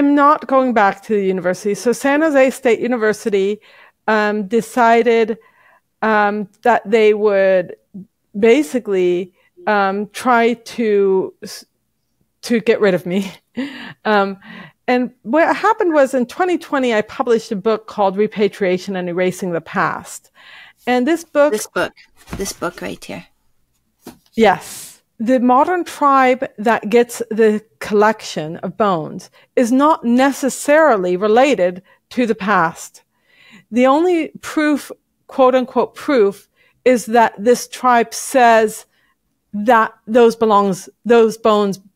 I'm not going back to the university. So San José State University decided that they would basically try to get rid of me. And what happened was in 2020, I published a book called Repatriation and Erasing the Past. And this book right here. Yes. The modern tribe that gets the collection of bones is not necessarily related to the past. The only proof, quote unquote proof, is that this tribe says that those bones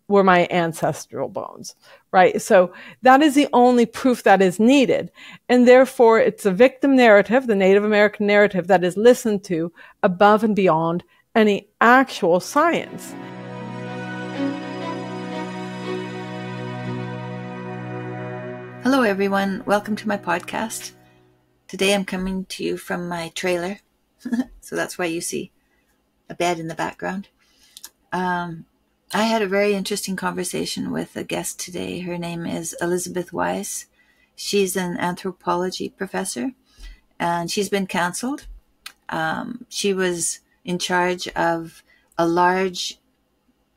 were my ancestral bones, right? So that is the only proof that is needed. And therefore, it's a victim narrative, the Native American narrative, that is listened to above and beyond any actual science. Hello, everyone. Welcome to my podcast. Today I'm coming to you from my trailer. So that's why you see a bed in the background. I had a very interesting conversation with a guest today. Her name is Elizabeth Weiss. She's an anthropology professor, and she's been canceled. She was in charge of a large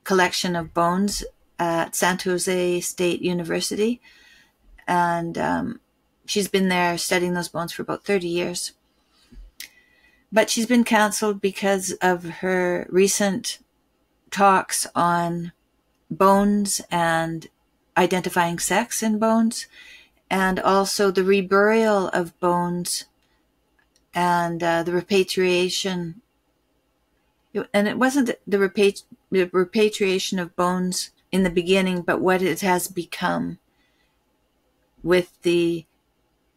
collection of bones at San José State University, and she's been there studying those bones for about 30 years. But she's been canceled because of her recent talks on bones and identifying sex in bones, and also the reburial of bones and the repatriation. And it wasn't the repatriation of bones in the beginning, but what it has become with the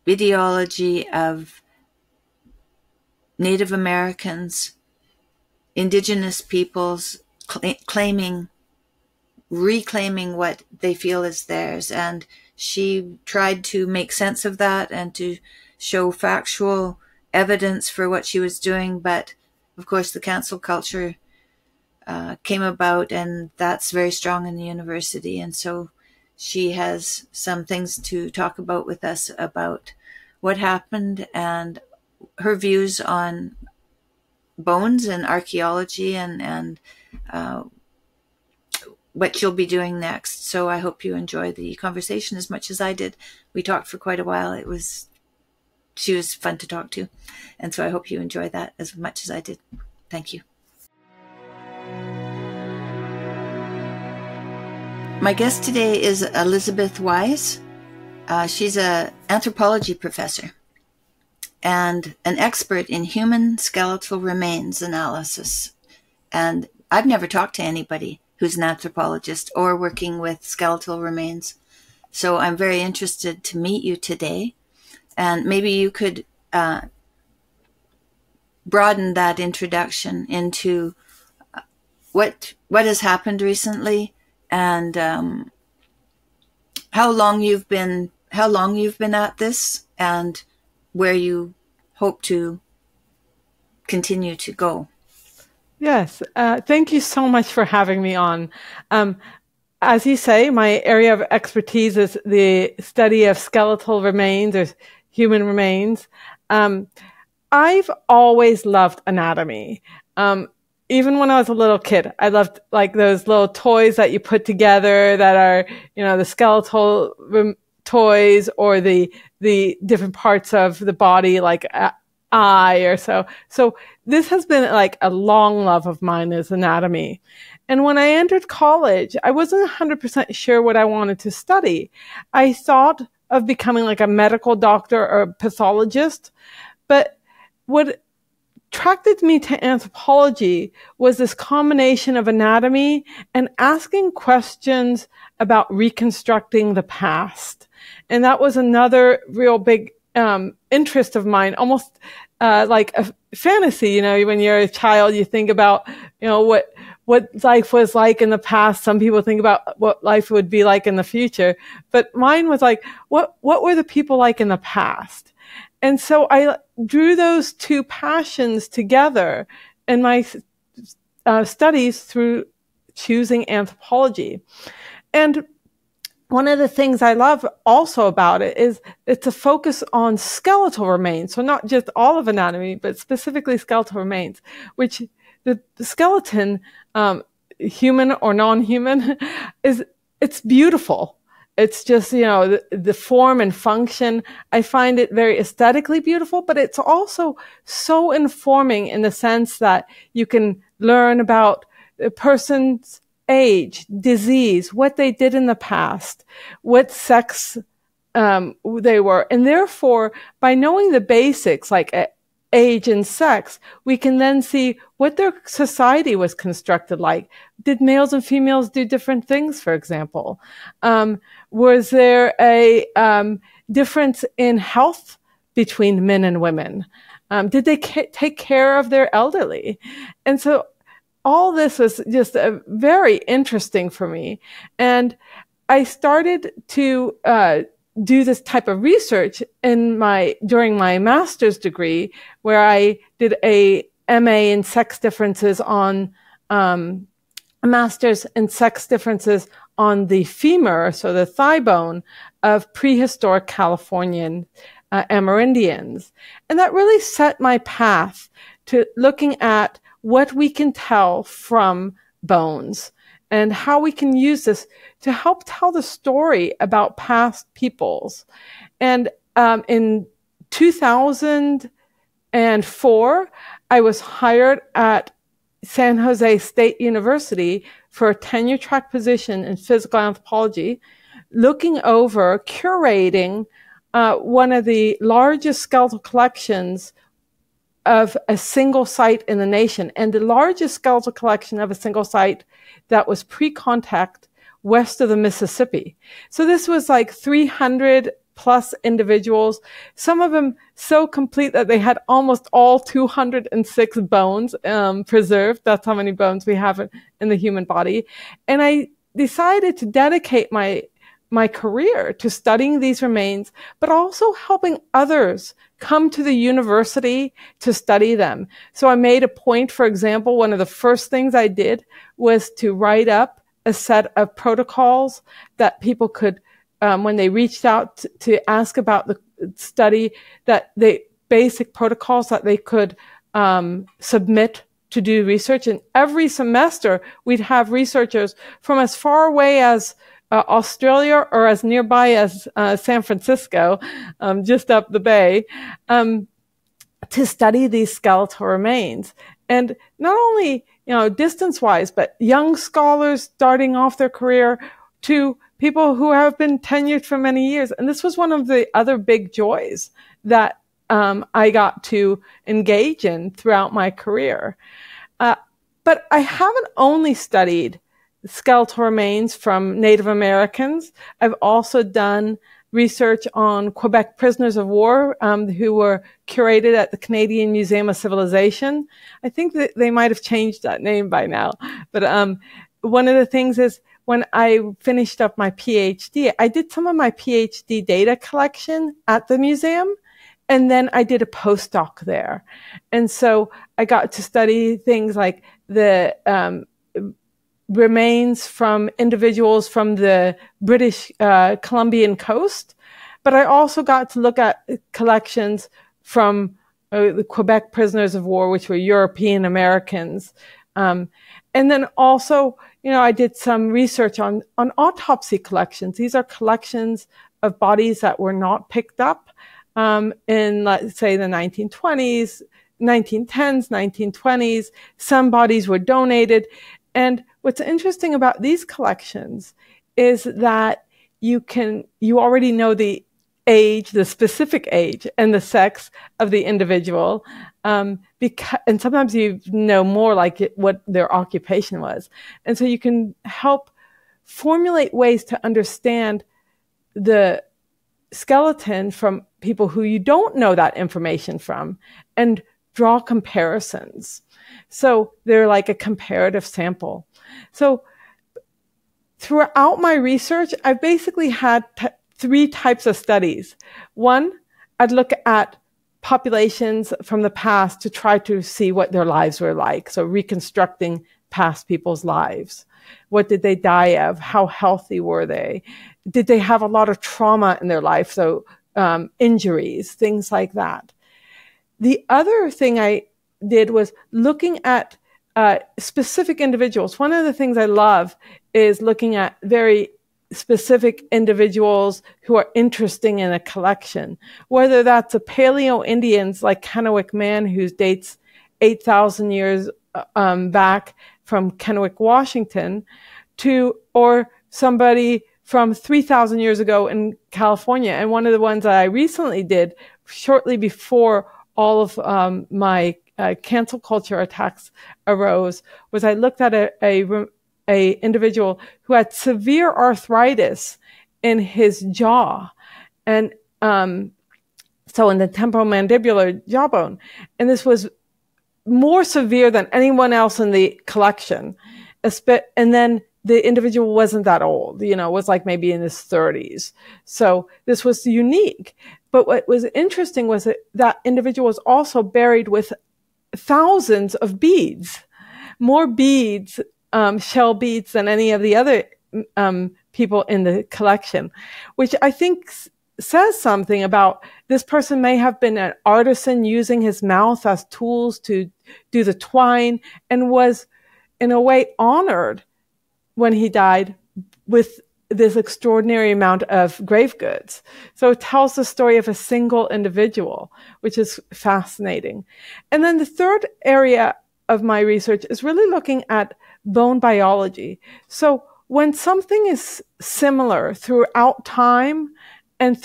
ideology of Native Americans, indigenous peoples, reclaiming what they feel is theirs. And she tried to make sense of that and to show factual evidence for what she was doing. But of course, the cancel culture came about, and that's very strong in the university. And so she has some things to talk about with us about what happened and her views on bones and archaeology and what she'll be doing next. So I hope you enjoy the conversation as much as I did. We talked for quite a while. She was fun to talk to. And so I hope you enjoy that as much as I did. Thank you. My guest today is Elizabeth Weiss. She's an anthropology professor and an expert in human skeletal remains analysis. And I've never talked to anybody who's an anthropologist or working with skeletal remains. So I'm very interested to meet you today. And maybe you could broaden that introduction into what has happened recently and how long you've been at this and where you hope to continue to go. Yes. Thank you so much for having me on. As you say, my area of expertise is the study of skeletal remains or human remains. I've always loved anatomy. Even when I was a little kid, I loved like those little toys that you put together that are, the skeletal toys or the different parts of the body, like eye or so. So this has been like a long love of mine is anatomy. And when I entered college, I wasn't 100% sure what I wanted to study. I thought of becoming like a medical doctor or a pathologist, but what attracted me to anthropology was this combination of anatomy and asking questions about reconstructing the past. And that was another real big interest of mine, almost like a fantasy. When you're a child, you think about, what life was like in the past. Some people think about what life would be like in the future. But mine was like, what were the people like in the past? And so I drew those two passions together in my studies through choosing anthropology. And one of the things I love also about it is it's a focus on skeletal remains. So not just all of anatomy, but specifically skeletal remains, which the skeleton, human or non-human, it's beautiful. It's just, the form and function. I find it very aesthetically beautiful, but it's also so informing in the sense that you can learn about a person's age, disease, what they did in the past, what sex they were. And therefore, by knowing the basics like age and sex, we can then see what their society was constructed like. Did males and females do different things, for example? Was there a difference in health between men and women? Did they take care of their elderly? And so all this was just very interesting for me. And I started to do this type of research during my master's degree, where I did a MA in sex differences on a master's in sex differences on the femur, so the thigh bone of prehistoric Californian Amerindians. And that really set my path to looking at what we can tell from bones and how we can use this to help tell the story about past peoples. And in 2004, I was hired at San José State University for a tenure-track position in physical anthropology, looking over, curating one of the largest skeletal collections of a single site in the nation, and the largest skeletal collection of a single site that was pre-contact west of the Mississippi. So this was like 300 plus individuals, some of them so complete that they had almost all 206 bones preserved. That's how many bones we have in the human body. And I decided to dedicate my career to studying these remains, but also helping others come to the university to study them. So I made a point, for example, one of the first things I did was to write up a set of protocols that people could, when they reached out to ask about the study, that the basic protocols that they could submit to do research. And every semester, we'd have researchers from as far away as Australia or as nearby as San Francisco, just up the bay, to study these skeletal remains. And not only, distance-wise, but young scholars starting off their career to people who have been tenured for many years. And this was one of the other big joys that I got to engage in throughout my career. But I haven't only studied skeletal remains from Native Americans. I've also done research on Quebec prisoners of war who were curated at the Canadian Museum of Civilization. I think that they might have changed that name by now. But one of the things is when I finished up my PhD, I did some of my PhD data collection at the museum, and then I did a postdoc there. And so I got to study things like the remains from individuals from the British Columbian coast, but I also got to look at collections from the Quebec prisoners of war, which were European Americans. And then also, I did some research on autopsy collections. These are collections of bodies that were not picked up in, let's say, the 1920s, 1910s, 1920s. Some bodies were donated. And what's interesting about these collections is that you already know the age, the specific age and the sex of the individual. And sometimes you know more like what their occupation was. And so you can help formulate ways to understand the skeleton from people who you don't know that information from and draw comparisons. So they're like a comparative sample. So throughout my research, I basically had three types of studies. One, I'd look at populations from the past to try to see what their lives were like. So reconstructing past people's lives. What did they die of? How healthy were they? did they have a lot of trauma in their life? So injuries, things like that. The other thing I did was looking at specific individuals. One of the things I love is looking at very specific individuals who are interesting in a collection, whether that's a Paleo Indians like Kennewick man who dates 8,000 years back from Kennewick, Washington, or somebody from 3,000 years ago in California. And one of the ones that I recently did shortly before all of my cancel culture attacks arose was I looked at a individual who had severe arthritis in his jaw, and so in the temporomandibular jawbone, and this was more severe than anyone else in the collection. And then the individual wasn't that old, was like maybe in his 30s. So this was unique. But what was interesting was that individual was also buried with thousands of beads, more beads, shell beads than any of the other people in the collection, which I think says something about this person may have been an artisan using his mouth as tools to do the twine, and was in a way honored when he died with this extraordinary amount of grave goods. So it tells the story of a single individual, which is fascinating. And then the third area of my research is really looking at bone biology. So when something is similar throughout time and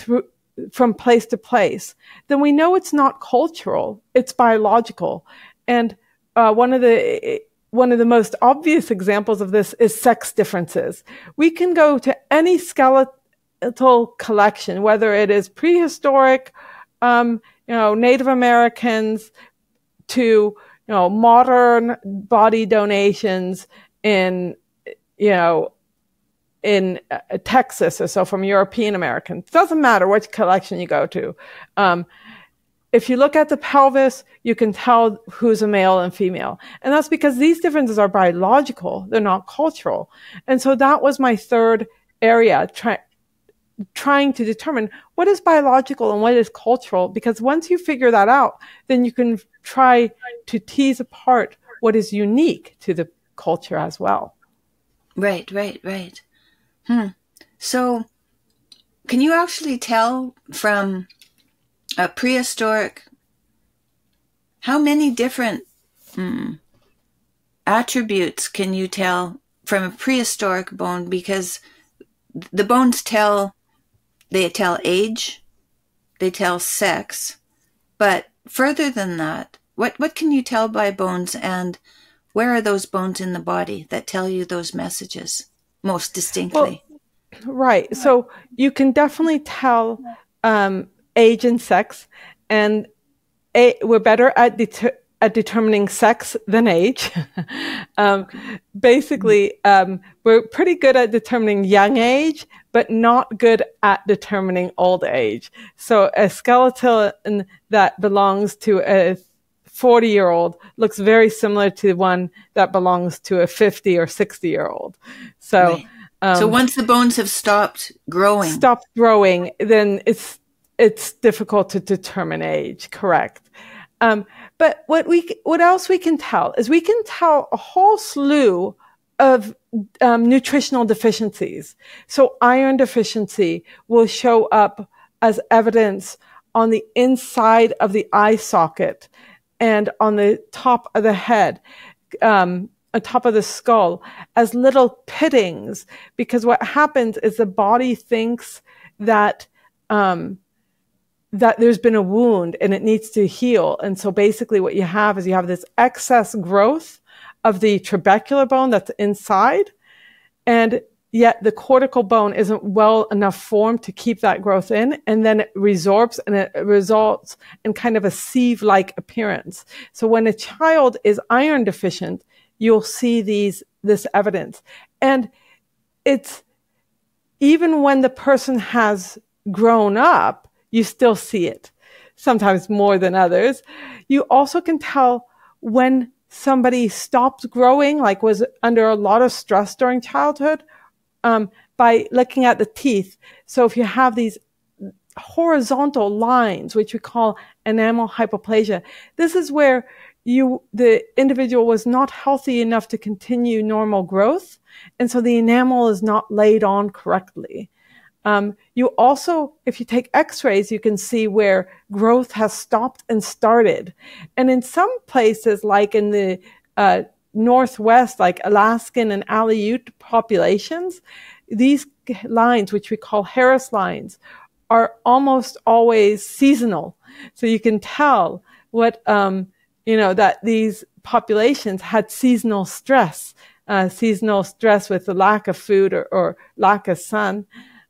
from place to place, then we know it's not cultural, it's biological. And one of the most obvious examples of this is sex differences. We can go to any skeletal collection, whether it is prehistoric, Native Americans, to modern body donations in Texas or so from European Americans. It doesn't matter which collection you go to. If you look at the pelvis, you can tell who's a male and female. And that's because these differences are biological. They're not cultural. And so that was my third area, trying to determine what is biological and what is cultural. Because once you figure that out, then you can try to tease apart what is unique to the culture as well. Right. So can you actually tell from a prehistoric, how many different attributes can you tell from a prehistoric bone? Because the bones they tell age, they tell sex, but further than that, what can you tell by bones, and where are those bones in the body that tell you those messages most distinctly? Well, right. So you can definitely tell age and sex, and we're better at determining sex than age. Basically, we're pretty good at determining young age, but not good at determining old age. So a skeleton that belongs to a 40-year-old looks very similar to one that belongs to a 50 or 60-year-old. So, right. So once the bones have stopped growing, then it's difficult to determine age, correct. But what else we can tell is we can tell a whole slew of nutritional deficiencies. So iron deficiency will show up as evidence on the inside of the eye socket and on the top of the head, on top of the skull, as little pittings, because what happens is the body thinks that there's been a wound and it needs to heal. And so basically what you have is this excess growth of the trabecular bone that's inside, and yet the cortical bone isn't well enough formed to keep that growth in, and then it resorbs and it results in kind of a sieve-like appearance. So when a child is iron deficient, you'll see this evidence. And it's even when the person has grown up, you still see it, sometimes more than others. You also can tell when somebody stopped growing, like was under a lot of stress during childhood, by looking at the teeth. So if you have these horizontal lines, which we call enamel hypoplasia, this is where the individual was not healthy enough to continue normal growth, and so the enamel is not laid on correctly. You also, if you take x-rays, you can see where growth has stopped and started. And in some places, like in the Northwest, like Alaskan and Aleut populations, these lines, which we call Harris lines, are almost always seasonal. So you can tell what, that these populations had seasonal stress with the lack of food or lack of sun,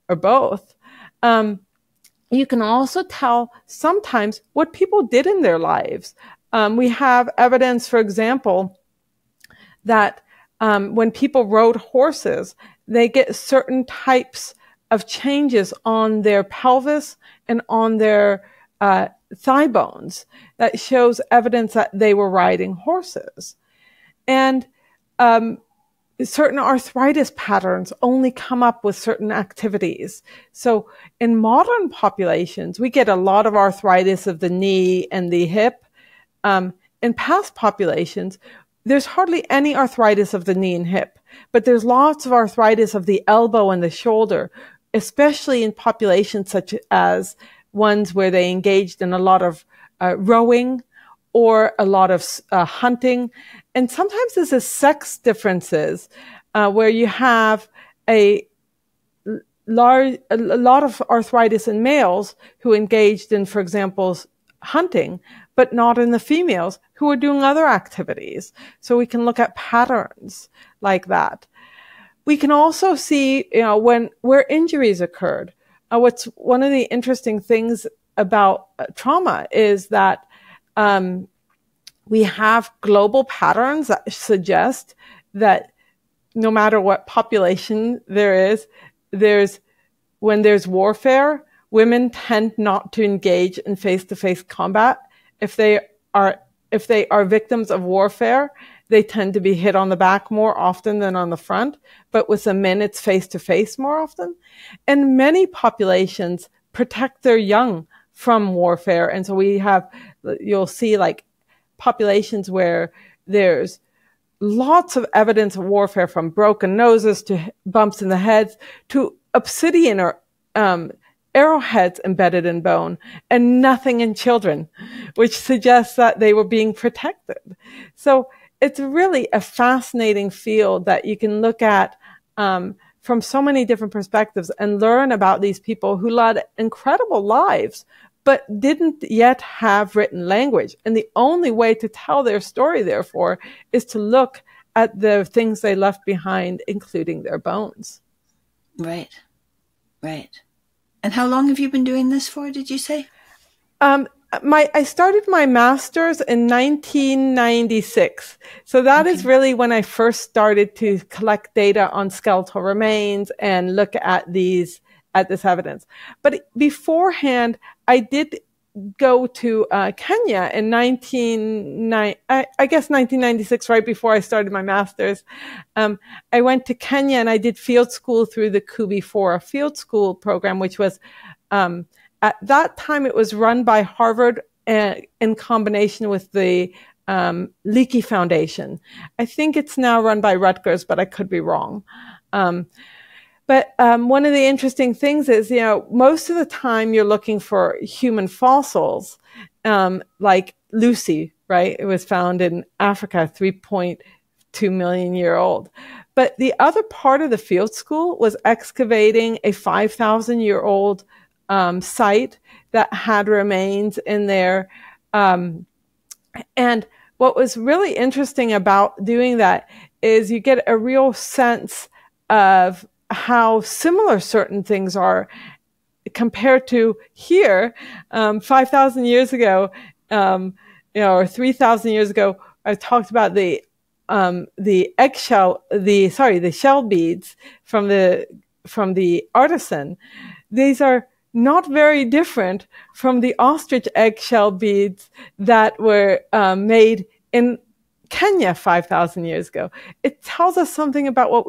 or both. You can also tell sometimes what people did in their lives. We have evidence, for example, that when people rode horses, they get certain types of changes on their pelvis and on their thigh bones that shows evidence that they were riding horses. And certain arthritis patterns only come up with certain activities. So in modern populations, we get a lot of arthritis of the knee and the hip. In past populations, there's hardly any arthritis of the knee and hip, but there's lots of arthritis of the elbow and the shoulder, especially in populations such as ones where they engaged in a lot of rowing or a lot of hunting. And sometimes this is sex differences, where you have a lot of arthritis in males who engaged in, for example, hunting, but not in the females who are doing other activities. So we can look at patterns like that. We can also see, where injuries occurred. What's one of the interesting things about trauma is that we have global patterns that suggest that no matter what population there is, when there's warfare, women tend not to engage in face-to-face combat. If they are victims of warfare, they tend to be hit on the back more often than on the front. But with the men, it's face-to-face more often. And many populations protect their young from warfare. And so you'll see like populations where there's lots of evidence of warfare, from broken noses to bumps in the heads to obsidian or arrowheads embedded in bone, and nothing in children, which suggests that they were being protected. So it's really a fascinating field that you can look at from so many different perspectives and learn about these people who led incredible lives, but didn't yet have written language. And the only way to tell their story, therefore, is to look at the things they left behind, including their bones. Right. And how long have you been doing this for, did you say? I started my master's in 1996. So that is really when I first started to collect data on skeletal remains and look at this evidence. But beforehand, I did go to Kenya in 1996, right before I started my master's. I went to Kenya and I did field school through the Kubi-4 field school program, which was at that time, it was run by Harvard in combination with the Leakey Foundation. I think it's now run by Rutgers, but I could be wrong. But one of the interesting things is, most of the time you're looking for human fossils, like Lucy, right? It was found in Africa, 3.2 million year old. But the other part of the field school was excavating a 5,000 year old site that had remains in there. And what was really interesting about doing that is you get a real sense of how similar certain things are compared to here. 5,000 years ago, or 3,000 years ago, I talked about the shell beads from the artisan. These are not very different from the ostrich eggshell beads that were made in Kenya 5,000 years ago. It tells us something about what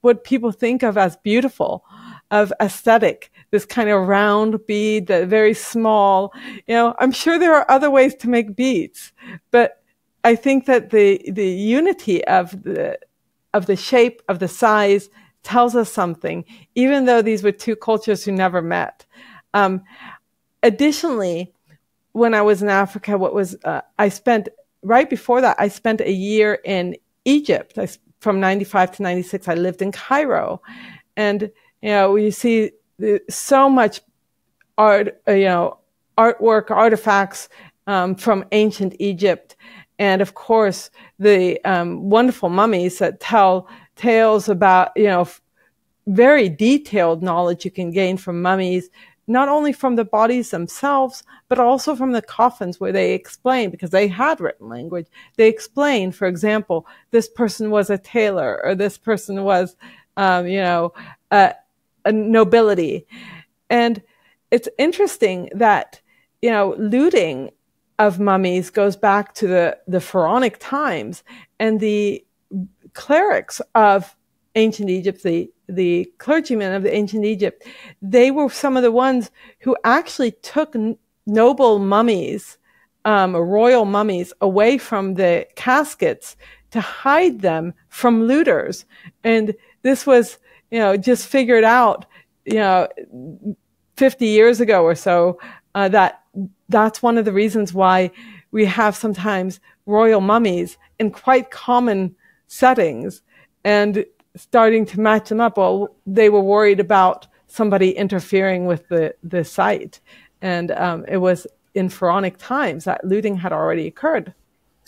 what people think of as beautiful, of aesthetic, this kind of round bead, that very small, I'm sure there are other ways to make beads, but I think that the unity of the shape, of the size, tells us something, even though these were two cultures who never met. Additionally, when I was in Africa, right before that, I spent a year in Egypt. From 95 to 96, I lived in Cairo. And, you see so much art, artwork, artifacts from ancient Egypt. And of course, the wonderful mummies that tell tales about, very detailed knowledge you can gain from mummies, not only from the bodies themselves, but also from the coffins, where they explain, because they had written language, they explain, for example, this person was a tailor, or this person was, a nobility. And it's interesting that, looting of mummies goes back to the pharaonic times, and the clerics of ancient Egypt, the clergymen of the ancient Egypt, they were some of the ones who actually took noble mummies, royal mummies, away from the caskets to hide them from looters. And this was, just figured out, 50 years ago or so, that's one of the reasons why we have sometimes royal mummies in quite common settings, and starting to match them up. Well, they were worried about somebody interfering with the site. And it was in pharaonic times that looting had already occurred.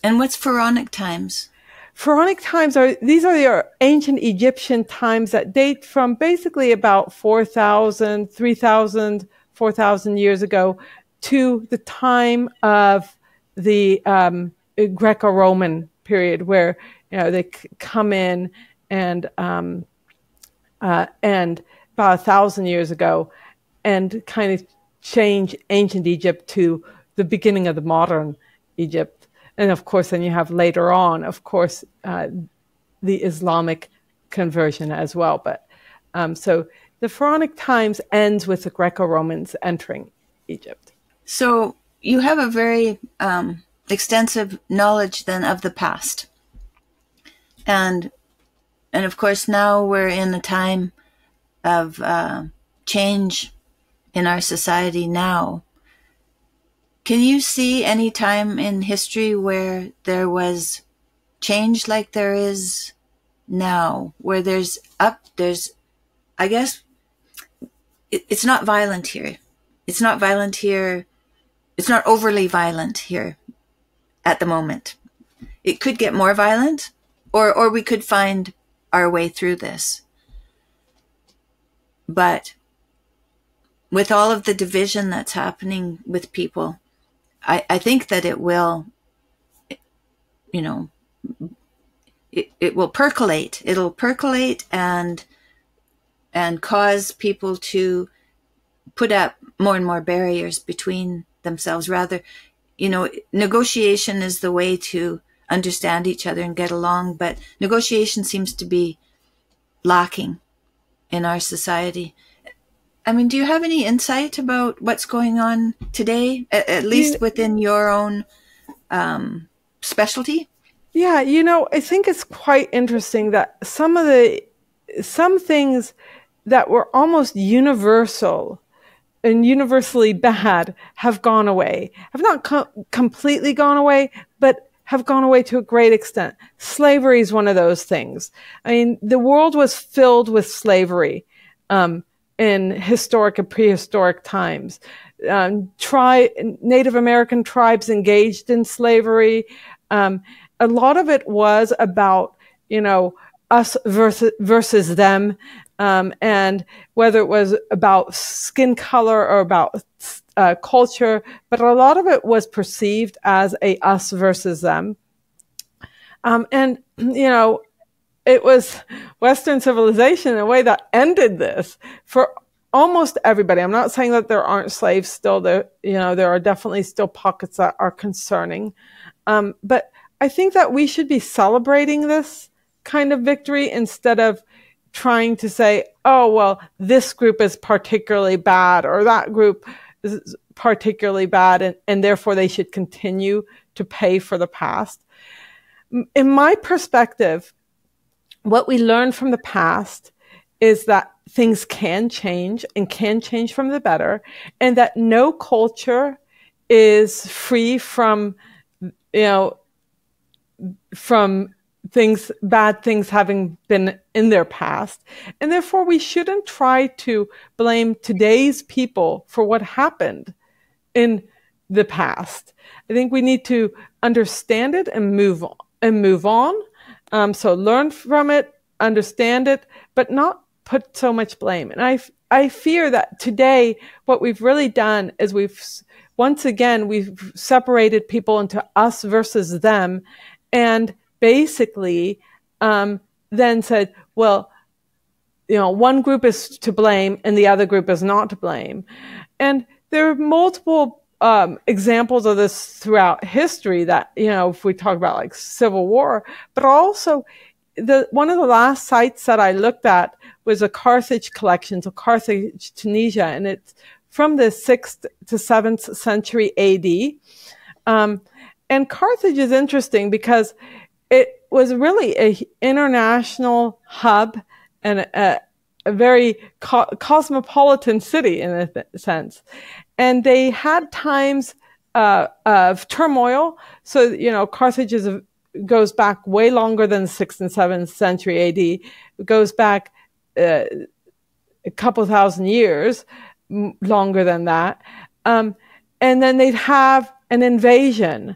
And what's pharaonic times? Pharaonic times are the ancient Egyptian times that date from basically about 4,000, 3,000, 4,000 years ago to the time of the Greco-Roman period, where they come in and about 1,000 years ago, and kind of change ancient Egypt to the beginning of the modern Egypt. And of course, then you have later on, of course, the Islamic conversion as well. But so the pharaonic times ends with the Greco-Romans entering Egypt. So you have a very extensive knowledge then of the past. And of course, now we're in a time of change in our society now. Can you see any time in history where there was change like there is now, where I guess, it's not violent here. It's not violent here. It's not overly violent here at the moment. It could get more violent, or we could find our way through this. But with all of the division that's happening with people, I think that it will, it will percolate. It'll percolate and cause people to put up more and more barriers between themselves. Rather, negotiation is the way to understand each other and get along, but negotiation seems to be lacking in our society. I mean, do you have any insight about what's going on today, at least within your own specialty? Yeah, I think it's quite interesting that some things that were almost universal and universally bad have gone away. Have not completely gone away, but have gone away to a great extent. Slavery is one of those things. I mean, the world was filled with slavery in historic and prehistoric times. Native American tribes engaged in slavery. A lot of it was about, us versus them. And whether it was about skin color or about culture, but a lot of it was perceived as a us versus them. And, it was Western civilization in a way that ended this for almost everybody. I'm not saying that there aren't slaves still. There are definitely still pockets that are concerning. But I think that we should be celebrating this kind of victory instead of trying to say, oh, well, this group is particularly bad or that group is particularly bad, and therefore they should continue to pay for the past. In my perspective, what we learn from the past is that things can change and can change from the better, and that no culture is free from, from bad things having been in their past. And therefore we shouldn't try to blame today's people for what happened in the past. I think we need to understand it and move on. So learn from it, understand it, but not put so much blame. And I fear that today what we've really done is we've separated people into us versus them, and basically then said, well, one group is to blame and the other group is not to blame. And there are multiple examples of this throughout history that, if we talk about like Civil War, but also one of the last sites that I looked at was a Carthage collection, so Carthage, Tunisia, and it's from the 6th to 7th century AD. And Carthage is interesting because it was really an international hub and a very cosmopolitan city in a sense. And they had times of turmoil. So, Carthage goes back way longer than the 6th and 7th century AD. It goes back a couple thousand years, longer than that. And then they'd have an invasion.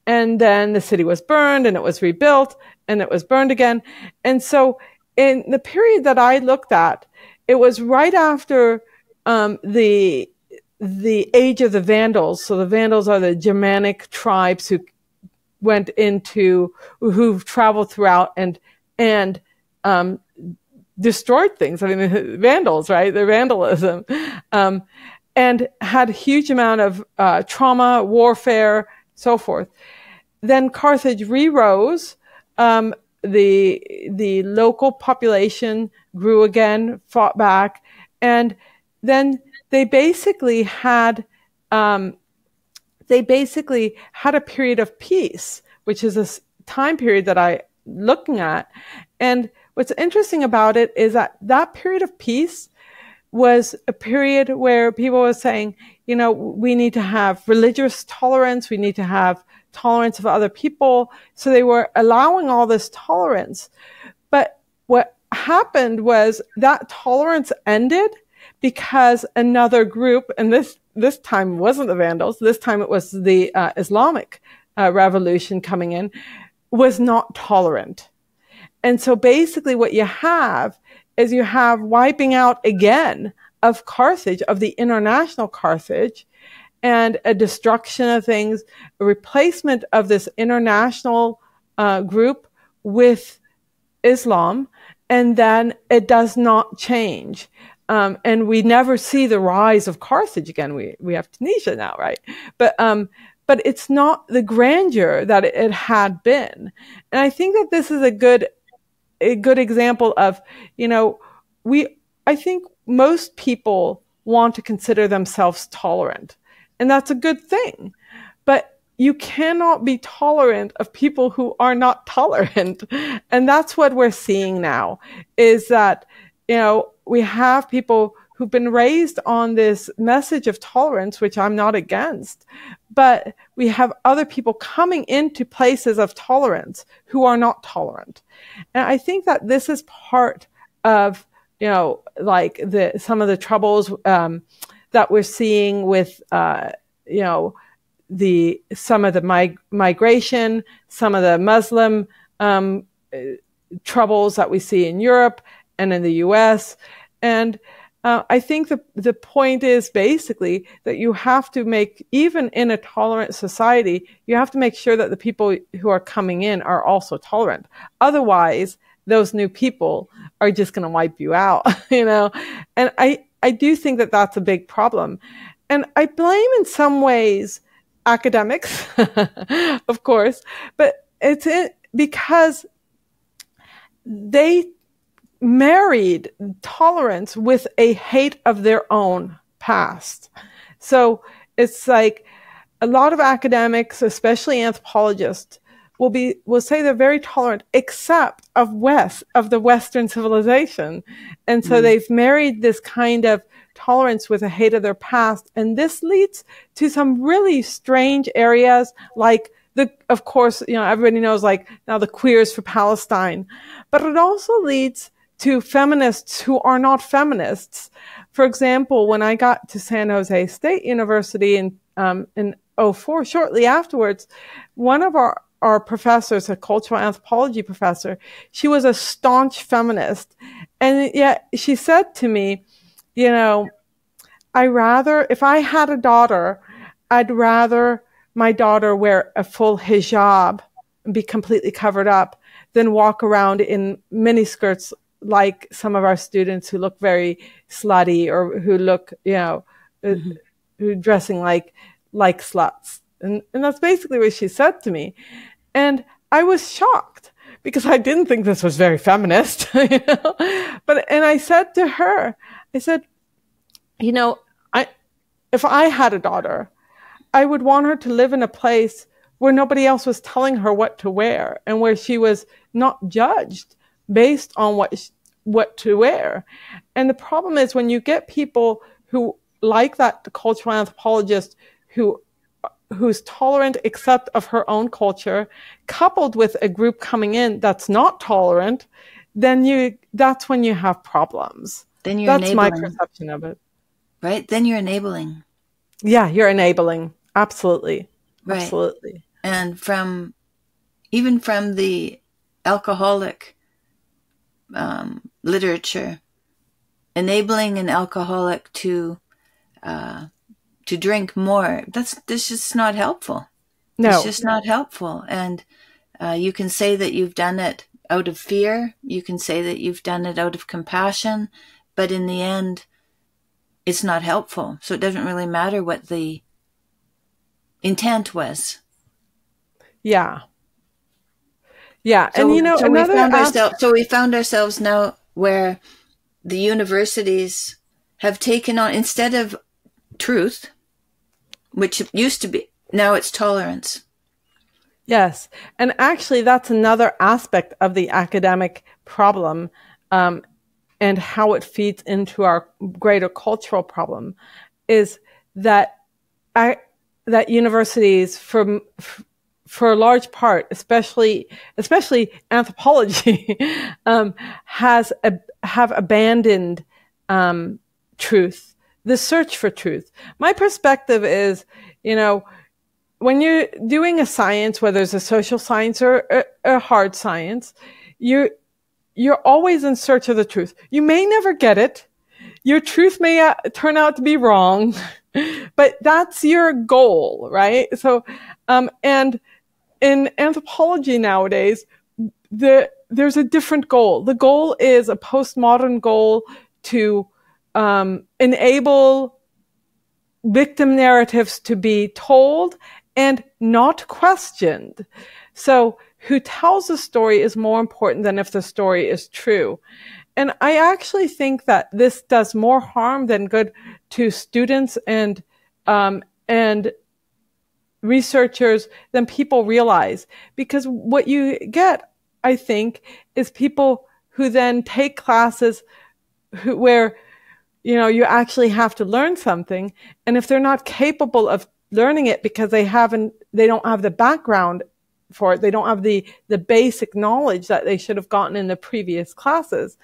And then the city was burned and it was rebuilt and it was burned again. And so in the period that I looked at, it was right after the age of the Vandals. So the Vandals are the Germanic tribes who've traveled throughout and destroyed things. I mean, the Vandals, right? The vandalism, and had a huge amount of trauma, warfare, so forth. Then Carthage re-rose. The local population grew again, fought back, and then they basically had a period of peace, which is a time period that I'm looking at. And what's interesting about it is that period of peace was a period where people were saying, we need to have religious tolerance, we need to have tolerance of other people. So they were allowing all this tolerance. But what happened was that tolerance ended because another group, and this time wasn't the Vandals, this time it was the Islamic revolution coming in, was not tolerant. And so basically what you have is wiping out again of Carthage, of the international Carthage, and a destruction of things, a replacement of this international group with Islam, and then it does not change. And we never see the rise of Carthage again. We have Tunisia now, right? But it's not the grandeur that it had been. And I think that this is a good example of, I think most people want to consider themselves tolerant, and that's a good thing. But you cannot be tolerant of people who are not tolerant. And that's what we're seeing now, is that, we have people who've been raised on this message of tolerance, which I'm not against, but we have other people coming into places of tolerance who are not tolerant. And I think that this is part of, like some of the troubles that we're seeing with, some of the migration, some of the Muslim troubles that we see in Europe and in the US. And I think the point is basically that you have to make, even in a tolerant society, you have to make sure that the people who are coming in are also tolerant. Otherwise, those new people are just going to wipe you out, And I do think that that's a big problem. And I blame in some ways academics, of course, but it's because they married tolerance with a hate of their own past. So it's like a lot of academics, especially anthropologists, will say they're very tolerant, except of the Western civilization. And so they've married this kind of tolerance with a hate of their past. And this leads to some really strange areas, like of course, everybody knows, like now the queers for Palestine, but it also leads to feminists who are not feminists. For example, when I got to San José State University in 2004, shortly afterwards, one of our professors, a cultural anthropology professor, she was a staunch feminist. And yet she said to me, if I had a daughter, I'd rather my daughter wear a full hijab and be completely covered up than walk around in miniskirts like some of our students who look very slutty or who look, who dressing like sluts. And that's basically what she said to me. And I was shocked because I didn't think this was very feminist, and I said to her, I said, if I had a daughter, I would want her to live in a place where nobody else was telling her what to wear and where she was not judged based on what to wear. And the problem is when you get people who, like that cultural anthropologist who's tolerant except of her own culture, coupled with a group coming in that's not tolerant, then that's when you have problems. Then that's enabling. My perception of it. Right? Then you're enabling. Yeah, you're enabling. Absolutely. Right. Absolutely. And even from the alcoholic literature, enabling an alcoholic to drink more, that's just not helpful. No. It's just not helpful. And you can say that you've done it out of fear. You can say that you've done it out of compassion. But in the end, it's not helpful. So it doesn't really matter what the intent was. Yeah. Yeah. So, and we found ourselves now where the universities have taken on, instead of truth, which used to be, now it's tolerance. Yes. And actually, that's another aspect of the academic problem, and how it feeds into our greater cultural problem, is that universities, for a large part, especially anthropology, have abandoned truth, the search for truth. My perspective is, when you're doing a science, whether it's a social science or a hard science, you're always in search of the truth. You may never get it. Your truth may turn out to be wrong, but that's your goal, right? So, and in anthropology nowadays, there's a different goal. The goal is a postmodern goal to enable victim narratives to be told and not questioned. So who tells the story is more important than if the story is true. And I actually think that this does more harm than good to students and researchers than people realize. Because what you get, I think, is people who then take classes where, you actually have to learn something. And if they're not capable of learning it because they don't have the background for it, they don't have the basic knowledge that they should have gotten in the previous classes,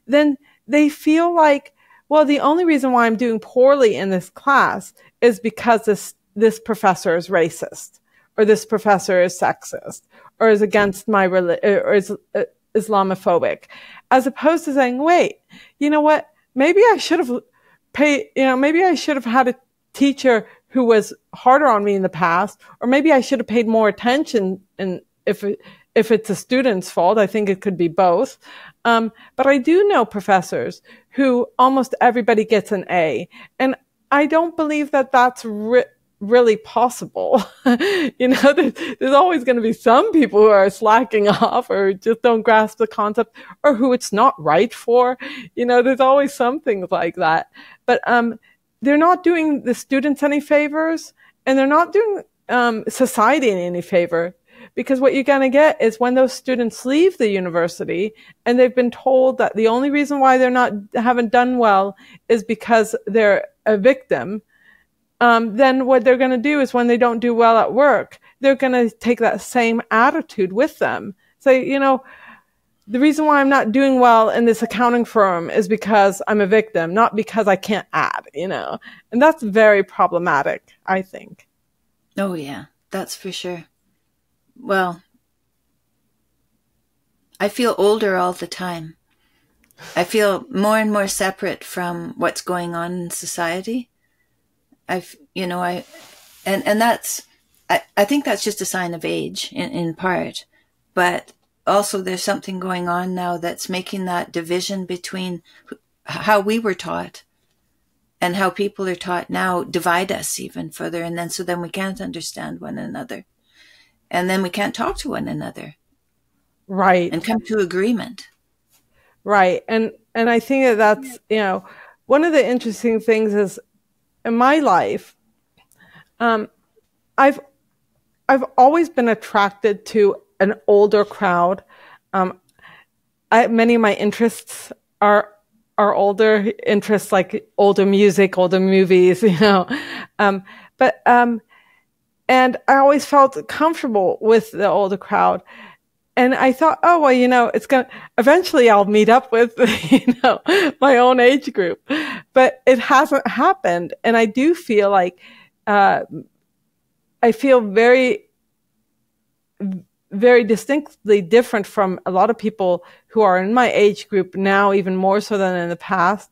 then they feel like, well, the only reason why I'm doing poorly in this class is because this professor is racist, or this professor is sexist, or is against my or is Islamophobic, as opposed to saying, wait, you know what? Maybe I should have maybe I should have had a teacher who was harder on me in the past, or maybe I should have paid more attention. And if it's a student's fault, I think it could be both. But I do know professors who almost everybody gets an A. And I don't believe that that's really possible. There's always going to be some people who are slacking off or just don't grasp the concept, or who it's not right for. There's always some things like that. But they're not doing the students any favors, and they're not doing society any favor. Because what you're going to get is when those students leave the university and they've been told that the only reason why haven't done well is because they're a victim, then what they're going to do is when they don't do well at work, they're going to take that same attitude with them. Say, the reason why I'm not doing well in this accounting firm is because I'm a victim, not because I can't add, and that's very problematic, I think. Oh, yeah, that's for sure. Well, I feel older all the time. I feel more and more separate from what's going on in society. I think that's just a sign of age in part, but also there's something going on now that's making that division between how we were taught and how people are taught now divide us even further. And then we can't understand one another. And then we can't talk to one another. Right. And come to agreement. Right. And I think that's, one of the interesting things is in my life, I've always been attracted to an older crowd. Many of my interests are older interests, like older music, older movies, and I always felt comfortable with the older crowd. And I thought, oh, well, eventually I'll meet up with, my own age group. But it hasn't happened. And I do feel like, I feel very, very distinctly different from a lot of people who are in my age group now, even more so than in the past,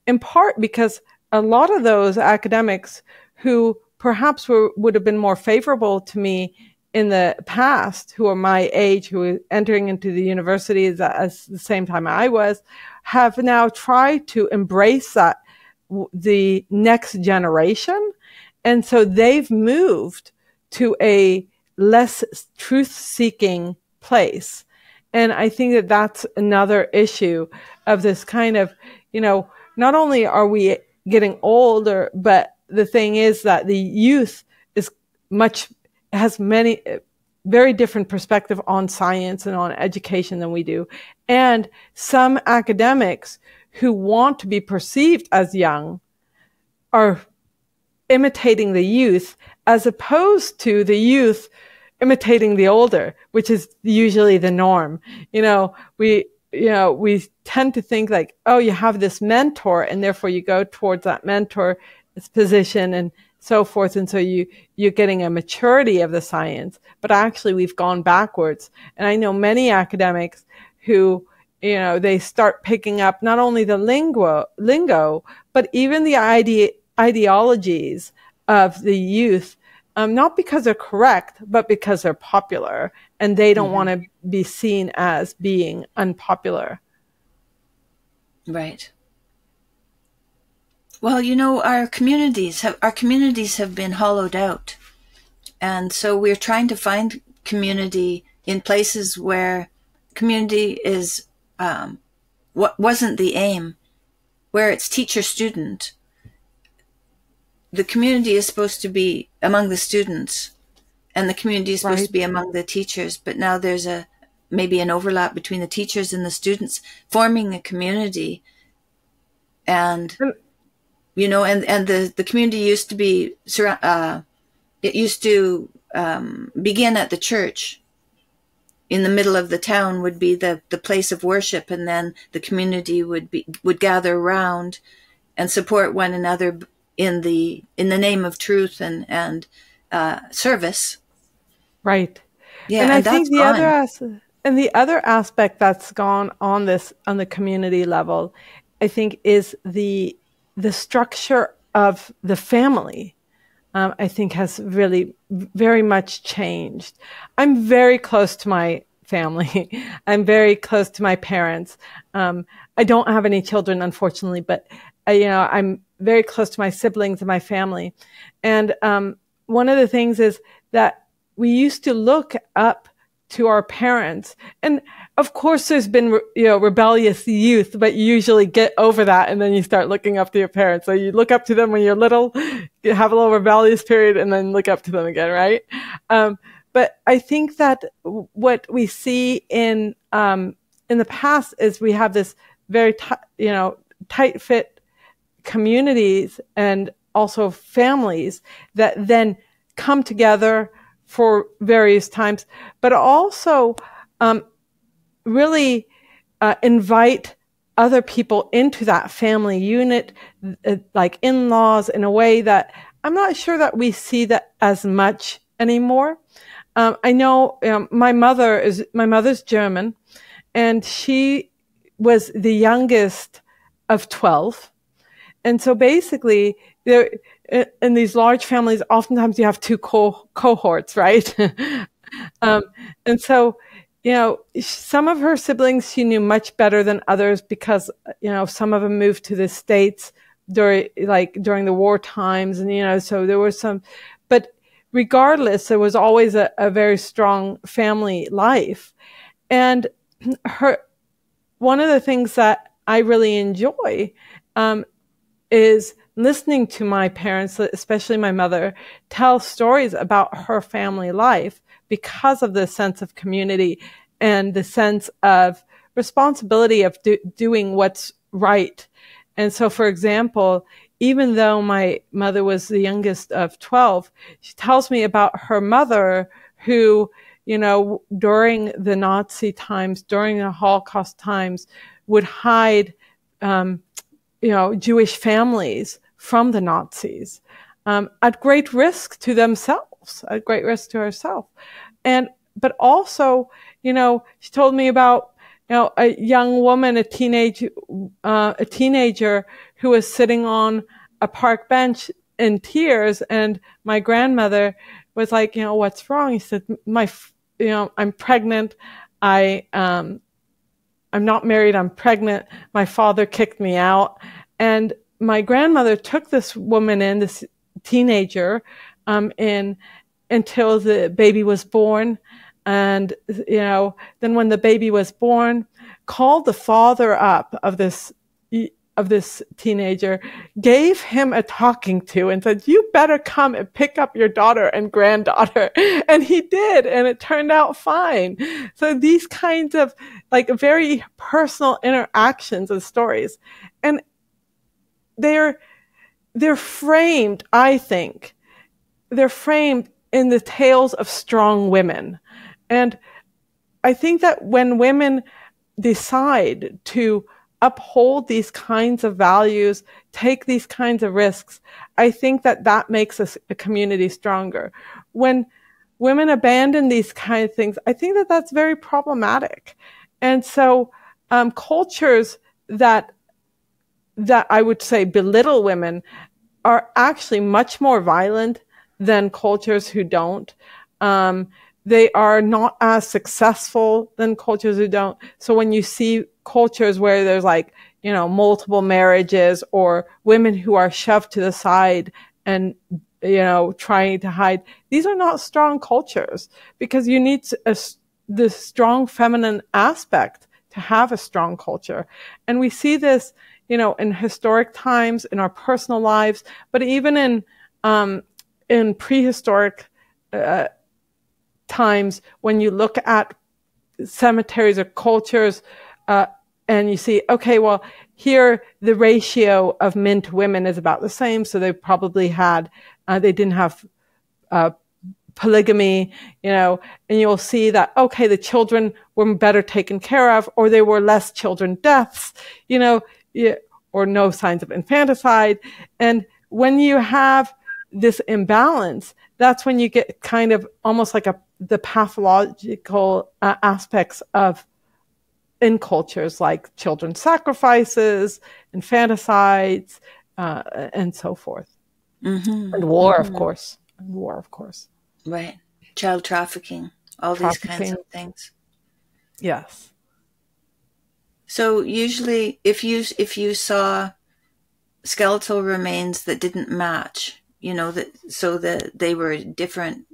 in part because a lot of those academics who perhaps would have been more favorable to me in the past, who are my age, who are entering into the universities at the same time I was, have now tried to embrace the next generation. And so they've moved to a less truth-seeking place. And I think that that's another issue of this kind of, not only are we getting older, but the thing is that the youth has many very different perspective on science and on education than we do. And some academics who want to be perceived as young are imitating the youth as opposed to the youth imitating the older, which is usually the norm. We tend to think like, oh, you have this mentor and therefore you go towards that mentor's position and so forth. And so you're getting a maturity of the science, but actually we've gone backwards. And I know many academics who, they start picking up not only the lingo, but even the ideologies of the youth, not because they're correct, but because they're popular and they don't want to be seen as being unpopular. Right. Well, our communities have been hollowed out. And so we're trying to find community in places where community is, what wasn't the aim, where it's teacher-student. The community is supposed to be among the students and the community is supposed to be among the teachers. But now there's maybe an overlap between the teachers and the students forming a community. And the community used to be, it used to begin at the church. In the middle of the town would be the place of worship, and then the community would gather around and support one another in the name of truth and service. Right. Yeah, and I think the other aspect that's gone on the community level, I think, is the structure of the family. I think has really very much changed. I'm very close to my family. I'm very close to my parents. I don't have any children, unfortunately, but I'm very close to my siblings and my family. And one of the things is that we used to look up to our parents. And of course there's been, rebellious youth, but you usually get over that and then you start looking up to your parents. So you look up to them when you're little, you have a little rebellious period and then look up to them again, right? But I think that what we see in the past is we have this very, tight fit communities and also families that then come together for various times, but also really invite other people into that family unit, like in-laws, in a way that I'm not sure that we see that as much anymore. I know my mother's German, and she was the youngest of 12. And so basically, there, in these large families, oftentimes you have two cohorts, right? And so, some of her siblings she knew much better than others because, some of them moved to the States during the war times. And, so there were some, but regardless, there was always a very strong family life. And one of the things that I really enjoy, is listening to my parents, especially my mother, tell stories about her family life because of the sense of community and the sense of responsibility of doing what's right. And so, for example, even though my mother was the youngest of 12, she tells me about her mother who, during the Nazi times, during the Holocaust times, would hide, Jewish families from the Nazis, at great risk to themselves, at great risk to herself. But also, she told me about, a young woman, a teenager who was sitting on a park bench in tears. And my grandmother was like, what's wrong? He said, I'm pregnant. I'm not married, I'm pregnant. My father kicked me out. And my grandmother took this woman in, this teenager, in until the baby was born. And, then when the baby was born, called the father up of this teenager, gave him a talking to and said, you better come and pick up your daughter and granddaughter. And he did, and it turned out fine. So these kinds of very personal interactions and stories. And they're framed, I think, they're framed in the tales of strong women. And I think that when women decide to uphold these kinds of values, take these kinds of risks, I think that makes a community stronger. When women abandon these kind of things, I think that's very problematic. And so cultures that I would say belittle women are actually much more violent than cultures who don't. They are not as successful than cultures who don't. So when you see cultures where there's multiple marriages or women who are shoved to the side and, trying to hide, these are not strong cultures because you need the strong feminine aspect to have a strong culture. And we see this, in historic times, in our personal lives, but even in prehistoric times, when you look at cemeteries or cultures, and you see, okay, well, here the ratio of men to women is about the same, so they probably had, they didn't have polygamy, and you'll see that, okay, the children were better taken care of, or there were less children deaths, or no signs of infanticide. And when you have this imbalance, that's when you get kind of almost like the pathological aspects of in cultures like children sacrifices, infanticides, and so forth. Mm-hmm. And war, mm-hmm. of course. Right. Child trafficking, these kinds of things. Yes. So usually if you saw skeletal remains that didn't match, you know, that they were a different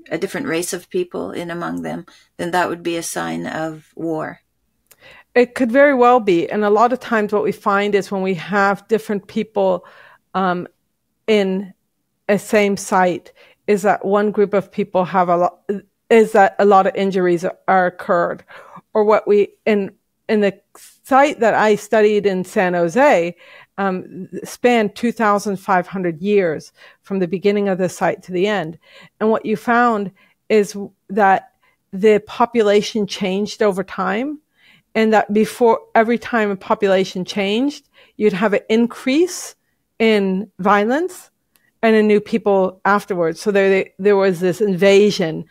race of people in among them, then that would be a sign of war. It could very well be. And a lot of times what we find is when we have different people in a same site, is that one group of people have a lot of injuries are occurred. Or what we, in the site that I studied in San Jose, spanned 2,500 years from the beginning of the site to the end. And what you found is that the population changed over time, and that before every time a population changed, you'd have an increase in violence and in new people afterwards. So there was this invasions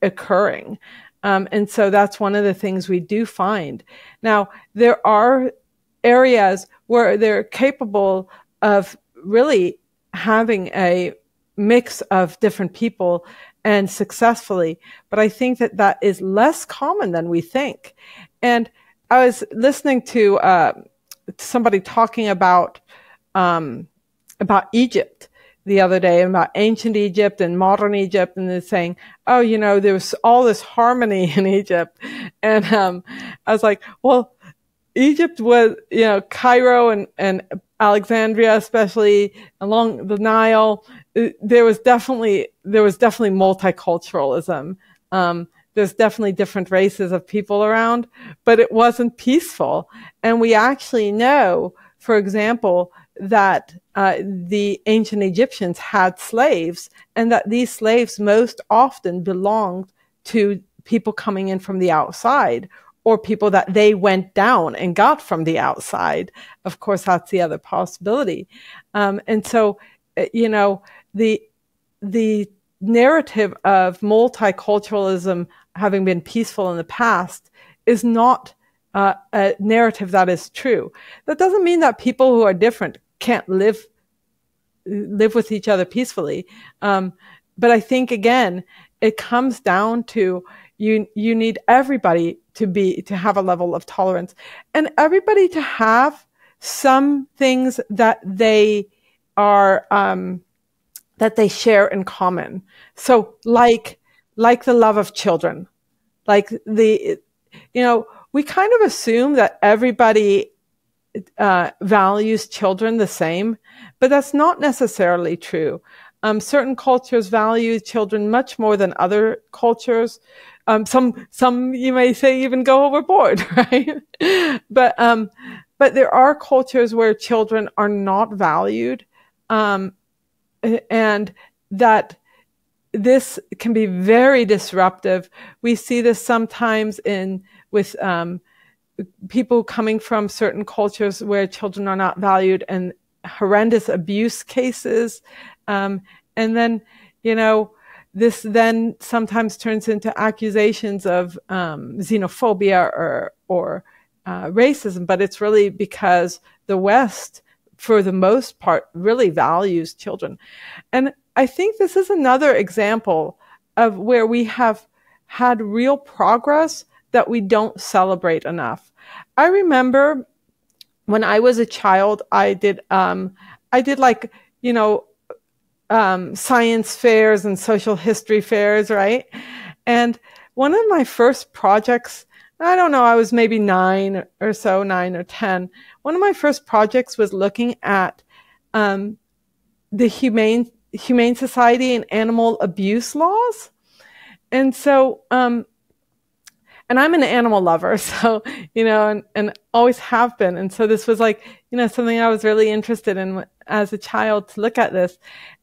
occurring. And so that's one of the things we do find. Now, there are areas where they're capable of really having a mix of different people and successfully, but I think that is less common than we think. And I was listening to somebody talking about Egypt the other day, about ancient Egypt and modern Egypt, and they're saying, oh, you know, there was all this harmony in Egypt. And I was like, well, Egypt was, you know, Cairo and Alexandria, especially along the Nile, there was definitely multiculturalism. There's definitely different races of people around, but it wasn't peaceful. And we actually know, for example, that the ancient Egyptians had slaves, and that these slaves most often belonged to people coming in from the outside, or people that they went down and got from the outside. Of course, that's the other possibility. And so, you know, the narrative of multiculturalism having been peaceful in the past is not a narrative that is true. That doesn't mean that people who are different can't live with each other peacefully. But I think, again, it comes down to you need everybody to have a level of tolerance, and everybody to have some things that they are that they share in common. So like the love of children, like we kind of assume that everybody values children the same, but that's not necessarily true. Certain cultures value children much more than other cultures. Some you may say even go overboard, right? But there are cultures where children are not valued, and that this can be very disruptive. We see this sometimes with people coming from certain cultures where children are not valued, and horrendous abuse cases. And then, this then sometimes turns into accusations of xenophobia or racism, but it's really because the West, for the most part, really values children. And I think this is another example of where we have had real progress that we don't celebrate enough. I remember when I was a child, I did science fairs and social history fairs, right? And one of my first projects, I don't know, I was maybe 9 or 10. One of my first projects was looking at the Humane Society and animal abuse laws. And so, and I'm an animal lover, so, and always have been. And so this was like, something I was really interested in as a child, to look at this.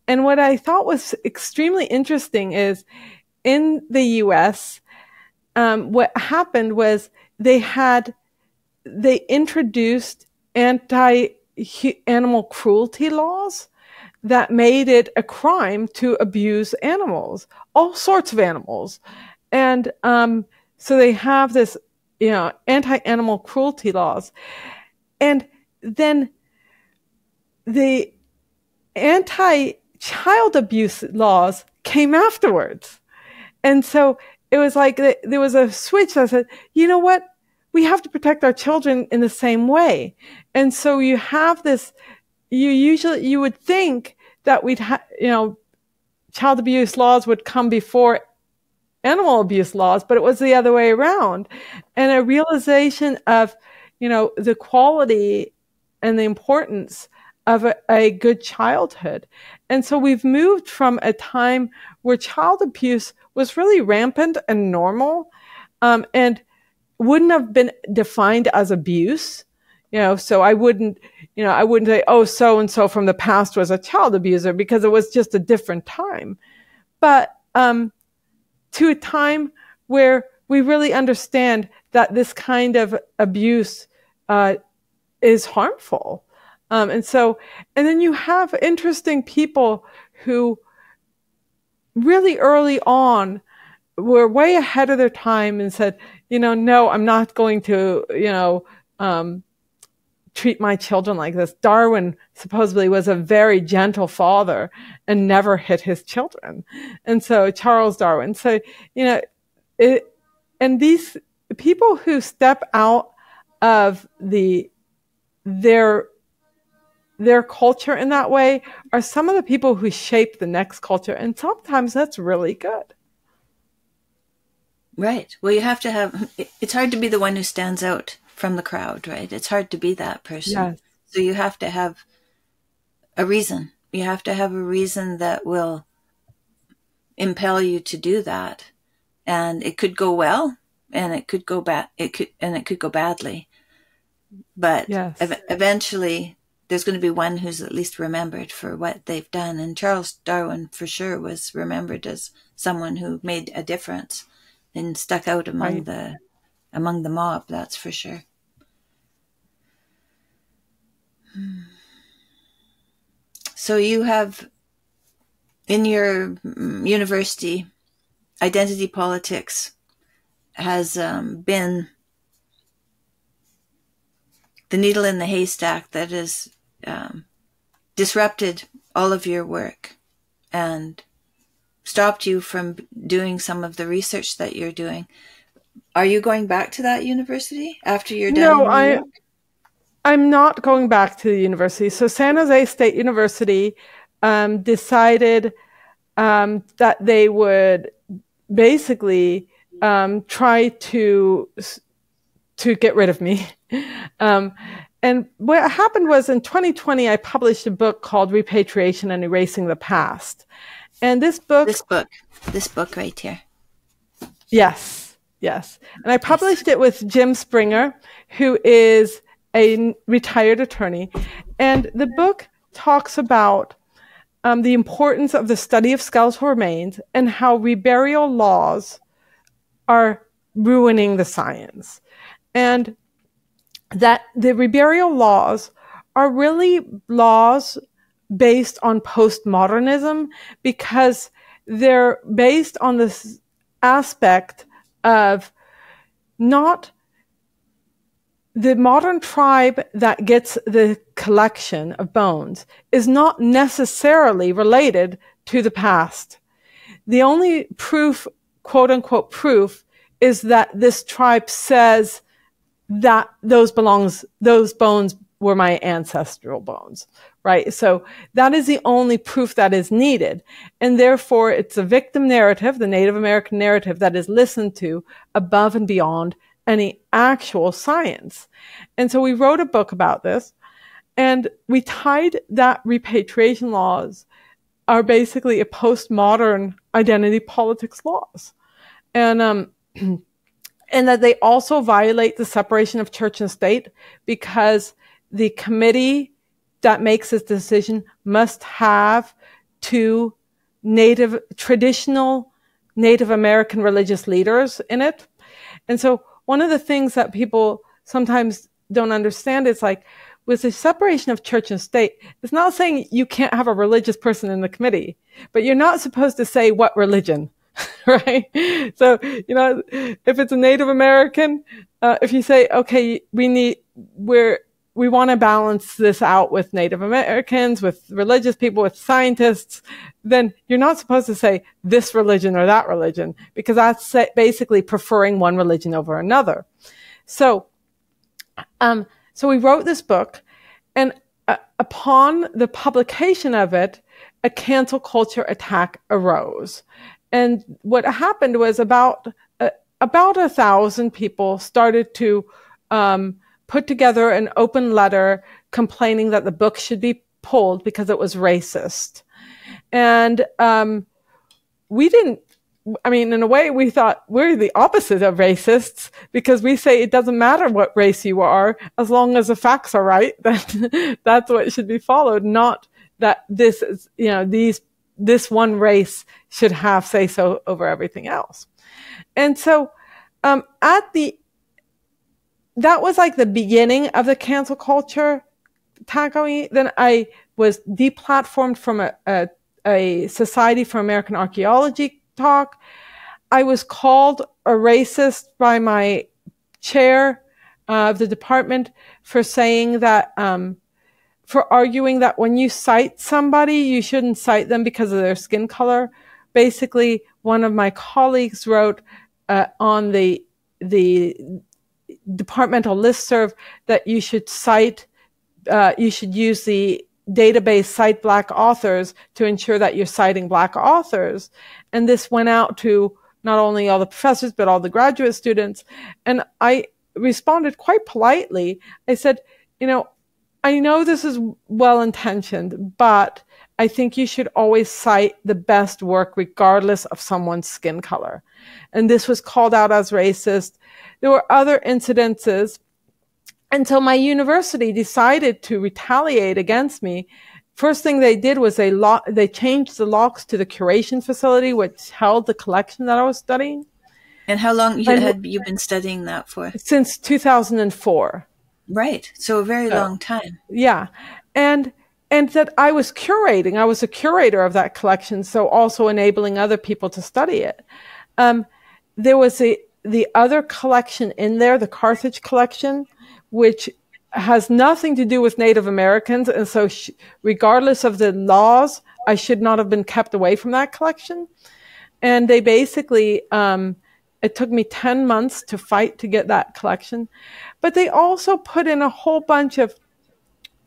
And what I thought was extremely interesting is in the US, what happened was they introduced anti-animal cruelty laws that made it a crime to abuse animals, all sorts of animals. And so they have this, anti-animal cruelty laws. And then the anti-child abuse laws came afterwards. And so it was like there was a switch that said, you know what? We have to protect our children in the same way. And so you have this, you would think that child abuse laws would come before animal abuse laws, but it was the other way around. And a realization of, the quality and the importance of a good childhood. And so we've moved from a time where child abuse was really rampant and normal, and wouldn't have been defined as abuse. So I wouldn't say, oh, so-and-so from the past was a child abuser, because it was just a different time. But to a time where we really understand that this kind of abuse is harmful. And then you have interesting people who really early on were way ahead of their time and said, no, I'm not going to, treat my children like this. Darwin supposedly was a very gentle father and never hit his children. And so Charles Darwin. So, and these people who step out of their culture in that way are some of the people who shape the next culture. And sometimes that's really good. Right. Well, you have to have, it's hard to be the one who stands out from the crowd, right? It's hard to be that person. Yes. So you have to have a reason. You have to have a reason that will impel you to do that. And it could go well, and it could go bad. It could go badly. But yes. Eventually there's going to be one who's at least remembered for what they've done. And Charles Darwin for sure was remembered as someone who made a difference and stuck out among right. among the mob, that's for sure. So you have, in your university, identity politics has been the needle in the haystack that has disrupted all of your work and stopped you from doing some of the research that you're doing. Are you going back to that university after you're done? No, I'm not going back to the university. So San José State University decided that they would basically try to get rid of me. And what happened was in 2020, I published a book called Repatriation and Erasing the Past. And this book right here. Yes. And I published it with Jim Springer, who is a retired attorney. And the book talks about the importance of the study of skeletal remains and how reburial laws are ruining the science. And that the reburial laws are really laws based on postmodernism, because they're based on this aspect of not the modern tribe that gets the collection of bones is not necessarily related to the past. The only proof, quote unquote proof, is that this tribe says that those bones were my ancestral bones, right? So that is the only proof that is needed. And therefore it's a victim narrative, the Native American narrative, that is listened to above and beyond any actual science. And so we wrote a book about this, and we tied that repatriation laws are basically a postmodern identity politics laws. And that they also violate the separation of church and state, because the committee that makes this decision must have two traditional Native American religious leaders in it. And so one of the things that people sometimes don't understand is, like, with the separation of church and state, it's not saying you can't have a religious person in the committee, but you're not supposed to say what religion. Right? So, if it's a Native American, if you say, okay, we want to balance this out with Native Americans, with religious people, with scientists, then you're not supposed to say this religion or that religion, because that's basically preferring one religion over another. So we wrote this book, and upon the publication of it, a cancel culture attack arose. And what happened was about 1,000 people started to put together an open letter complaining that the book should be pulled because it was racist. And we didn't, I mean, in a way, we thought we're the opposite of racists because we say it doesn't matter what race you are, as long as the facts are right, that's what should be followed, not that this is, you know, this one race should have say so over everything else. And so that was like the beginning of the cancel culture attack on me. Then I was deplatformed from a Society for American Archaeology talk. I was called a racist by my chair of the department for saying that, for arguing that when you cite somebody, you shouldn't cite them because of their skin color. Basically, one of my colleagues wrote on the departmental listserv that you should cite, you should use the database Cite Black Authors to ensure that you're citing Black authors. And this went out to not only all the professors, but all the graduate students. And I responded quite politely. I said, you know, I know this is well-intentioned, but I think you should always cite the best work regardless of someone's skin color. And this was called out as racist. There were other incidences until my university decided to retaliate against me. First thing they did was they changed the locks to the curation facility, which held the collection that I was studying. And how long had you been studying that for? Since 2004. Right. So a very long time. Yeah. And that I was curating. I was a curator of that collection, so also enabling other people to study it. There was the other collection in there, the Carthage collection, which has nothing to do with Native Americans. And so regardless of the laws, I should not have been kept away from that collection. And they basically, it took me 10 months to fight to get that collection. But they also put in a whole bunch of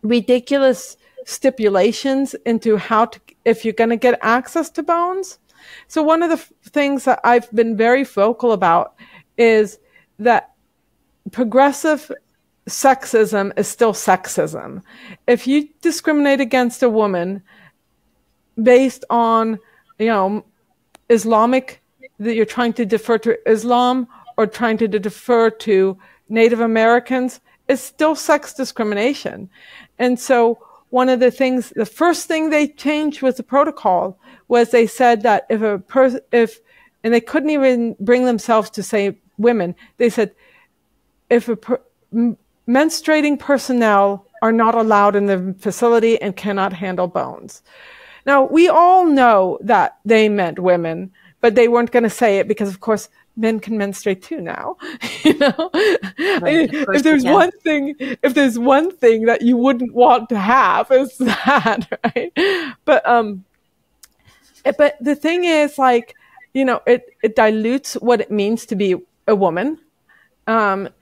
ridiculous stipulations into how to, if you're going to get access to bones. So one of the things that I've been very vocal about is that progressive sexism is still sexism. If you discriminate against a woman based on, you know, Islamic, that you're trying to defer to Islam or trying to defer to Native Americans, it's still sex discrimination. And so one of the things, the first thing they changed with the protocol was they said that and they couldn't even bring themselves to say women, they said if menstruating personnel are not allowed in the facility and cannot handle bones. Now, we all know that they meant women, but they weren't going to say it because, of course, men can menstruate too now. You know, right, if there's one thing that you wouldn't want to have, is that, right? But the thing is, like, you know, it dilutes what it means to be a woman. But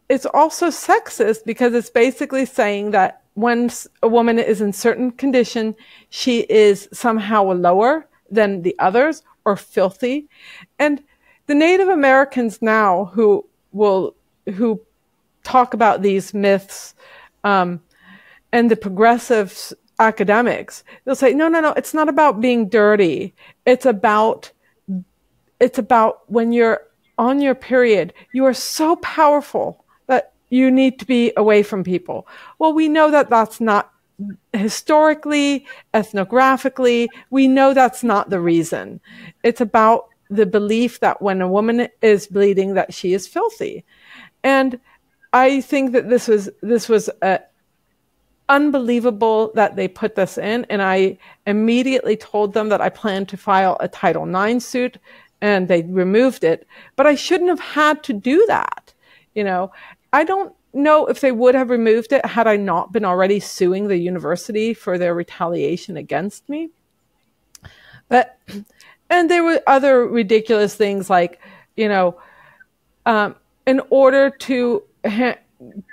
it's also sexist because it's basically saying that when a woman is in certain condition, she is somehow lower than the others or filthy. And the Native Americans now who talk about these myths, and the progressive academics, they'll say, no, it's not about being dirty. It's about when you're on your period, you are so powerful that you need to be away from people. Well, we know that that's not historically, ethnographically, we know that's not the reason. It's about the belief that when a woman is bleeding, that she is filthy. And I think that this was unbelievable that they put this in. And I immediately told them that I planned to file a Title IX suit, and they removed it. But I shouldn't have had to do that. You know, I don't know if they would have removed it had I not been already suing the university for their retaliation against me. And there were other ridiculous things like, you know, in order to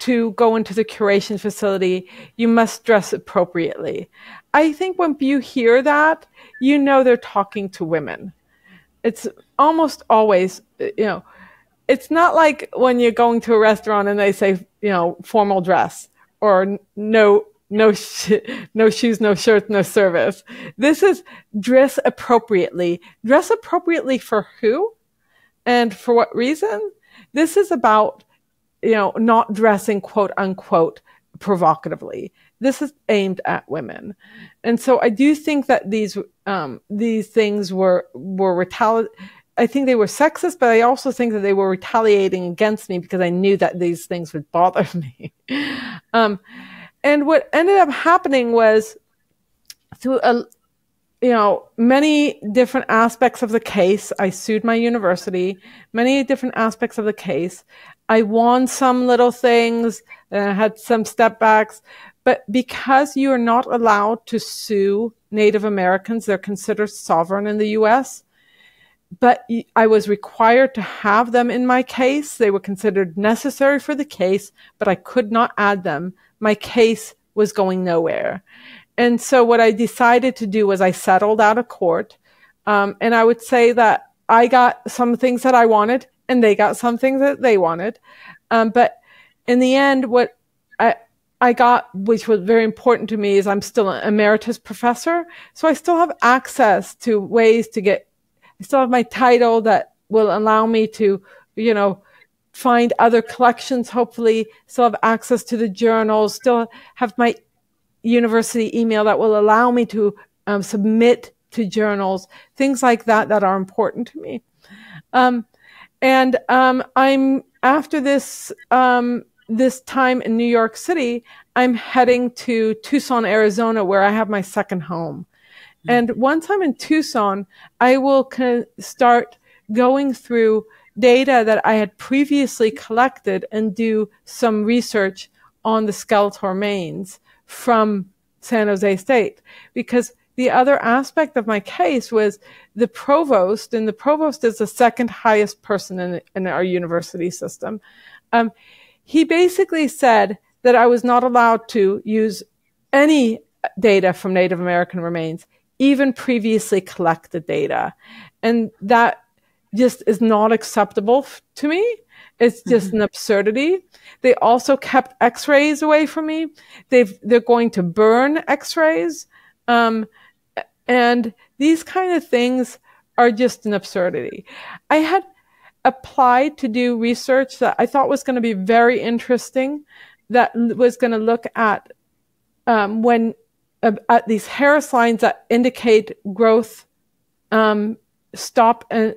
to go into the curation facility, you must dress appropriately. I think when you hear that, you know they're talking to women. It's almost always, it's not like when you're going to a restaurant and they say, formal dress or no shoes, no shirts, no service. This is dress appropriately. Dress appropriately for who and for what reason? This is about, not dressing quote unquote provocatively. This is aimed at women. And so I do think that these things were I think they were sexist, but I also think that they were retaliating against me because I knew that these things would bother me. And what ended up happening was through many different aspects of the case, I sued my university, many different aspects of the case. I won some little things, and I had some step backs, but because you are not allowed to sue Native Americans, they're considered sovereign in the US, but I was required to have them in my case. They were considered necessary for the case, but I could not add them. My case was going nowhere. And so what I decided to do was I settled out of court. And I would say that I got some things that I wanted and they got some things that they wanted. But in the end, what I got, which was very important to me, is I'm still an emeritus professor. So I still have access to ways to I still have my title that will allow me to, find other collections, hopefully, still have access to the journals, still have my university email that will allow me to submit to journals, things like that are important to me. And I'm after this this time in New York City, I'm heading to Tucson, Arizona, where I have my second home. And once I'm in Tucson, I will start going through data that I had previously collected and do some research on the skeletal remains from San José State. Because the other aspect of my case was the provost, and the provost is the second highest person in our university system. He basically said that I was not allowed to use any data from Native American remains, even previously collected data. And that just is not acceptable to me. It's just an absurdity. They also kept x-rays away from me. They're going to burn x-rays. And these kind of things are just an absurdity. I had applied to do research that I thought was going to be very interesting, that was going to look at at these Harris lines that indicate growth stopping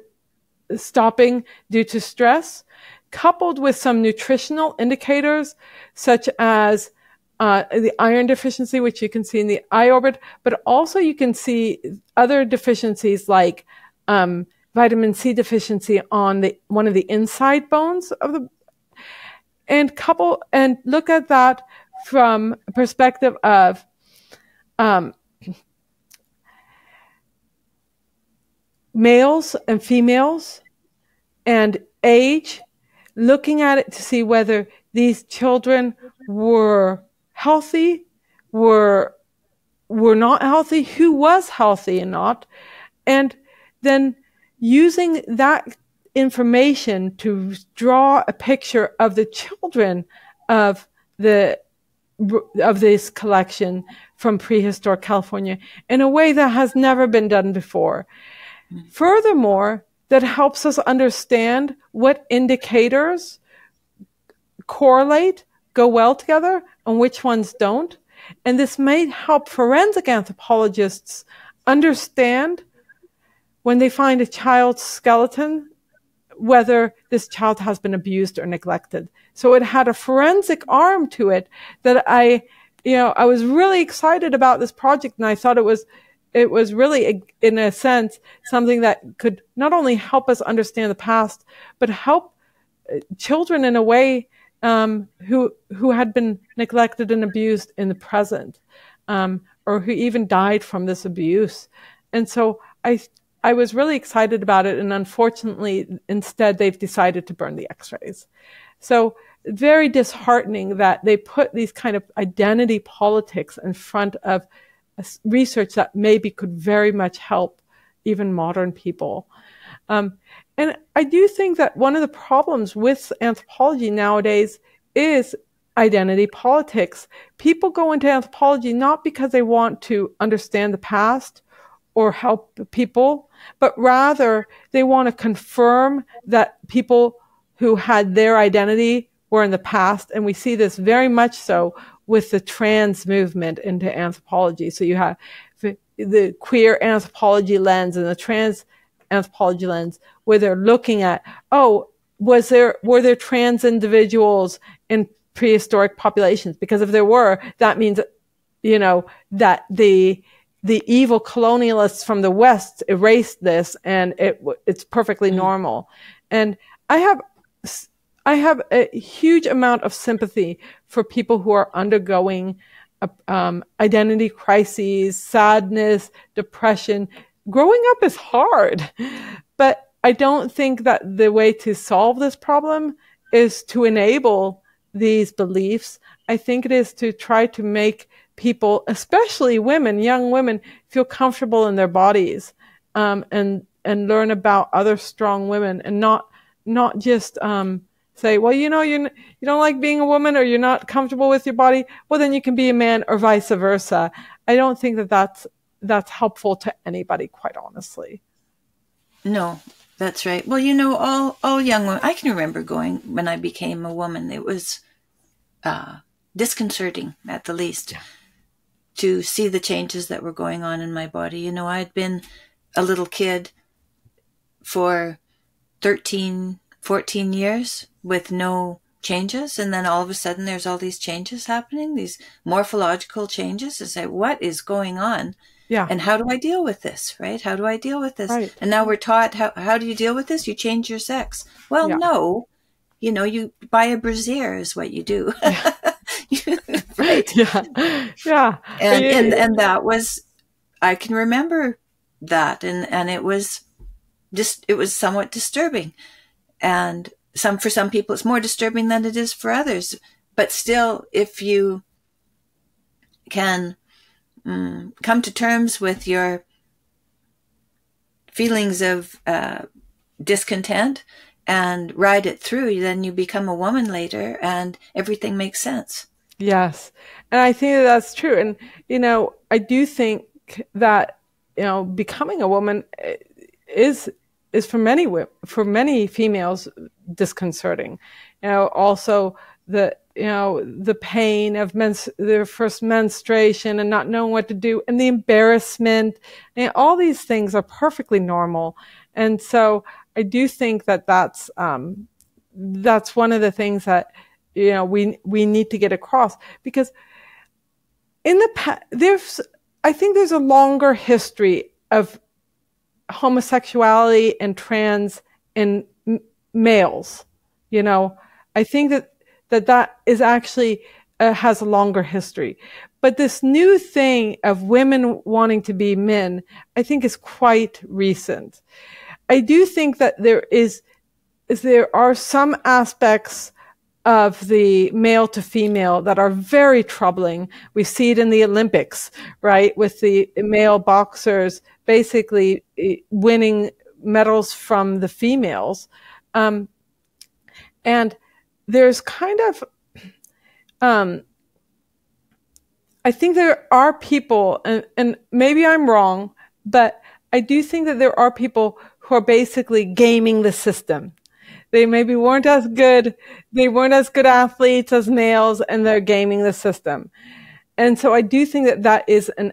due to stress, coupled with some nutritional indicators such as the iron deficiency, which you can see in the eye orbit, but also you can see other deficiencies like vitamin C deficiency on one of the inside bones of the, and look at that from a perspective of males and females and age, looking at it to see whether these children were healthy, were not healthy, who was healthy and not, and then using that information to draw a picture of the children of this collection from prehistoric California in a way that has never been done before. Furthermore, that helps us understand what indicators correlate, go well together, and which ones don't. And this may help forensic anthropologists understand when they find a child's skeleton, whether this child has been abused or neglected. So it had a forensic arm to it that I was really excited about this project, and I thought it was really, in a sense, something that could not only help us understand the past, but help children in a way who had been neglected and abused in the present, or who even died from this abuse. And so I was really excited about it, and unfortunately, instead, they've decided to burn the x-rays. So very disheartening that they put these kind of identity politics in front of research that maybe could very much help even modern people. And I do think that one of the problems with anthropology nowadays is identity politics. People go into anthropology not because they want to understand the past or help people, but rather they want to confirm that people who had their identity were in the past. And we see this very much so with the trans movement into anthropology. So you have the queer anthropology lens and the trans anthropology lens, where they're looking at, were there trans individuals in prehistoric populations? Because if there were, that means, that the evil colonialists from the West erased this, and it's perfectly normal. And I have a huge amount of sympathy for people who are undergoing identity crises, sadness, depression. Growing up is hard, but I don't think that the way to solve this problem is to enable these beliefs. I think it is to try to make people, especially women, young women, feel comfortable in their bodies, and learn about other strong women, and not just say, well, you don't like being a woman, or you're not comfortable with your body, well, then you can be a man, or vice versa. I don't think that that's helpful to anybody, quite honestly. No, that's right. Well, all young women, I can remember going, when I became a woman, it was disconcerting at the least to see the changes that were going on in my body. I'd been a little kid for 13, 14 years with no changes, and then all of a sudden there's all these changes happening, these morphological changes. It's like, what is going on? Yeah. And how do I deal with this, right? How do I deal with this? Right. And now we're taught, how do you deal with this? You change your sex. Well, no, you buy a brassiere is what you do. Yeah. Right. Yeah. And that was, I can remember that. And it was somewhat disturbing. And for some people, it's more disturbing than it is for others. But still, if you can come to terms with your feelings of discontent and ride it through, then you become a woman later and everything makes sense. Yes. And I think that's true. And, I do think that, becoming a woman is for many females disconcerting. Also the pain of their first menstruation and not knowing what to do, and the embarrassment, and all these things are perfectly normal. And so I do think that that's one of the things that we need to get across, because in the past, I think there's a longer history of homosexuality and trans in males. I think that is actually has a longer history. But this new thing of women wanting to be men, I think, is quite recent. I do think that there are some aspects of the male to female that are very troubling. We see it in the Olympics, right? With the male boxers basically winning medals from the females. And there's kind of, I think there are people, and maybe I'm wrong, but I do think that there are people who are basically gaming the system. They maybe weren't as good athletes as males, and they're gaming the system. And so I do think that is an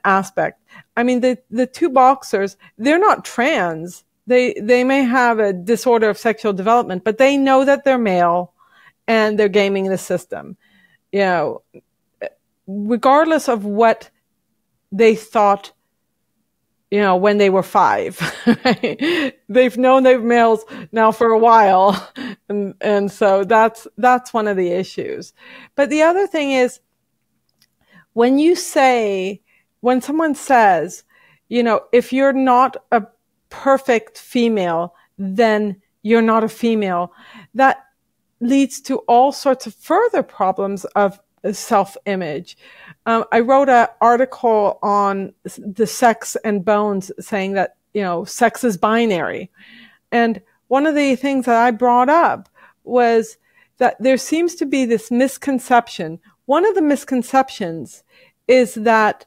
aspect. I mean, the two boxers, they're not trans. They may have a disorder of sexual development, but they know that they're male, and they're gaming the system. Regardless of what they thought, when they were 5, right? They've known they're males now for a while. And so that's one of the issues. But the other thing is, when someone says, if you're not a perfect female, then you're not a female, that leads to all sorts of further problems of self-image. I wrote an article on the sex and bones saying that, sex is binary. And one of the things that I brought up was that there seems to be this misconception. One of the misconceptions is that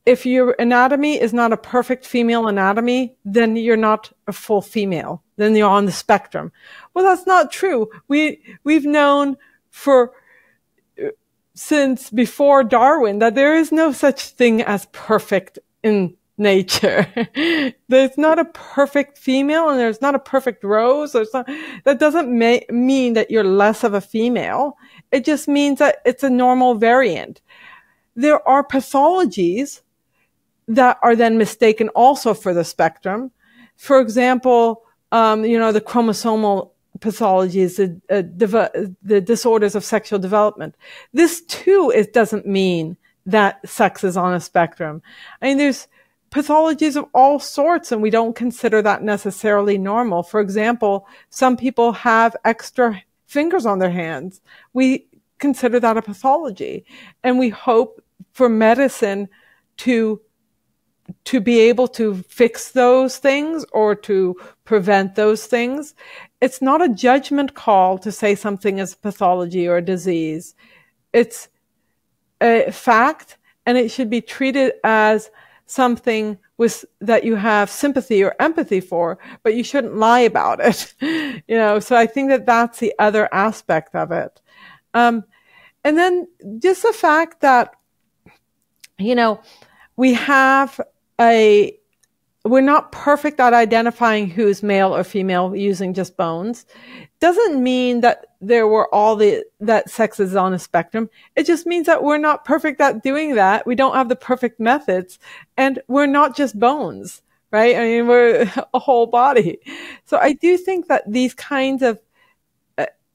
if your anatomy is not a perfect female anatomy, then you're not a full female. Then you're on the spectrum. Well, that's not true. We've known since before Darwin that there is no such thing as perfect in nature. There's not a perfect female and there's not a perfect rose. That doesn't mean that you're less of a female. It just means that it's a normal variant. There are pathologies that are then mistaken also for the spectrum. For example, the chromosomal pathologies, the disorders of sexual development. This too, it doesn't mean that sex is on a spectrum. I mean, there's pathologies of all sorts, and we don't consider that necessarily normal. For example, some people have extra fingers on their hands. We consider that a pathology, and we hope for medicine to be able to fix those things or to prevent those things. It's not a judgment call to say something is pathology or a disease. It's a fact, and it should be treated as something that you have sympathy or empathy for, but you shouldn't lie about it. So I think that that's the other aspect of it. And then just the fact that, we're not perfect at identifying who's male or female using just bones. Doesn't mean that that sex is on a spectrum. It just means that we're not perfect at doing that. We don't have the perfect methods, and we're not just bones, right? I mean, we're a whole body. So I do think that these kinds of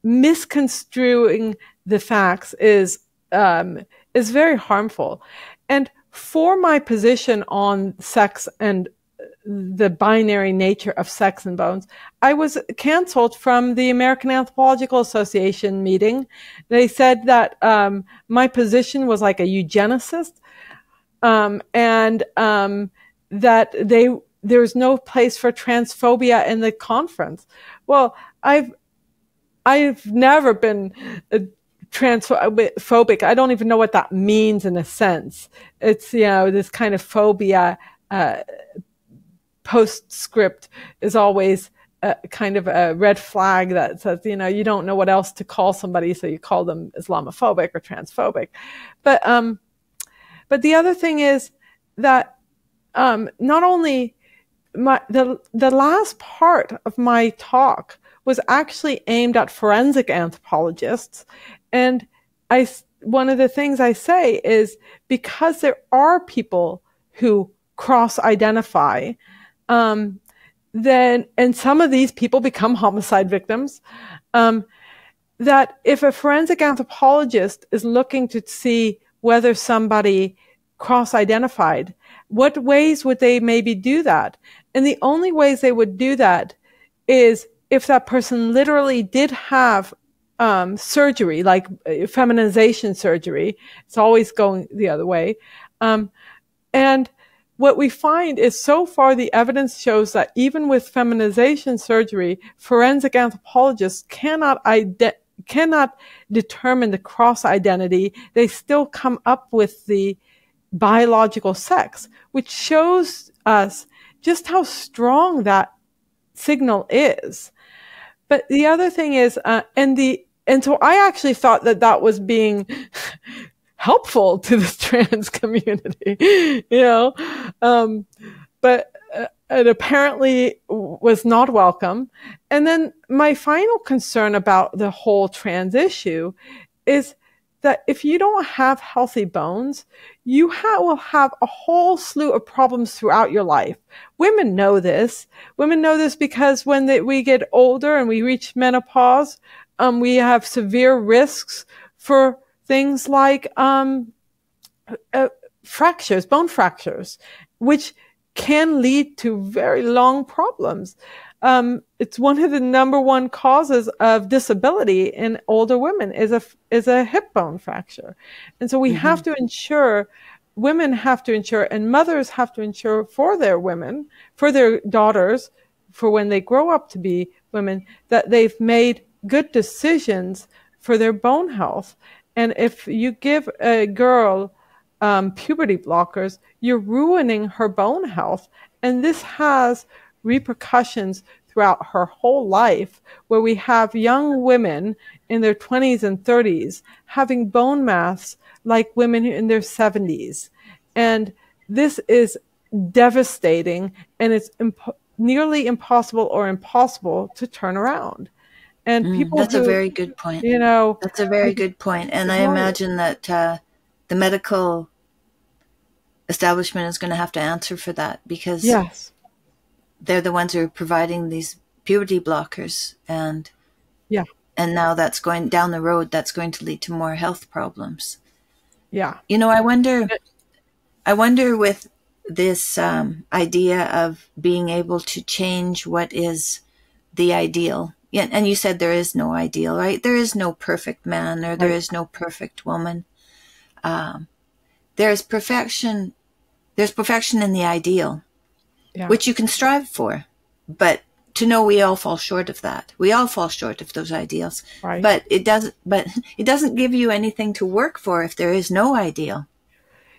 misconstruing the facts is very harmful. And for my position on sex and the binary nature of sex and bones, I was canceled from the American Anthropological Association meeting. They said that my position was like a eugenicist, and that there's no place for transphobia in the conference. Well, I've never been transphobic. I don't even know what that means in a sense. It's, this kind of phobia, postscript is always kind of a red flag that says, you don't know what else to call somebody, so you call them Islamophobic or transphobic. But the other thing is that not only the last part of my talk was actually aimed at forensic anthropologists. And one of the things I say is, because there are people who cross-identify, and some of these people become homicide victims, that if a forensic anthropologist is looking to see whether somebody cross-identified, what ways would they maybe do that? And the only ways they would do that is if that person literally did have surgery, like feminization surgery. It's always going the other way. And what we find is, so far the evidence shows that even with feminization surgery, forensic anthropologists cannot determine the cross-identity. They still come up with the biological sex, which shows us just how strong that signal is. But the other thing is, and so I actually thought that was being helpful to the trans community, but it apparently was not welcome. And then my final concern about the whole trans issue is that if you don't have healthy bones, you will have a whole slew of problems throughout your life. Women know this. Women know this because when we get older and we reach menopause, we have severe risks for things like fractures, bone fractures, which can lead to very long problems. it's one of the number one causes of disability in older women is a hip bone fracture. And so we have to ensure, women have to ensure, and mothers have to ensure for their women, for their daughters, for when they grow up to be women, that they've made good decisions for their bone health. And if you give a girl puberty blockers, you're ruining her bone health. And this has repercussions throughout her whole life, where we have young women in their 20s and 30s having bone mass like women in their 70s. And this is devastating, and it's nearly impossible or impossible to turn around. And people that's a very good point. You know, that's a very good point. And I imagine that the medical establishment is going to have to answer for that, because yes, they're the ones who are providing these puberty blockers, and now that's going down the road, that's going to lead to more health problems. Yeah. You know, I wonder with this idea of being able to change what is the ideal. Yeah, and you said there is no ideal, right? There is no perfect man, or there is no perfect woman. There's perfection. There's perfection in the ideal, which you can strive for. But to know we all fall short of that. We all fall short of those ideals. Right. But it doesn't give you anything to work for if there is no ideal.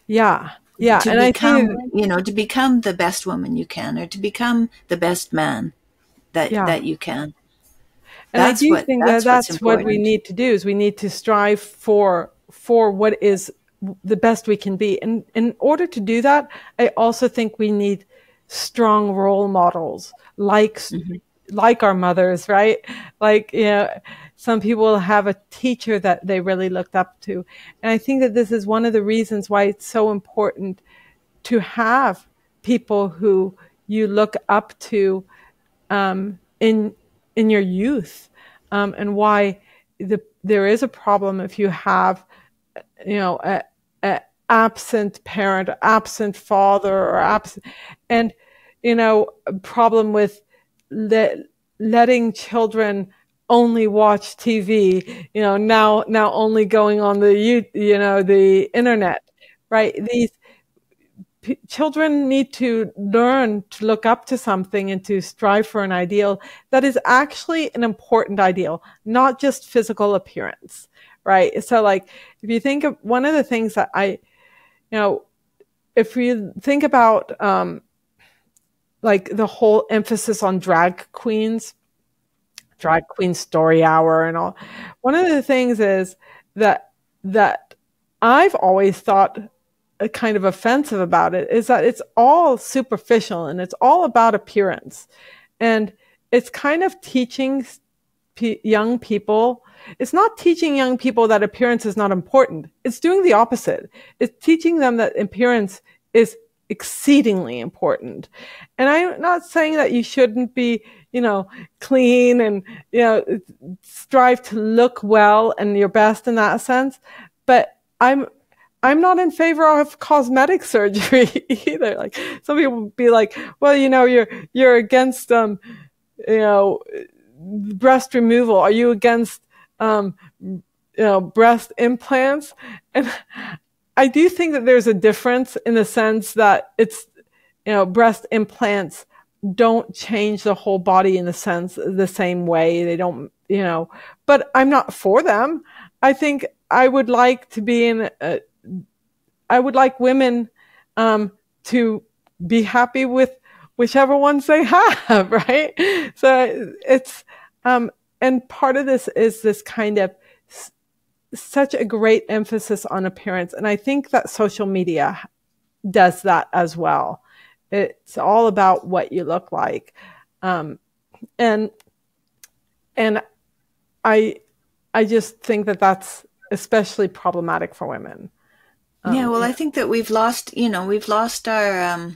Yeah. Yeah. To become, to become the best woman you can, or to become the best man that you can. And I do think that's what we need to do, is we need to strive for what is the best we can be. And in order to do that, I also think we need strong role models, like our mothers, right? Like, some people have a teacher that they really looked up to. And I think that this is one of the reasons why it's so important to have people who you look up to in your youth, and why there is a problem if you have, a absent parent, absent father, or absent, and a problem with letting children only watch TV. Now only going on the internet, right? These children need to learn to look up to something and to strive for an ideal that is actually an important ideal, not just physical appearance, right? So, like, if you think of one of the things that if you think about, like, the whole emphasis on drag queen story hour and all, one of the things is that I've always thought kind of offensive about it is that it's all superficial and it's all about appearance. And it's kind of teaching young people, it's not teaching young people that appearance is not important. It's doing the opposite. It's teaching them that appearance is exceedingly important. And I'm not saying that you shouldn't be, clean and, strive to look well and your best in that sense. But I'm not in favor of cosmetic surgery either. Like, some people would be like, well, you're against, breast removal. Are you against, breast implants? And I do think that there's a difference in the sense that it's, breast implants don't change the whole body in the same way. They don't, but I'm not for them. I think I would like to be I would like women to be happy with whichever ones they have, right? So it's, and part of this is this kind of such a great emphasis on appearance. And I think that social media does that as well. It's all about what you look like. And I just think that that's especially problematic for women. I think that we've lost our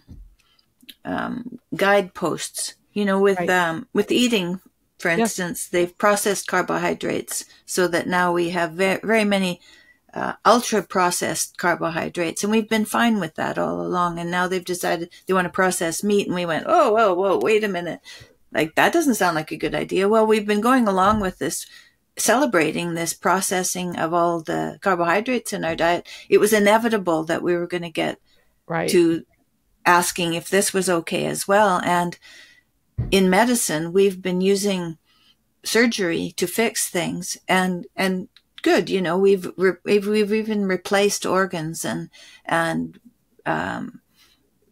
guideposts. With eating, for instance, they've processed carbohydrates so that now we have very, very many ultra processed carbohydrates, and we've been fine with that all along. And now they've decided they want to process meat, and we went, whoa, wait a minute. Like, that doesn't sound like a good idea. Well, we've been going along with this, celebrating this processing of all the carbohydrates in our diet. It was inevitable that we were going to get to asking if this was okay as well. And in medicine, we've been using surgery to fix things, and good, you know, we've even replaced organs and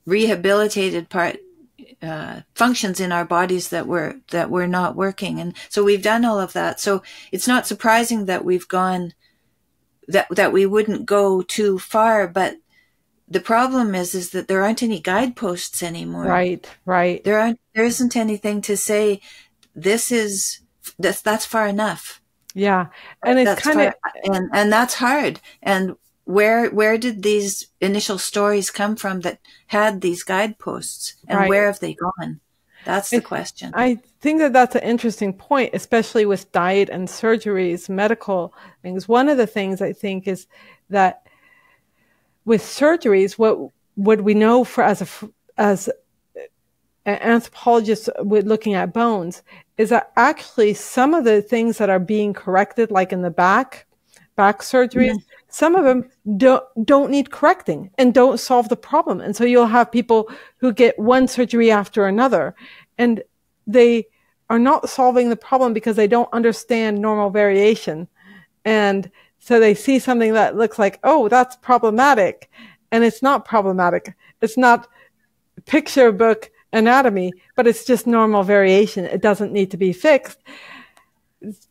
rehabilitated functions in our bodies that were not working. And so we've done all of that. So it's not surprising that we've gone, that we wouldn't go too far. But the problem is that there aren't any guideposts anymore. Right. There isn't anything to say, that's far enough. Yeah. And it's kind of, and that's hard. And where did these initial stories come from that had these guideposts, and where have they gone? That's the question. I think that that's an interesting point, especially with diet and surgeries, medical things. One of the things I think is that with surgeries, what we know as anthropologists looking at bones is that actually some of the things that are being corrected, like in the back surgeries, some of them don't need correcting and don't solve the problem. And so you'll have people who get one surgery after another, and they are not solving the problem because they don't understand normal variation. And so they see something that looks like, oh, that's problematic. And it's not problematic. It's not picture book anatomy, but it's just normal variation. It doesn't need to be fixed.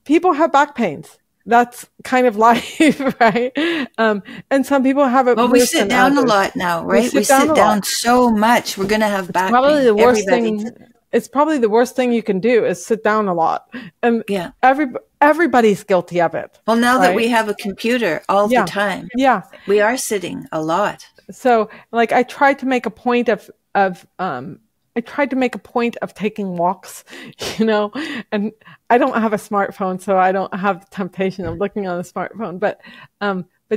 People have back pains. That's kind of life, right? And some people have it. Well, we sit down a lot now, right? We sit down so much. We're going to have back pain. The worst thing. It's probably the worst thing you can do is sit down a lot. And everybody's guilty of it. Well, now that we have a computer all the time, we are sitting a lot. So, like, I tried to make a point of taking walks, you know, and I don't have a smartphone, so I don't have the temptation of looking on a smartphone, but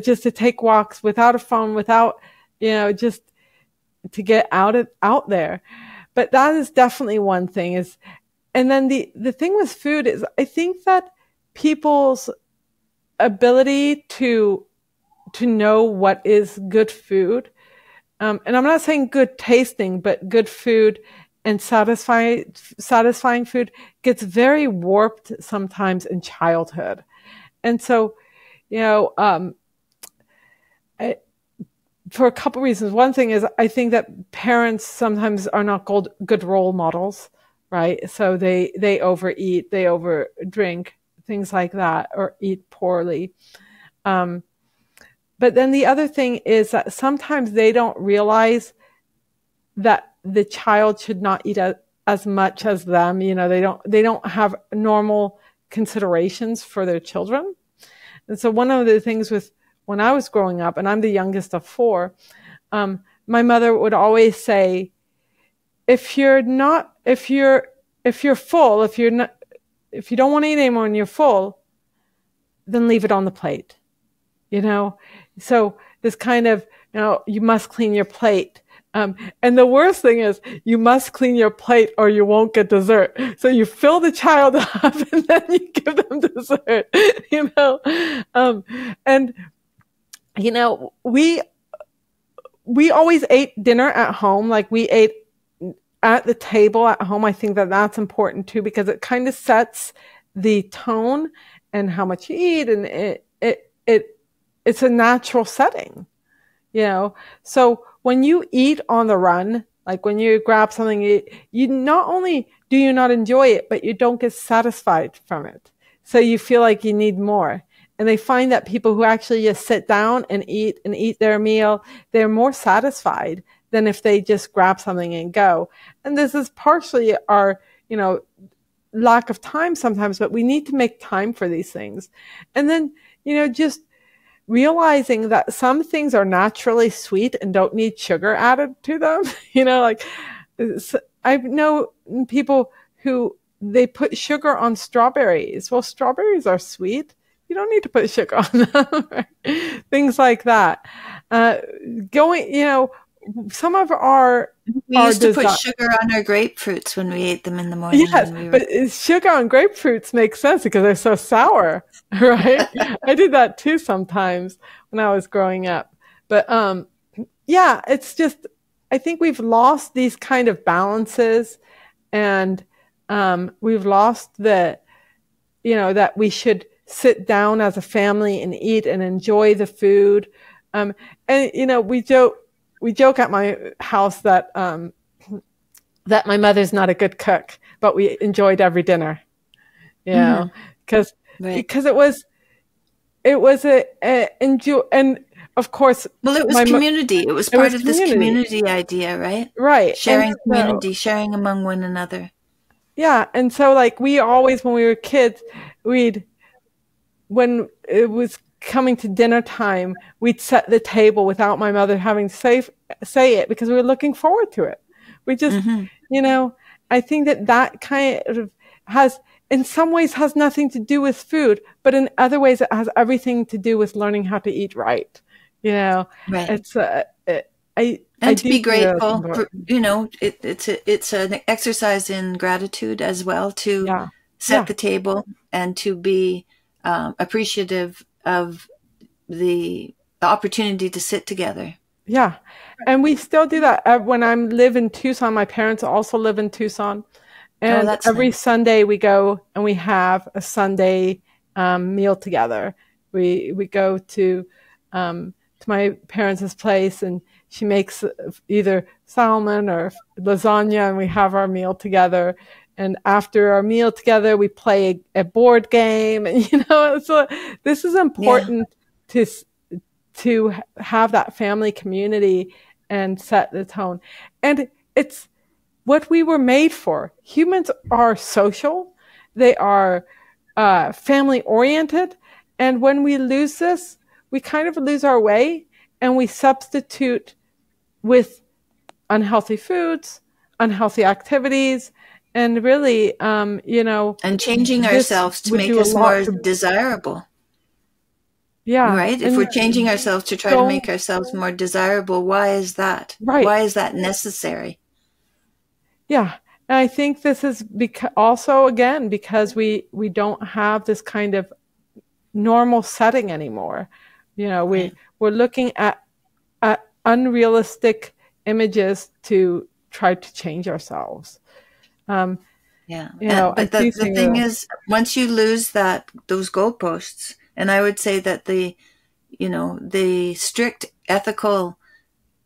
just to take walks without a phone, without, you know, just to get out there. But that is definitely one thing and then the thing with food is, I think that people's ability to know what is good food, and I'm not saying good tasting, but good food and satisfying food gets very warped sometimes in childhood. And so, you know, for a couple reasons. One thing is, I think that parents sometimes are not good role models, right? So they overeat, they overdrink, things like that, or eat poorly. But then the other thing is that sometimes they don't realize that the child should not eat as much as them. You know, they don't have normal considerations for their children. And so one of the things when I was growing up, and I'm the youngest of four, my mother would always say, if you don't want to eat anymore and you're full, then leave it on the plate. You know, so this kind of, you know, you must clean your plate. And the worst thing is, you must clean your plate or you won't get dessert. So you fill the child up and then you give them dessert, you know. And, you know, we always ate dinner at home. Like, we ate at the table at home. I think that that's important too, because it kind of sets the tone and how much you eat, and it's a natural setting, you know. So when you eat on the run, like when you grab something, you not only do you not enjoy it, but you don't get satisfied from it. So you feel like you need more. And they find that people who actually just sit down and eat their meal, they're more satisfied than if they just grab something and go. And this is partially our, you know, lack of time sometimes, but we need to make time for these things. And then, you know, just realizing that some things are naturally sweet and don't need sugar added to them. You know, like, I know people who they put sugar on strawberries. Well, strawberries are sweet. You don't need to put sugar on them. Right? Things like that. You know, some of our We used to put sugar on our grapefruits when we ate them in the morning. Yes, but sugar on grapefruits makes sense because they're so sour, right? I did that too sometimes when I was growing up. But yeah, it's just, I think we've lost these kind of balances, and we've lost that we should sit down as a family and eat and enjoy the food. And we joke at my house that that my mother's not a good cook, but we enjoyed every dinner, because it was a enjoy. And of course, well, it was community. It was part of this community idea, right? Right. Sharing community, sharing among one another. Yeah. And so like we always, when we were kids, when it was coming to dinner time, we'd set the table without my mother having to say it, because we were looking forward to it. We just, I think that kind of in some ways has nothing to do with food, but in other ways it has everything to do with learning how to eat right. Right. It's to be grateful for, it's an exercise in gratitude as well, to set the table and to be appreciative of the opportunity to sit together. Yeah. And we still do that. When I live in Tucson, my parents also live in Tucson. And every Sunday we go and we have a Sunday meal together. We go to my parents' place, and she makes either salmon or lasagna, and we have our meal together. And after our meal together, we play a board game. And, so this is important to have that family community and set the tone. And it's what we were made for. Humans are social. They are family oriented. And when we lose this, we kind of lose our way, and we substitute with unhealthy foods, unhealthy activities, and really, and changing ourselves to make us more desirable. Yeah. Right? If we're changing ourselves to try to make ourselves more desirable, why is that? Right. Why is that necessary? Yeah. And I think this is also, again, because we don't have this kind of normal setting anymore. We're looking at unrealistic images to try to change ourselves. But the thing is, once you lose those goalposts, and I would say that the strict ethical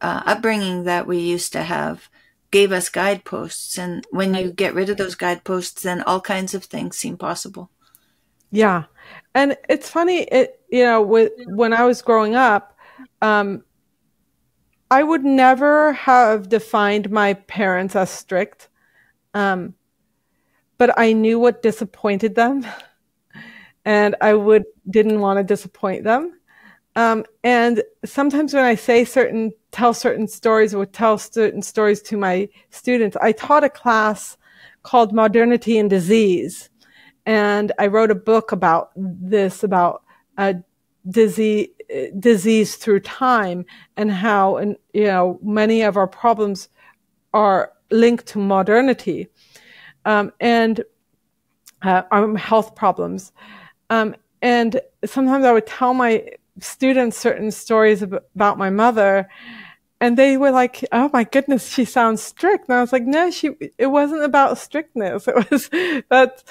upbringing that we used to have gave us guideposts. And when you get rid of those guideposts, then all kinds of things seem possible. Yeah. And it's funny, when I was growing up, I would never have defined my parents as strict. But I knew what disappointed them, and I didn't want to disappoint them. And sometimes when I tell certain stories, or would tell certain stories to my students, I taught a class called Modernity and Disease. And I wrote a book about this, about disease through time, and how, many of our problems are linked to modernity, and our health problems. And sometimes I would tell my students certain stories about my mother, and they were like, "Oh my goodness, she sounds strict." And I was like, "No, it wasn't about strictness. It was that,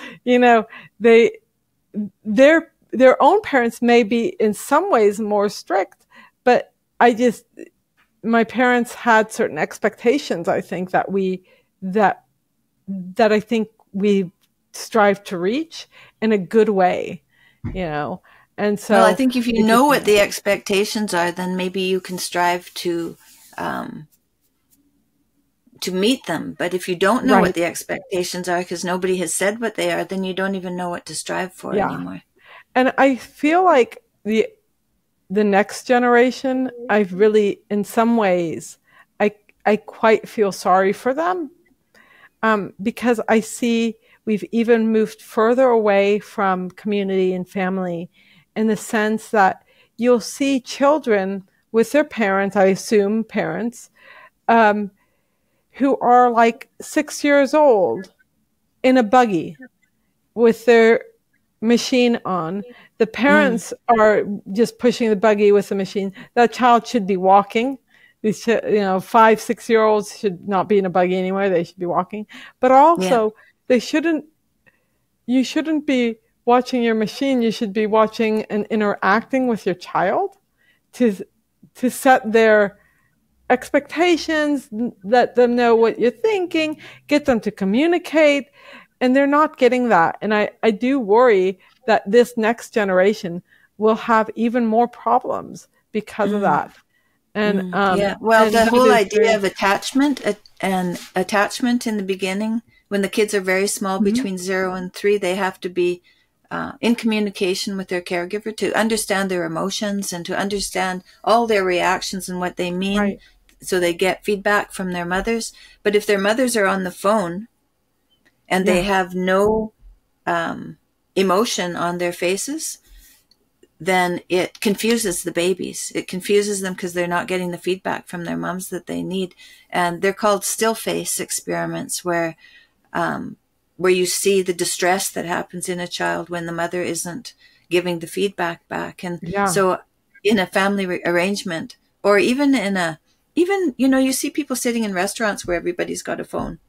their own parents may be in some ways more strict, but my parents had certain expectations, I think, that I think we strive to reach in a good way, And so, well, I think if you know what the expectations are, then maybe you can strive to meet them. But if you don't know what the expectations are, because nobody has said what they are, then you don't even know what to strive for anymore. And I feel like the next generation, I've really, in some ways, I quite feel sorry for them, because I see we've even moved further away from community and family, in the sense that you'll see children with their parents, I assume parents, who are like 6 years old in a buggy with their machine on. The parents are just pushing the buggy with the machine. That child should be walking. These, 5, 6 year olds should not be in a buggy anywhere. They should be walking. But also, you shouldn't be watching your machine. You should be watching and interacting with your child to set their expectations, let them know what you're thinking, get them to communicate. And they're not getting that. And I do worry that this next generation will have even more problems because of that. And well, the whole idea of attachment in the beginning, when the kids are very small, between 0 and 3, they have to be in communication with their caregiver to understand their emotions and to understand all their reactions and what they mean, so they get feedback from their mothers. But if their mothers are on the phone and they have no emotion on their faces, then it confuses the babies. It confuses them because they're not getting the feedback from their moms that they need. And they're called still face experiments, where you see the distress that happens in a child when the mother isn't giving the feedback back. And so in a family arrangement, or even you see people sitting in restaurants where everybody's got a phone.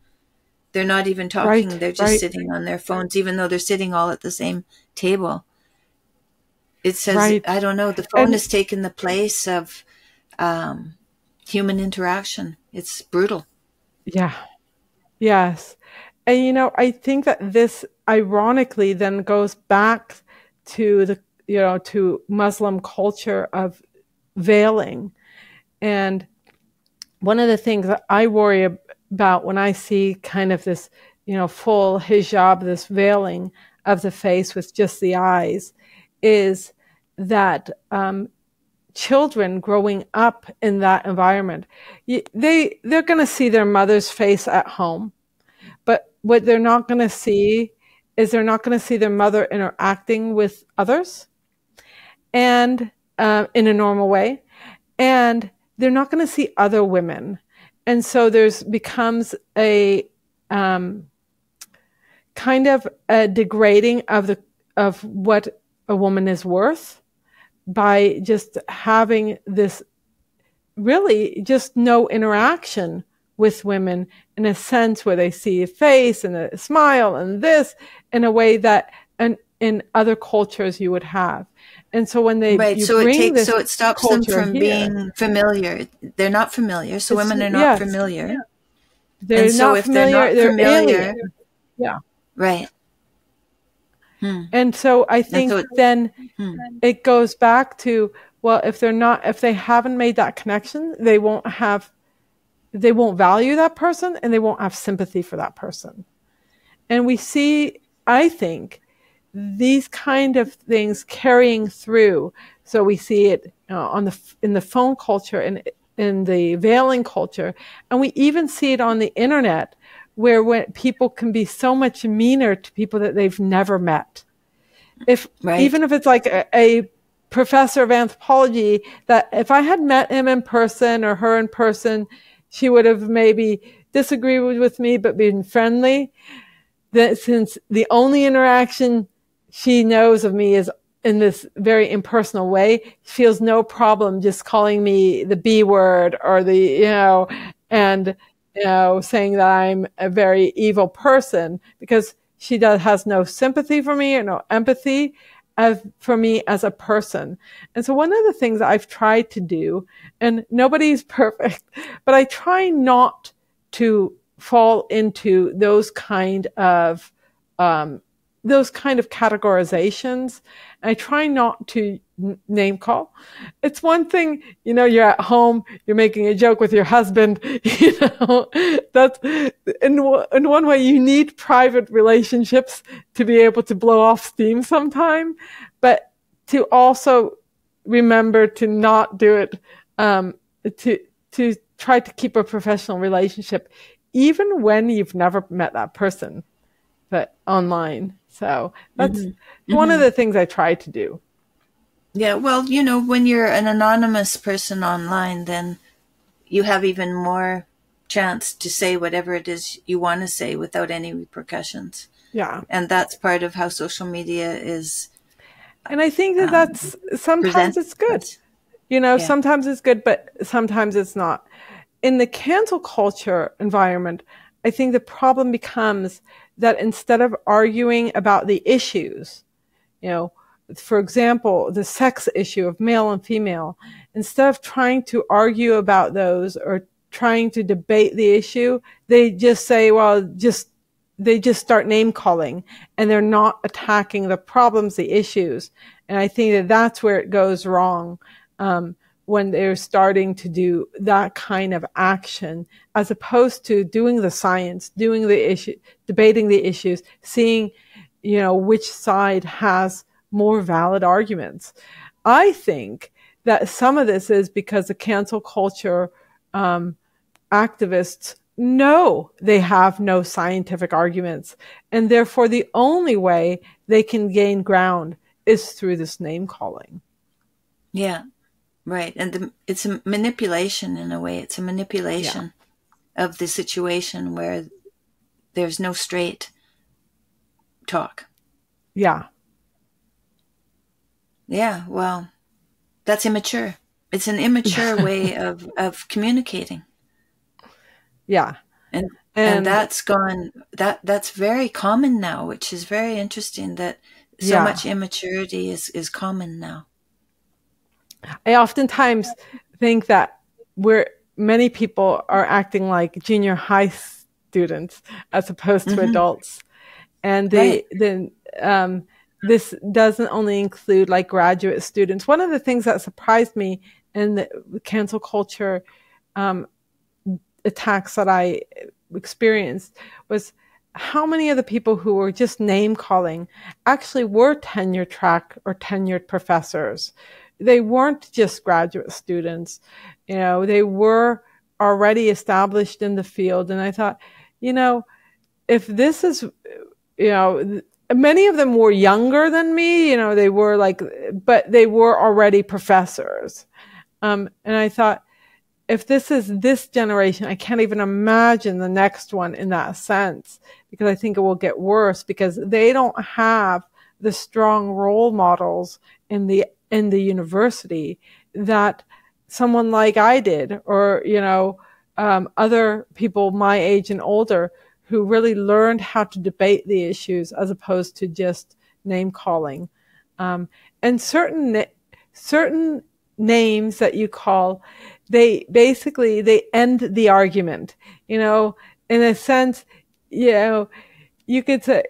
They're not even talking. They're just sitting on their phones, even though they're sitting all at the same table. It says, I don't know, the phone has taken the place of human interaction. It's brutal. Yeah. Yes. And, I think that this ironically then goes back to to Muslim culture of veiling. And one of the things that I worry about when I see kind of this, full hijab, this veiling of the face with just the eyes, is that children growing up in that environment, they're going to see their mother's face at home, but what they're not going to see is they're not going to see their mother interacting with others and in a normal way, and they're not going to see other women. And so becomes a kind of a degrading of what a woman is worth by just having this really just no interaction with women in a sense where they see a face and a smile and this in a way that in other cultures you would have. And so when so it stops them from being familiar. They're not familiar. So women are not familiar. Yeah. They're not familiar. They're familiar. Yeah. Right. And so I think it goes back to, well, if they haven't made that connection, they won't value that person and they won't have sympathy for that person. And we see, I think, these kind of things carrying through. So we see it in the phone culture and in the veiling culture, and we even see it on the internet, where when people can be so much meaner to people that they've never met. Even if it's like a professor of anthropology, that if I had met him in person or her in person, she would have maybe disagreed with me but been friendly. That since the only interaction she knows of me is in this very impersonal way, she feels no problem just calling me the B word or saying that I'm a very evil person, because she has no sympathy for me or no empathy for me as a person. And so one of the things I've tried to do, and nobody's perfect, but I try not to fall into those kind of categorizations. I try not to name call. It's one thing, you're at home, you're making a joke with your husband, that's in one way you need private relationships to be able to blow off steam sometime, but to also remember to not do it, to try to keep a professional relationship, even when you've never met that person, but online. So that's one of the things I try to do. Yeah, well, you know, when you're an anonymous person online, then you have even more chance to say whatever it is you want to say without any repercussions. Yeah. And that's part of how social media is And I think that that's, sometimes presented. it's good. You know, Yeah. sometimes it's good, but sometimes it's not. In the cancel culture environment, I think the problem becomes that instead of arguing about the issues, you know, for example, the sex issue of male and female, instead of trying to argue about those or trying to debate the issue, they just say, well, they just start name calling, and they're not attacking the problems, the issues. And I think that that's where it goes wrong, when they're starting to do that kind of action, as opposed to doing the science, doing the issue, debating the issues, seeing, you know, which side has more valid arguments. I think that some of this is because the cancel culture activists know they have no scientific arguments, and therefore the only way they can gain ground is through this name calling. Yeah, right. And it's a manipulation in a way. It's a manipulation of the situation where there's no straight talk. Yeah. Yeah, well, that's immature. It's an immature way of communicating. Yeah. And that's that's very common now, which is very interesting, that so much immaturity is common now. I oftentimes think that many people are acting like junior high students as opposed to adults. And this doesn't only include like graduate students. One of the things that surprised me in the cancel culture attacks that I experienced was how many of the people who were just name calling actually were tenure track or tenured professors. They weren't just graduate students. You know, they were already established in the field. And I thought, you know, if this is, you know, many of them were younger than me, you know, they were like, but they were already professors. And I thought, if this is this generation, I can't even imagine the next one in that sense, because I think it will get worse because they don't have the strong role models in the university that someone like I did, or, you know, other people my age and older who really learned how to debate the issues as opposed to just name calling. And certain names that you call, they end the argument, you know, in a sense. You know, you could say,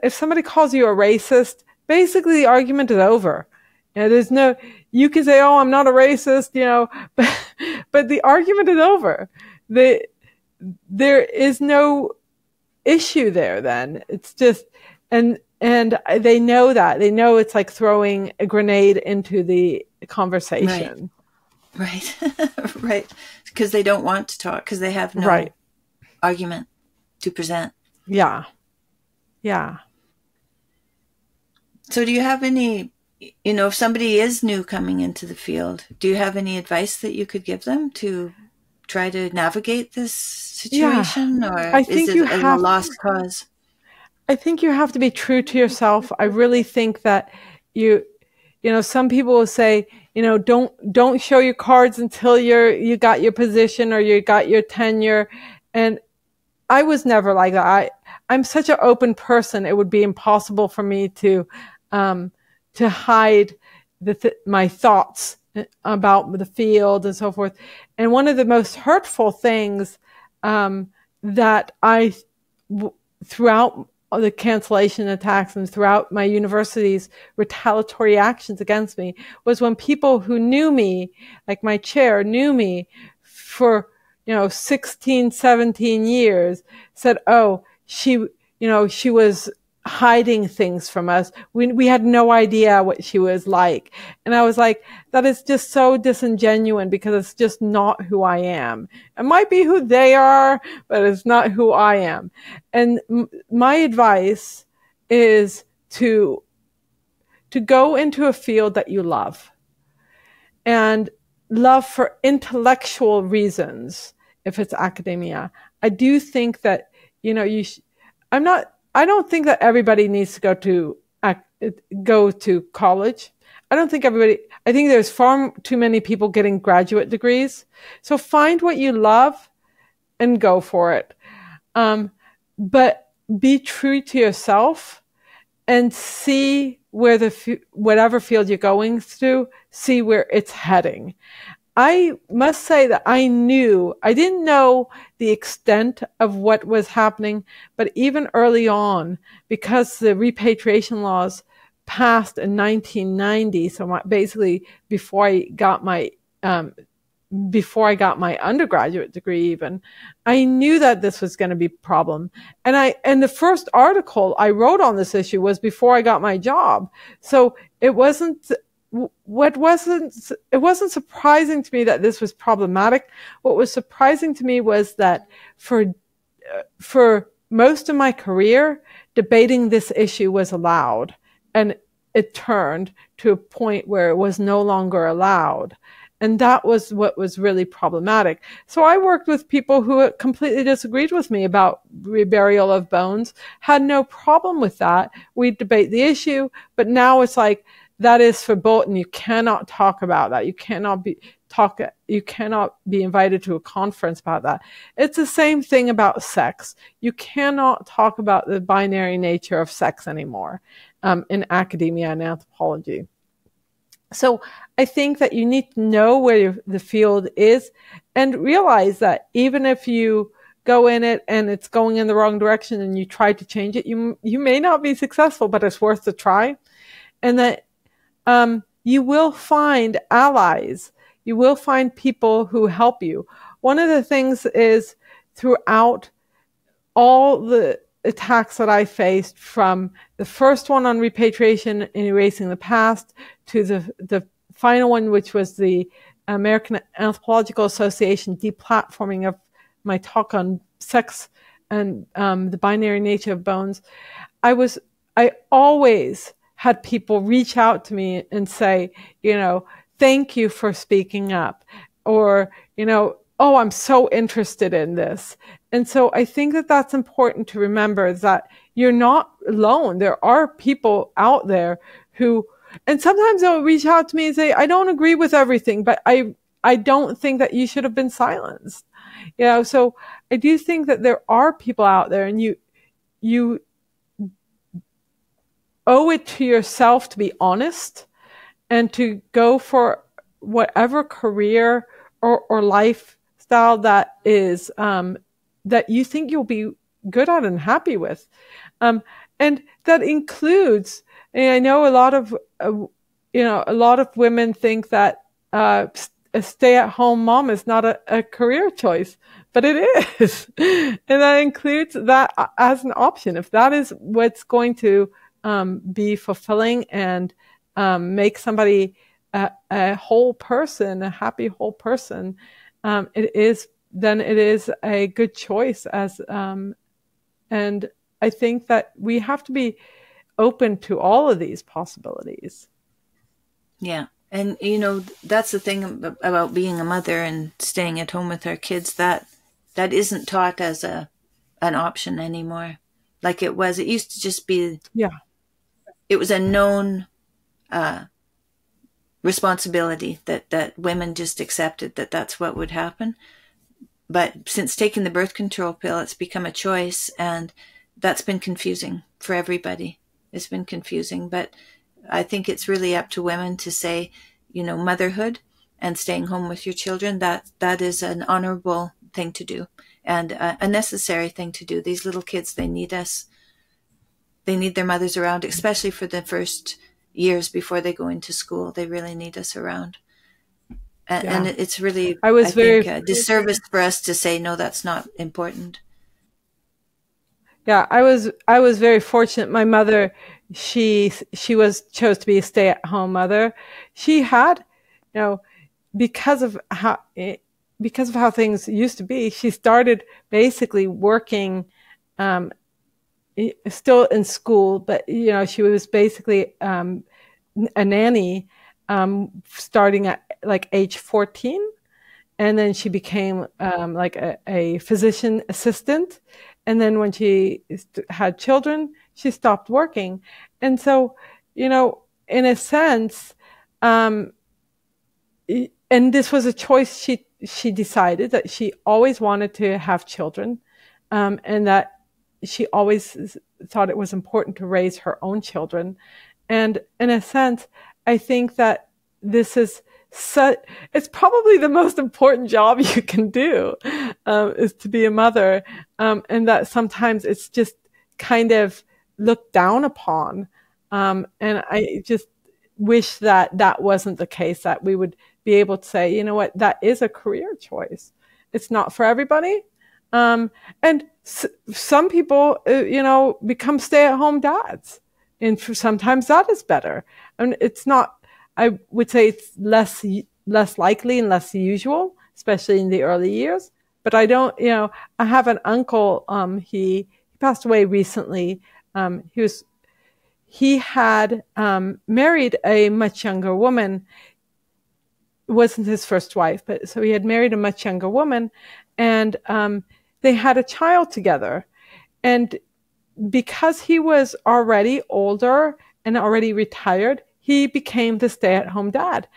if somebody calls you a racist, basically the argument is over. You know, there's no, you can say, oh, I'm not a racist, you know, but the argument is over. There is no issue there then. It's just, and they know that. They know it's like throwing a grenade into the conversation. Right. Right. Because they don't want to talk, because they have no argument to present. Yeah. Yeah. So do you have any, you know, if somebody is new coming into the field, do you have any advice that you could give them to try to navigate this situation? Or is it a lost cause? I think you have to be true to yourself. I really think that you know, some people will say, you know, don't show your cards until you got your position or you got your tenure. And I was never like that. I'm such an open person. It would be impossible for me to hide my thoughts about the field and so forth. And one of the most hurtful things that throughout the cancellation attacks and throughout my university's retaliatory actions against me was when people who knew me, like my chair, knew me for, you know, 16, 17 years, said, oh, she was hiding things from us. We had no idea what she was like. And I was like, that is just so disingenuous, because it's just not who I am. It might be who they are, but it's not who I am. And my advice is to to go into a field that you love, and love for intellectual reasons. If it's academia, I do think that, you know, I don't think that everybody needs to go to college. I think there's far too many people getting graduate degrees. So find what you love and go for it. But be true to yourself and see where whatever field you're going through, see where it's heading. I must say that I didn't know the extent of what was happening, but even early on, because the repatriation laws passed in 1990, so basically before I got my undergraduate degree even, I knew that this was going to be a problem. And the first article I wrote on this issue was before I got my job. So it wasn't surprising to me that this was problematic. What was surprising to me was that for most of my career, debating this issue was allowed, and it turned to a point where it was no longer allowed. And that was what was really problematic. So I worked with people who completely disagreed with me about reburial of bones, had no problem with that. We debate the issue, but now it's like, that is verboten. You cannot talk about that. You cannot be invited to a conference about that. It's the same thing about sex. You cannot talk about the binary nature of sex anymore in academia and anthropology. So I think that you need to know where the field is and realize that even if you go in it and it's going in the wrong direction and you try to change it, you may not be successful, but it's worth a try. And that you will find allies. You will find people who help you. One of the things is, throughout all the attacks that I faced, from the first one on repatriation and erasing the past to the final one, which was the American Anthropological Association deplatforming of my talk on sex and the binary nature of bones, I always had people reach out to me and say, you know, thank you for speaking up, or, you know, oh, I'm so interested in this. And so I think that that's important to remember, that you're not alone. There are people out there who, and sometimes they'll reach out to me and say, I don't agree with everything, but I don't think that you should have been silenced. You know, so I do think that there are people out there, and you owe it to yourself to be honest and to go for whatever career or lifestyle that is, that you think you'll be good at and happy with. And that includes, and I know a lot of women think that a stay-at-home mom is not a career choice, but it is. And that includes that as an option. If that is what's going to be fulfilling and make somebody a whole person, a happy whole person, it is a good choice. And I think that we have to be open to all of these possibilities. Yeah. And, you know, that's the thing about being a mother and staying at home with our kids, that isn't taught as an option anymore. Like it was. It used to just be, yeah, it was a known responsibility that women just accepted that that's what would happen. But since taking the birth control pill, it's become a choice, and that's been confusing for everybody. It's been confusing, but I think it's really up to women to say, you know, motherhood and staying home with your children, that is an honorable thing to do and a necessary thing to do. These little kids, they need us. They need their mothers around, especially for the first years before they go into school. They really need us around. And it's really, I think, a disservice for us to say, no, that's not important. Yeah, I was very fortunate. My mother, she chose to be a stay-at-home mother. She had, you know, because of how things used to be, she started basically working, still in school, but, you know, she was basically a nanny starting at like age 14. And then she became like a physician assistant. And then when she had children, she stopped working. And so, in a sense, and this was a choice she decided, that she always wanted to have children, and that she always thought it was important to raise her own children. And in a sense, I think that this is it's probably the most important job you can do, is to be a mother, and that sometimes it's just kind of looked down upon. And I just wish that that wasn't the case, that we would be able to say, you know what, that is a career choice. It's not for everybody. And some people, become stay-at-home dads. And sometimes that is better. And it's not, I would say it's less likely and less usual, especially in the early years. But I don't, I have an uncle, he passed away recently. He had married a much younger woman. It wasn't his first wife, but so he had married a much younger woman, and they had a child together. And because he was already older and already retired, he became the stay-at-home dad,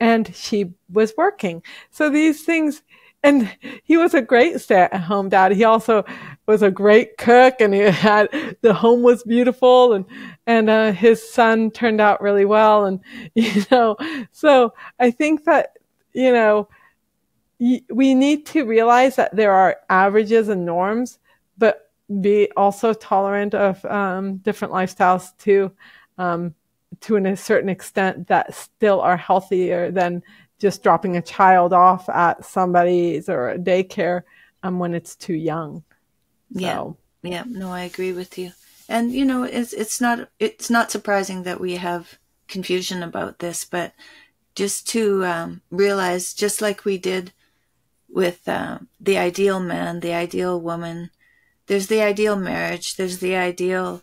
and she was working. So these things, and he was a great stay-at-home dad. He also was a great cook, and the home was beautiful, and his son turned out really well. And, so I think that, we need to realize that there are averages and norms, but be also tolerant of different lifestyles to a certain extent that still are healthier than just dropping a child off at somebody's or a daycare when it's too young. So. Yeah. No, I agree with you. And it's not surprising that we have confusion about this, but just to realize, just like we did with the ideal man, the ideal woman, there's the ideal marriage, there's the ideal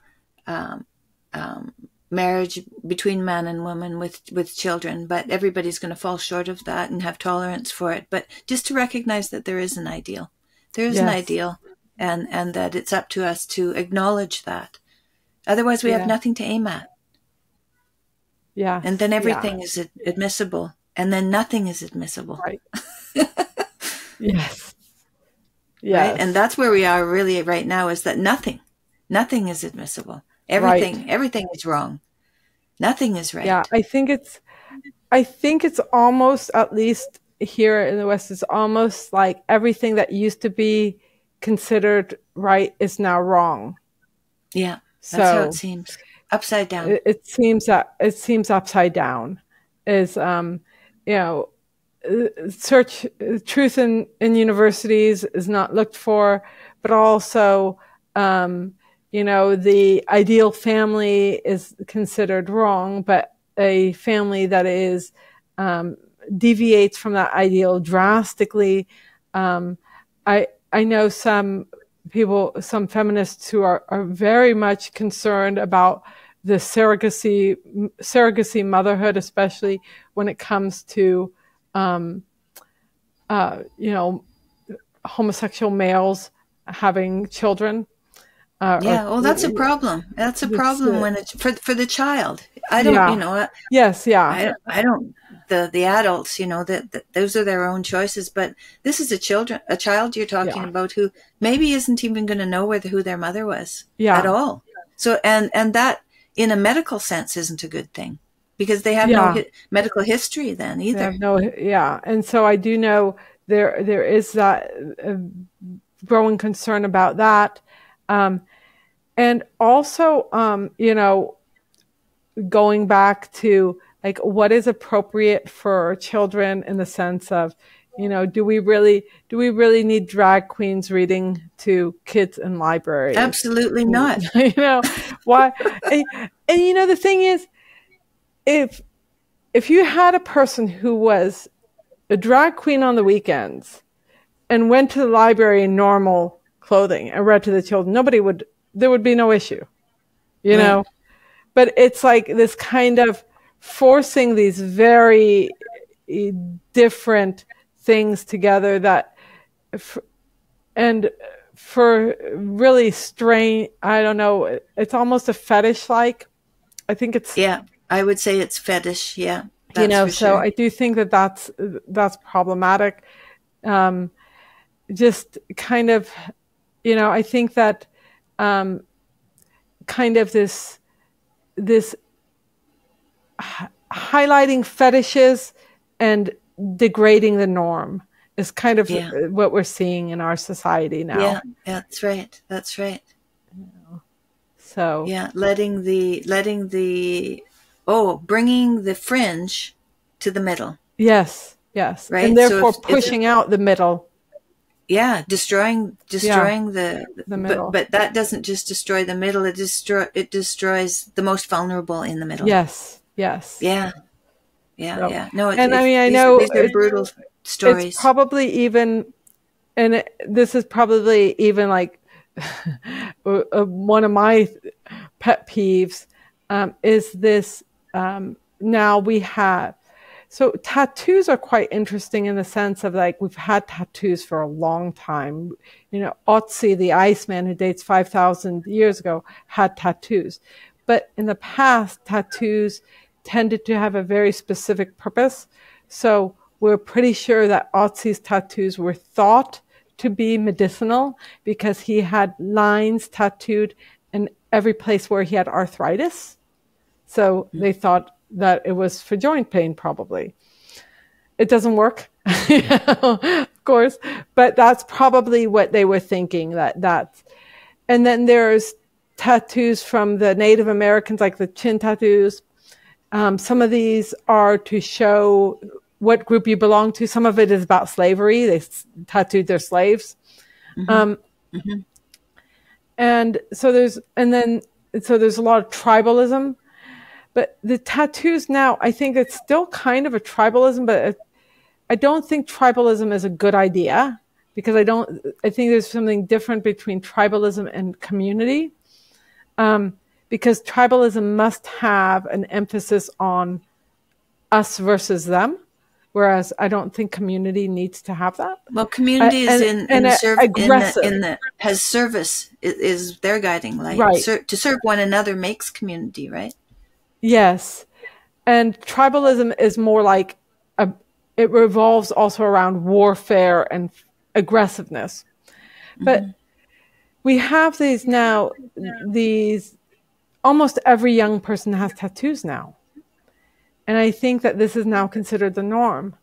marriage between man and woman with children, but everybody's going to fall short of that and have tolerance for it. But just to recognize that there is an ideal. There is an ideal, and that it's up to us to acknowledge that. Otherwise, we have nothing to aim at. Yeah. And then everything is admissible, and then nothing is admissible. Right. Yes. Right? And that's where we are really right now, is that nothing is admissible. Everything is wrong. Nothing is right. Yeah, I think it's almost, at least here in the West, it's almost like everything that used to be considered right is now wrong. Yeah, that's how it seems. Upside down. It seems upside down. Is truth in universities is not looked for, but also the ideal family is considered wrong, but a family that is deviates from that ideal drastically. I know some people, some feminists who are very much concerned about the surrogacy motherhood, especially when it comes to homosexual males having children. That's a problem. That's a problem when it's for the child. I don't, I don't. The adults, that those are their own choices. But this is a child you're talking about who maybe isn't even going to know who their mother was at all. So and that in a medical sense isn't a good thing, because they have no medical history then either. And so I do know there is that growing concern about that. And also, going back to like what is appropriate for children in the sense of, do we really need drag queens reading to kids in libraries? Absolutely not. Why? And the thing is, if you had a person who was a drag queen on the weekends and went to the library in normal clothing and read to the children, there would be no issue, But it's like this kind of forcing these very different things together that, and for really strange, I don't know, it's almost a fetish like. I think it's, yeah, I would say it's fetish. Yeah, that's for so sure. I do think that that's problematic. Just kind of, I think that kind of this highlighting fetishes and degrading the norm is kind of what we're seeing in our society now. Yeah, that's right. That's right. So yeah, bringing the fringe to the middle. Yes, right. And therefore pushing out the middle. Yeah, destroying the middle. But that doesn't just destroy the middle; it destroys the most vulnerable in the middle. Yes. Yeah. No, and I mean, I know these are brutal stories. It's probably even, and this is probably even like one of my pet peeves is this. Now we have. So tattoos are quite interesting in the sense of like we've had tattoos for a long time. Otzi, the Iceman, who dates 5,000 years ago, had tattoos. But in the past, tattoos tended to have a very specific purpose. So we're pretty sure that Otzi's tattoos were thought to be medicinal because he had lines tattooed in every place where he had arthritis. So they thought that it was for joint pain, probably. It doesn't work, of course, but that's probably what they were thinking. That's, and then there's tattoos from the Native Americans, like the chin tattoos. Some of these are to show what group you belong to. Some of it is about slavery. They tattooed their slaves. And so there's a lot of tribalism. But the tattoos now, I think it's still kind of a tribalism, but I don't think tribalism is a good idea because I think there's something different between tribalism and community. Because tribalism must have an emphasis on us versus them, whereas I don't think community needs to have that. Well, community is has service is their guiding light. Right. To serve one another makes community, right? Yes. And tribalism is more like it revolves also around warfare and aggressiveness. But we have these almost every young person has tattoos now. And I think that this is now considered the norm.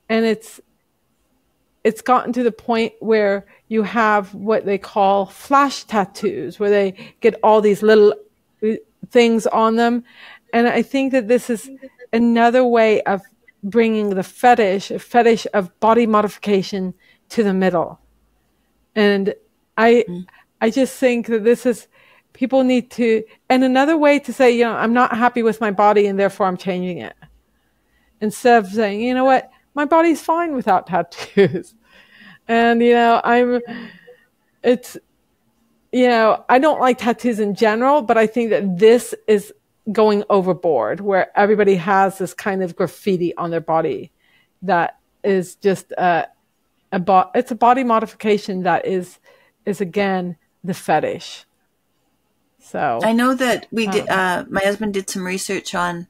And it's gotten to the point where you have what they call flash tattoos, where they get all these little things on them. And I think that this is another way of bringing the fetish of body modification to the middle. And I just think that this is, people need to, and another way to say, I'm not happy with my body and therefore I'm changing it. Instead of saying, you know what, my body's fine without tattoos. And, I don't like tattoos in general, but I think that this is going overboard where everybody has this kind of graffiti on their body that is just it's a body modification that is again the fetish. So I know that we did. My husband did some research on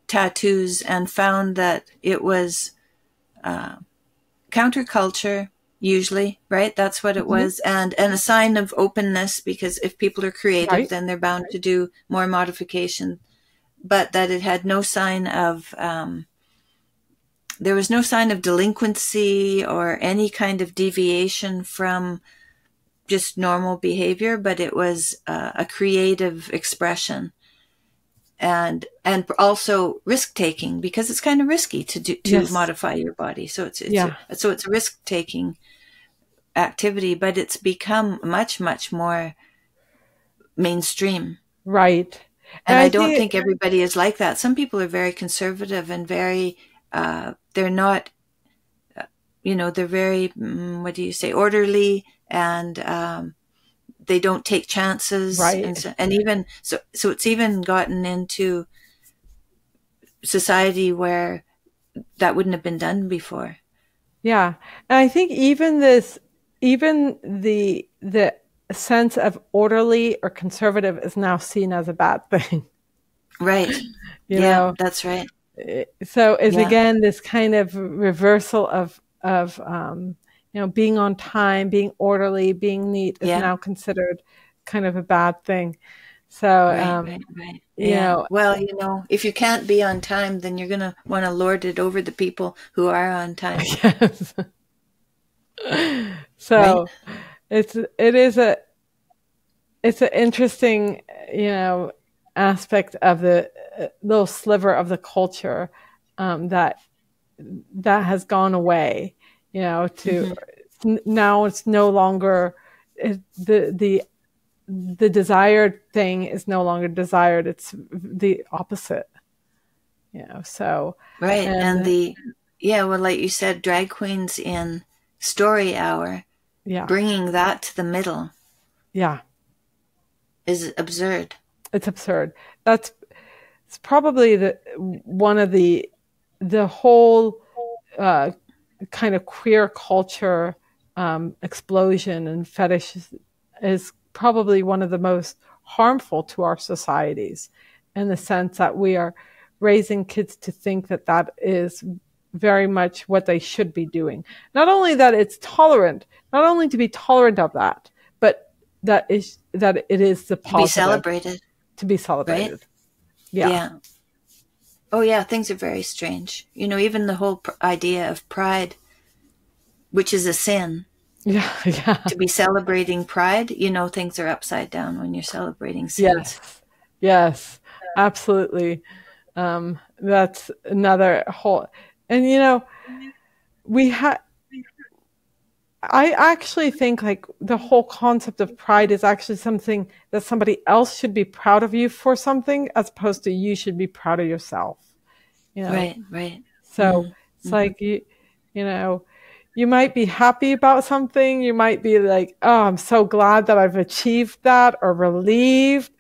tattoos and found that it was counterculture. Usually, right? That's what it was. And a sign of openness, because if people are creative, then they're bound to do more modification. But that it had no sign of, there was no sign of delinquency or any kind of deviation from just normal behavior, but it was a creative expression. And also risk taking, because it's kind of risky to modify your body. So it's a risk taking activity, but it's become much, much more mainstream. Right. And I don't think everybody is like that. Some people are very conservative and very, they're not, they're very, what do you say, orderly, and they don't take chances. Right. And even, so it's even gotten into society where that wouldn't have been done before. Yeah. And I think even the sense of orderly or conservative is now seen as a bad thing. Right. You yeah, know, that's right. So it's Yeah. again this kind of reversal of being on time, being orderly, being neat is Yeah. now considered kind of a bad thing. So Right. you Yeah. know, Well, if you can't be on time, then you're going to want to lord it over the people who are on time. yes. So Right? it's an interesting aspect of the little sliver of the culture that has gone away. Now it's no longer the desired thing is no longer desired. It's the opposite. So right. And well, like you said, drag queens in story hour, bringing that to the middle. Yeah. Is absurd. It's absurd. It's probably one of the whole kind of queer culture explosion and fetish is probably one of the most harmful to our societies, in the sense that we are raising kids to think that is very much what they should be doing. Not only that it's tolerant, not only to be tolerant of that, but that it is the positive. To be celebrated. Right? Yeah. Oh yeah, things are very strange. Even the whole idea of pride, which is a sin. Yeah. To be celebrating pride, things are upside down when you're celebrating sins. Yes, absolutely. That's another whole, and I actually think like the whole concept of pride is actually something that somebody else should be proud of you for something, as opposed to you should be proud of yourself. Right. So it's like you might be happy about something. You might be like, oh, I'm so glad that I've achieved that, or relieved.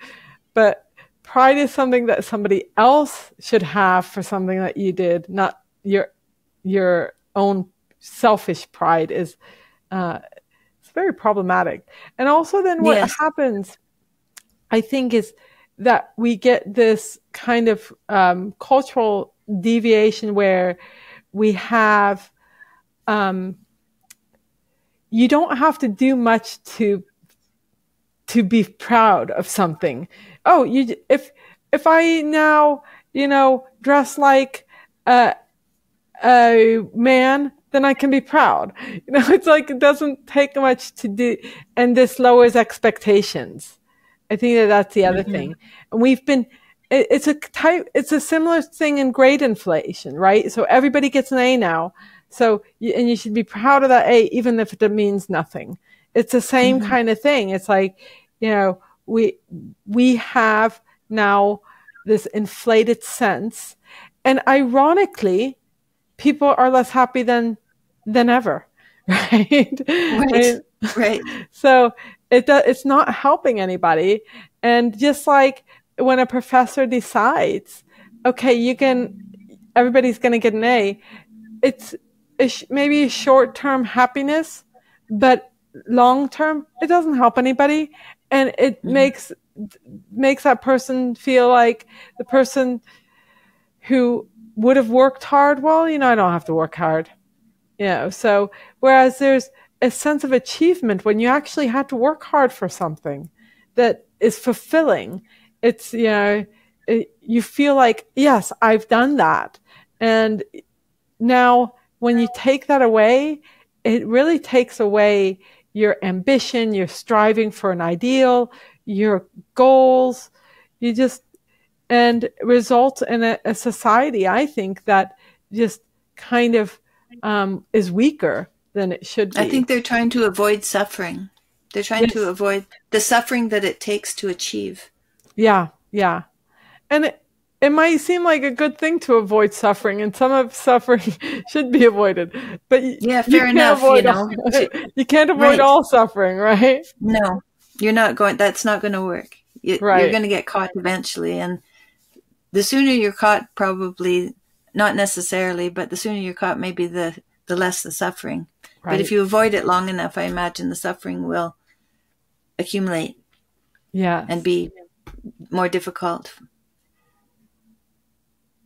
But pride is something that somebody else should have for something that you did, not your own selfish pride. It's very problematic. And also then what happens, I think, is that we get this kind of cultural deviation where we have you don't have to do much to be proud of something. Oh, if I now dress like a man, then I can be proud. It's like it doesn't take much to do, and this lowers expectations. I think that's the other thing. And it's a similar thing in grade inflation, right? So everybody gets an A now. So, and you should be proud of that A, even if it means nothing. It's the same kind of thing. It's like, we have now this inflated sense, and ironically, people are less happy than ever, right? Right. So it's not helping anybody. And just like when a professor decides, okay, everybody's going to get an A, it's maybe a short-term happiness, but long-term, it doesn't help anybody. And it makes that person feel like the person who would have worked hard. Well, I don't have to work hard. So whereas there's a sense of achievement when you actually had to work hard for something that is fulfilling. It's, you feel like, yes, I've done that. And now when you take that away, it really takes away your ambition, your striving for an ideal, your goals. And results in a society, I think, that just kind of is weaker than it should be. I think they're trying to avoid suffering. They're trying to avoid the suffering that it takes to achieve. Yeah. And it might seem like a good thing to avoid suffering, and some of suffering should be avoided. But fair enough. You can't avoid all suffering, right? No, you're not going. That's not going to work. You're going to get caught eventually, and the sooner you're caught, probably not necessarily, but the sooner you're caught, maybe the less the suffering. Right. But if you avoid it long enough, I imagine the suffering will accumulate. Yeah. And be more difficult.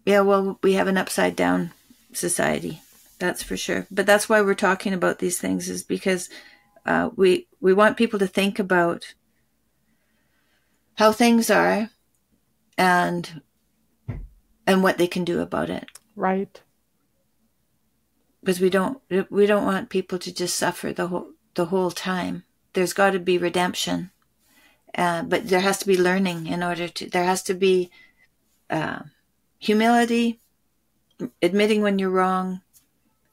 Yeah, well, we have an upside down society, that's for sure. But that's why we're talking about these things, is because we want people to think about how things are and what they can do about it. Right. Because we don't want people to just suffer the whole time. There's got to be redemption. But there has to be learning there has to be humility, admitting when you're wrong,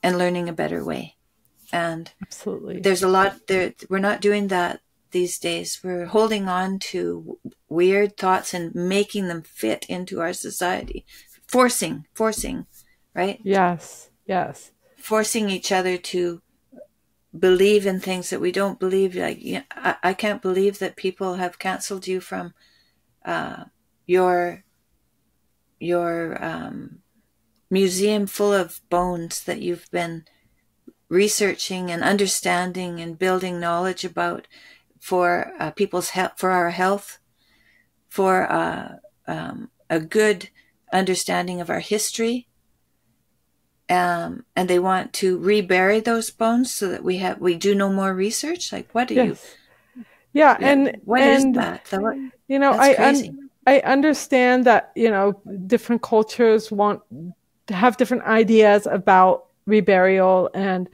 and learning a better way. And absolutely, there's a lot there. We're not doing that these days. We're holding on to weird thoughts and making them fit into our society. Forcing, right? Yes. Forcing each other to believe in things that we don't believe. Like, I can't believe that people have canceled you from your museum full of bones that you've been researching and understanding and building knowledge about for people's health, for our health, for a good understanding of our history. And they want to rebury those bones so that we do no more research. Like, what do you? Yeah, and what is that? That's crazy. I understand that different cultures want to have different ideas about reburial, and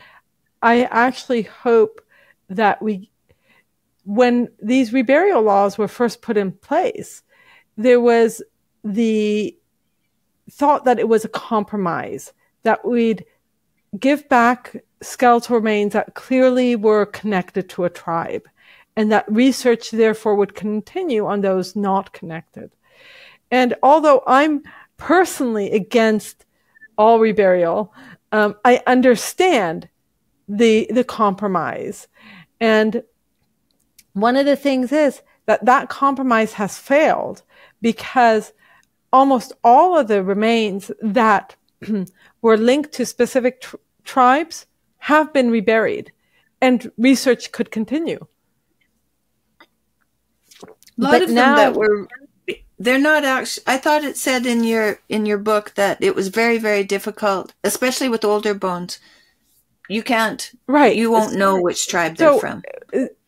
I actually hope that when these reburial laws were first put in place, there was the thought that it was a compromise, that we'd give back skeletal remains that clearly were connected to a tribe, and that research therefore would continue on those not connected. And although I'm personally against all reburial, I understand the compromise. And one of the things is that compromise has failed, because almost all of the remains that were linked to specific tribes have been reburied, and research could continue. A lot of them that were, they're not actually, I thought it said in your book that it was very, very difficult, especially with older bones. You can't, right? You won't know which tribe they're from.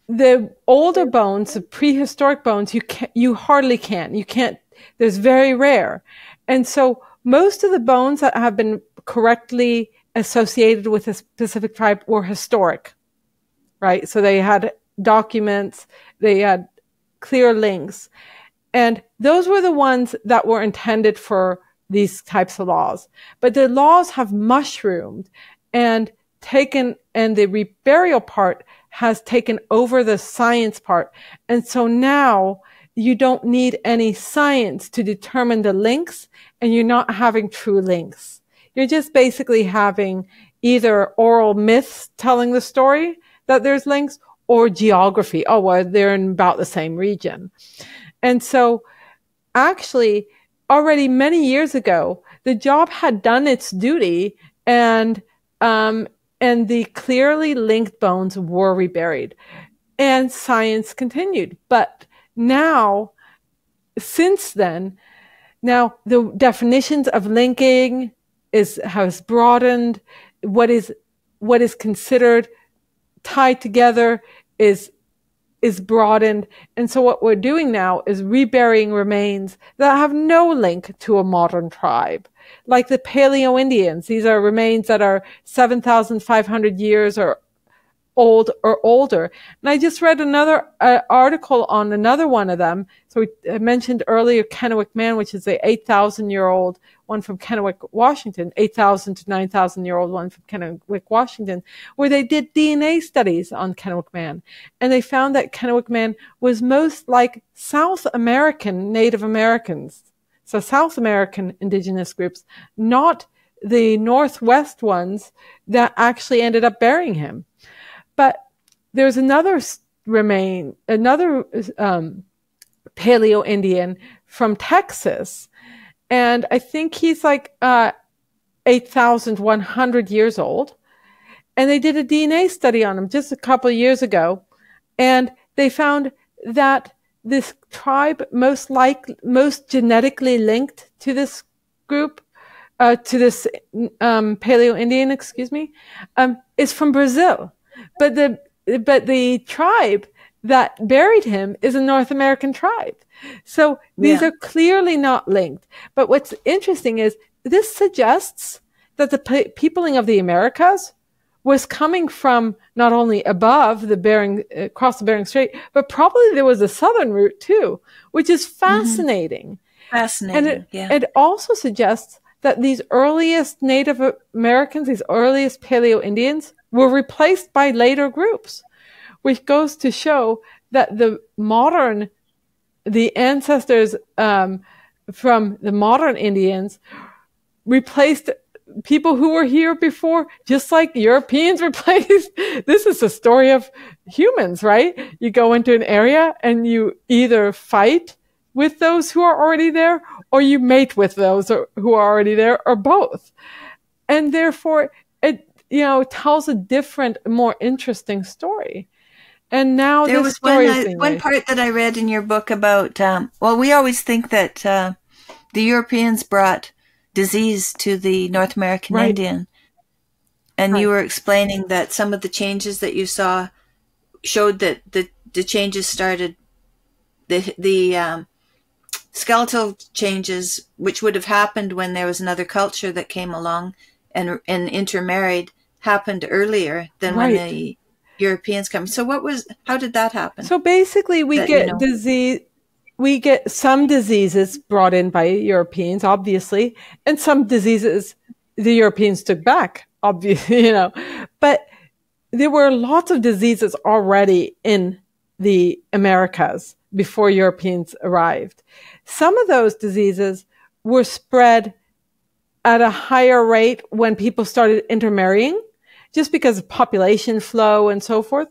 The older bones, the prehistoric bones, you hardly can. You can't. There's very rare, and so most of the bones that have been correctly associated with a specific tribe were historic, right? So they had documents, they had clear links, and those were the ones that were intended for these types of laws. But the laws have mushroomed and the reburial part has taken over the science part. And so now you don't need any science to determine the links, and you're not having true links. You're just basically having either oral myths telling the story that there's links, or geography. Oh, well, they're in about the same region. And so actually, already many years ago, the job had done its duty, and the clearly linked bones were reburied, and science continued. But now, since then, the definitions of linking has broadened. What is considered tied together is broadened. And so what we're doing now is reburying remains that have no link to a modern tribe, like the Paleo Indians. These are remains that are 7,500 years or old or older. And I just read another article on another one of them. So I mentioned earlier Kennewick Man, which is the 8,000-year-old one from Kennewick, Washington, 8,000 to 9,000-year-old one from Kennewick, Washington, where they did DNA studies on Kennewick Man. And they found that Kennewick Man was most like South American Native Americans. So South American indigenous groups, not the Northwest ones that actually ended up burying him. But there's another Paleo Indian from Texas, And I think he's like 8,100 years old. And they did a DNA study on him just a couple of years ago. And they found that this tribe most genetically linked to this group, to this Paleo-Indian, is from Brazil. But the tribe that buried him is a North American tribe. So these are clearly not linked. But what's interesting is this suggests that the peopling of the Americas was coming from not only above the across the Bering Strait, but probably there was a southern route too, which is fascinating. Fascinating, and it also suggests that these earliest Native Americans, these earliest Paleo-Indians, were replaced by later groups, which goes to show that the ancestors from the modern Indians replaced people who were here before, just like Europeans replaced. This is the story of humans, right? You go into an area and you either fight with those who are already there, or you mate with those who are already there, or both. And therefore, it tells a different, more interesting story. And now there was one part that I read in your book about, we always think that the Europeans brought disease to the North American Indian. And you were explaining that some of the changes that you saw showed that the changes started, the skeletal changes, which would have happened when there was another culture that came along and intermarried, happened earlier than when the Europeans come. So how did that happen? So basically we get disease. We get some diseases brought in by Europeans, obviously, and some diseases the Europeans took back, obviously, But there were lots of diseases already in the Americas before Europeans arrived. Some of those diseases were spread at a higher rate when people started intermarrying, just because of population flow and so forth.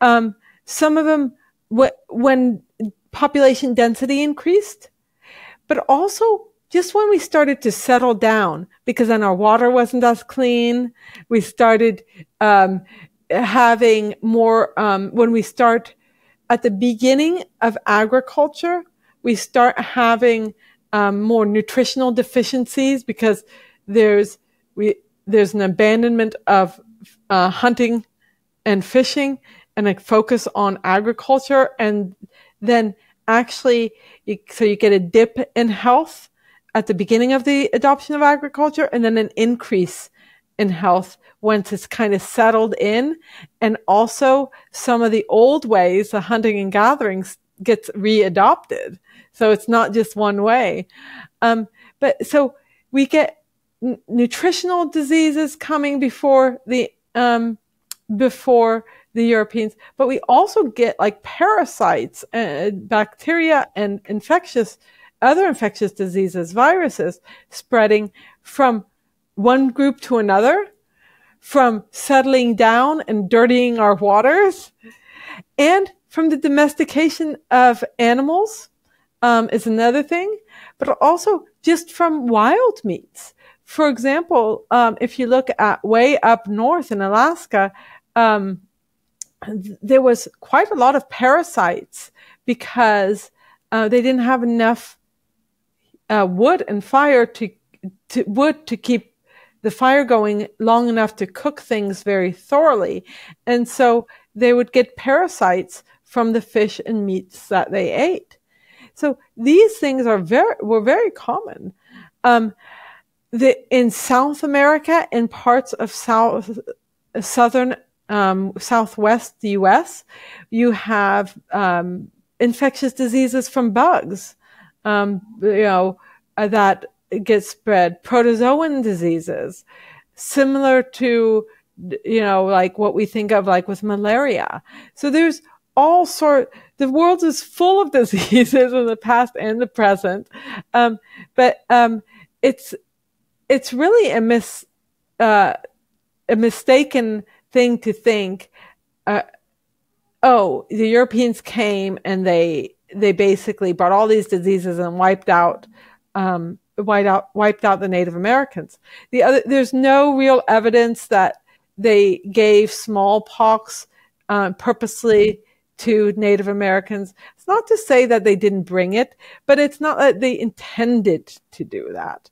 Some of them, when population density increased, but also just when we started to settle down, because then our water wasn't as clean. We started having more, when we start at the beginning of agriculture, we start having more nutritional deficiencies because there's an abandonment of hunting and fishing and a focus on agriculture. And then actually, so you get a dip in health at the beginning of the adoption of agriculture, and then an increase in health once it's kind of settled in. And also some of the old ways, the hunting and gathering, gets readopted. So it's not just one way. But so we get nutritional diseases coming before the Europeans, but we also get like parasites, bacteria, and other infectious diseases, viruses spreading from one group to another, from settling down and dirtying our waters, and from the domestication of animals is another thing, but also just from wild meats. For example, if you look at way up north in Alaska, there was quite a lot of parasites because they didn't have enough wood and fire to keep the fire going long enough to cook things very thoroughly. And so they would get parasites from the fish and meats that they ate. So these things were very common. In South America, in parts of southern southwest U.S., you have infectious diseases from bugs, that get spread, protozoan diseases, similar to, like what we think of like with malaria. So there's the world is full of diseases in the past and the present. But it's really a mistaken thing to think, the Europeans came and they basically brought all these diseases and wiped out wiped out the Native Americans. There's no real evidence that they gave smallpox purposely to Native Americans. It's not to say that they didn't bring it, but it's not that they intended to do that.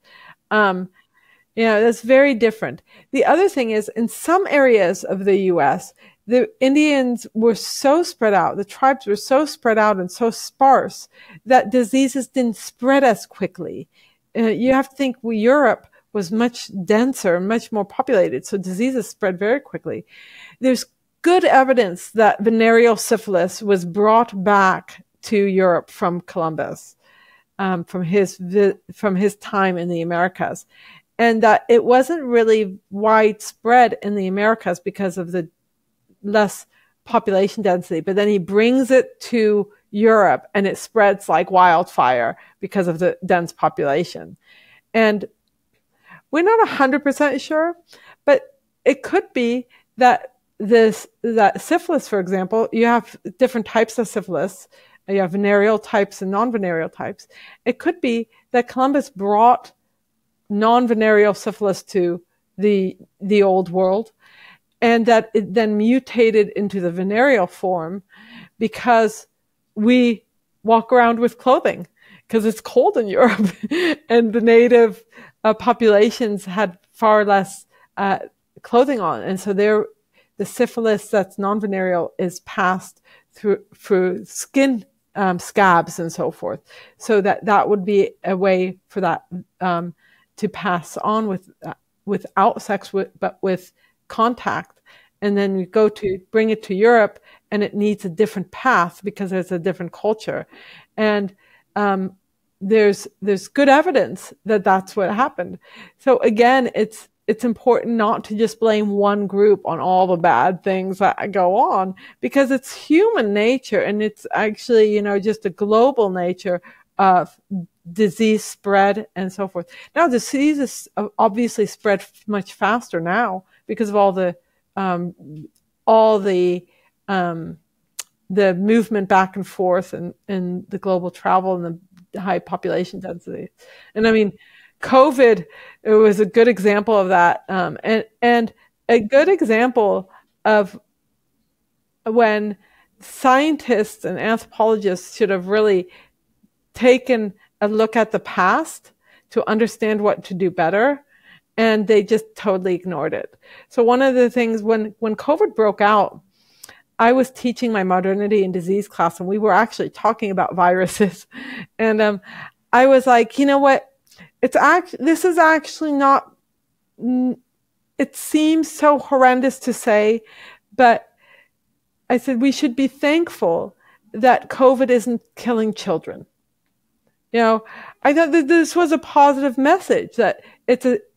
That's very different. The other thing is, in some areas of the U.S., the Indians were so spread out, the tribes were so spread out and so sparse that diseases didn't spread as quickly. You have to think Europe was much denser, much more populated, so diseases spread very quickly. There's good evidence that venereal syphilis was brought back to Europe from Columbus, from his time in the Americas, and that it wasn't really widespread in the Americas because of the less population density, but then he brings it to Europe and it spreads like wildfire because of the dense population. And we're not 100% sure, but it could be that that syphilis, for example, you have different types of syphilis. You have venereal types and non-venereal types. It could be that Columbus brought non-venereal syphilis to the old world, and that it then mutated into the venereal form because we walk around with clothing because it's cold in Europe and the native populations had far less clothing on. And so the syphilis that's non-venereal is passed through skin scabs and so forth. So that would be a way for that to pass on without sex, but with contact. And then we bring it to Europe, and it needs a different path because there's a different culture. And there's good evidence that that's what happened. So again, it's important not to just blame one group on all the bad things that go on, because it's human nature, and it's actually, just a global nature of disease spread and so forth. Now, diseases obviously spread much faster now because of all the movement back and forth and the global travel and the high population density. And I mean, COVID, it was a good example of that. And a good example of when scientists and anthropologists should have really taken a look at the past to understand what to do better. And they just totally ignored it. So one of the things, when COVID broke out, I was teaching my modernity and disease class, and we were actually talking about viruses. And I was like, you know what? This is actually not, it seems so horrendous to say, but I said we should be thankful that COVID isn't killing children. I thought that this was a positive message, that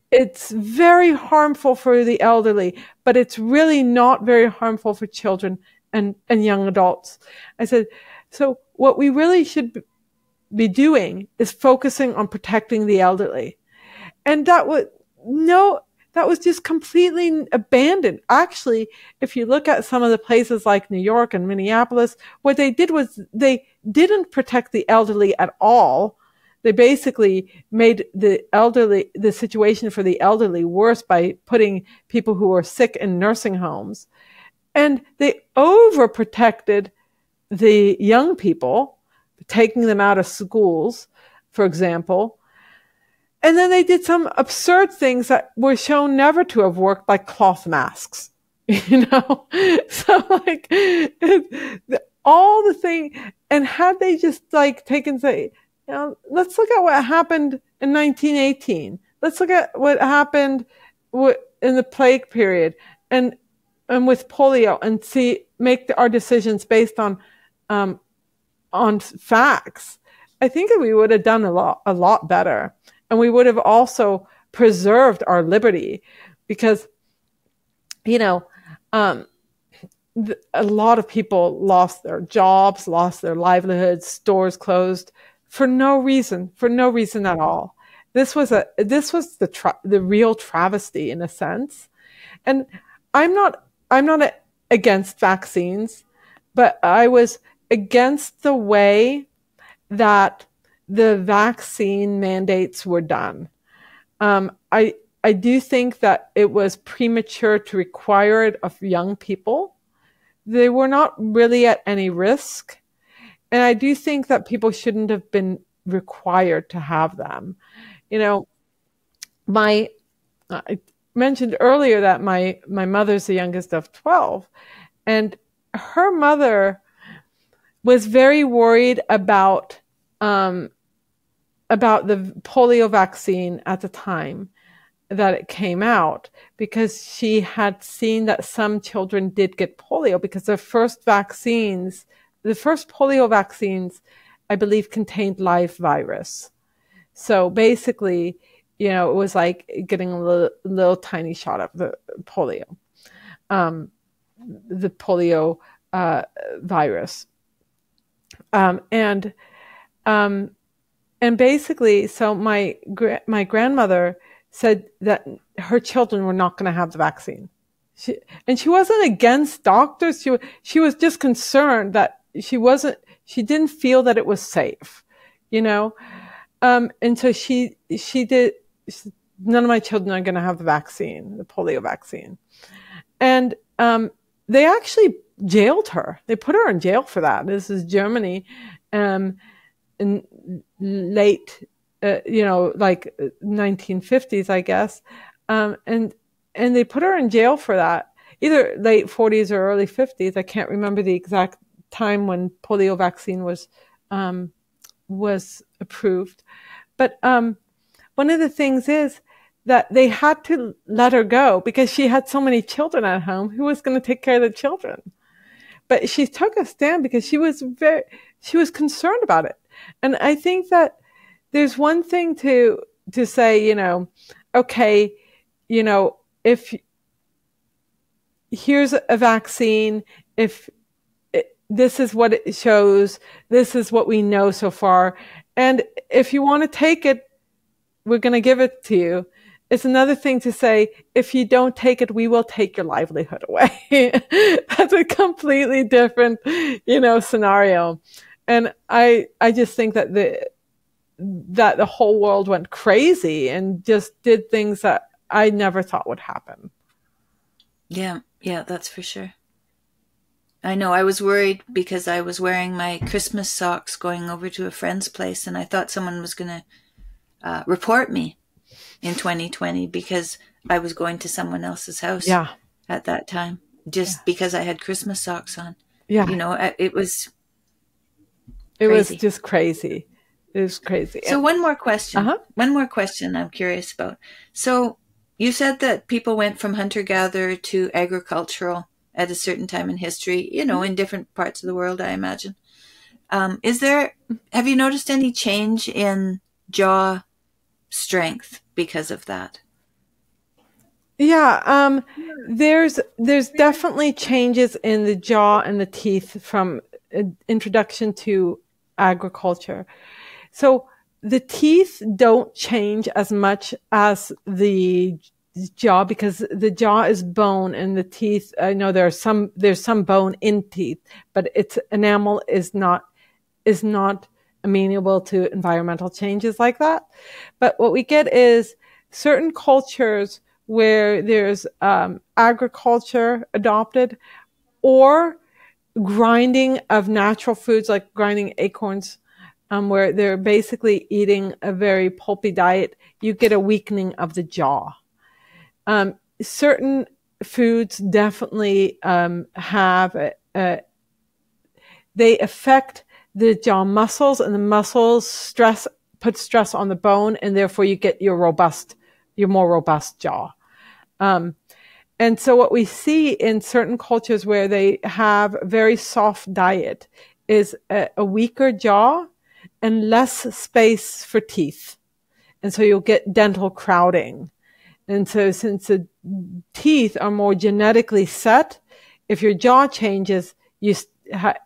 it's very harmful for the elderly, but it's really not very harmful for children and young adults. I said, so what we really should be doing is focusing on protecting the elderly. And that was just completely abandoned. Actually, if you look at some of the places like New York and Minneapolis, what they did was they didn't protect the elderly at all. They basically made the situation for the elderly worse by putting people who were sick in nursing homes. And they overprotected the young people, taking them out of schools, for example. And then they did some absurd things that were shown never to have worked, like cloth masks, So like all the thing, and had they just taken, let's look at what happened in 1918. Let's look at what happened in the plague period and with polio, and make our decisions based on facts. I think that we would have done a lot better, and we would have also preserved our liberty, because a lot of people lost their jobs, lost their livelihoods, stores closed. For no reason at all. This was the real travesty, in a sense. And I'm not against vaccines, but I was against the way that the vaccine mandates were done. I do think that it was premature to require it of young people. They were not really at any risk. And I do think that people shouldn't have been required to have them. You know, I mentioned earlier that my mother's the youngest of 12, and her mother was very worried about the polio vaccine at the time that it came out, because she had seen that some children did get polio, because the first polio vaccines, I believe, contained live virus. So basically, you know, it was like getting a little tiny shot of the polio, virus. And basically, so my grandmother said that her children were not going to have the vaccine. She wasn't against doctors. She was just concerned that she didn't feel that it was safe, you know? And so she did, none of my children are going to have the vaccine, the polio vaccine. And, they actually jailed her. They put her in jail for that. This is Germany, in late, like 1950s, I guess. And they put her in jail for that, either late 40s or early 50s. I can't remember the exact time when polio vaccine was approved. But one of the things is that they had to let her go because she had so many children at home. Who was going to take care of the children? But she took a stand because she was concerned about it. And I think that there's one thing to say, you know, okay, you know, if here's a vaccine, if this is what it shows, this is what we know so far, and if you want to take it, we're going to give it to you. It's another thing to say, if you don't take it, we will take your livelihood away. That's a completely different, you know, scenario. And I just think that the whole world went crazy and just did things that I never thought would happen. Yeah, that's for sure. I know I was worried because I was wearing my Christmas socks going over to a friend's place, and I thought someone was going to report me in 2020 because I was going to someone else's house at that time, just because I had Christmas socks on. Yeah. You know, it was just crazy. It was crazy. So one more question. One more question I'm curious about. So you said that people went from hunter-gatherer to agricultural at a certain time in history, you know, in different parts of the world, I imagine. Have you noticed any change in jaw strength because of that? Yeah, there's definitely changes in the jaw and the teeth from introduction to agriculture. So the teeth don't change as much as the jaw, because the jaw is bone and the teeth, I know there's some bone in teeth, but its enamel is not amenable to environmental changes like that. But what we get is certain cultures where there's agriculture adopted, or grinding of natural foods, like grinding acorns, where they're basically eating a very pulpy diet, you get a weakening of the jaw. Certain foods definitely they affect the jaw muscles, and the muscles put stress on the bone, and therefore you get your more robust jaw. And so what we see in certain cultures where they have a very soft diet is a weaker jaw and less space for teeth. And so you'll get dental crowding. And so since the teeth are more genetically set, if your jaw changes,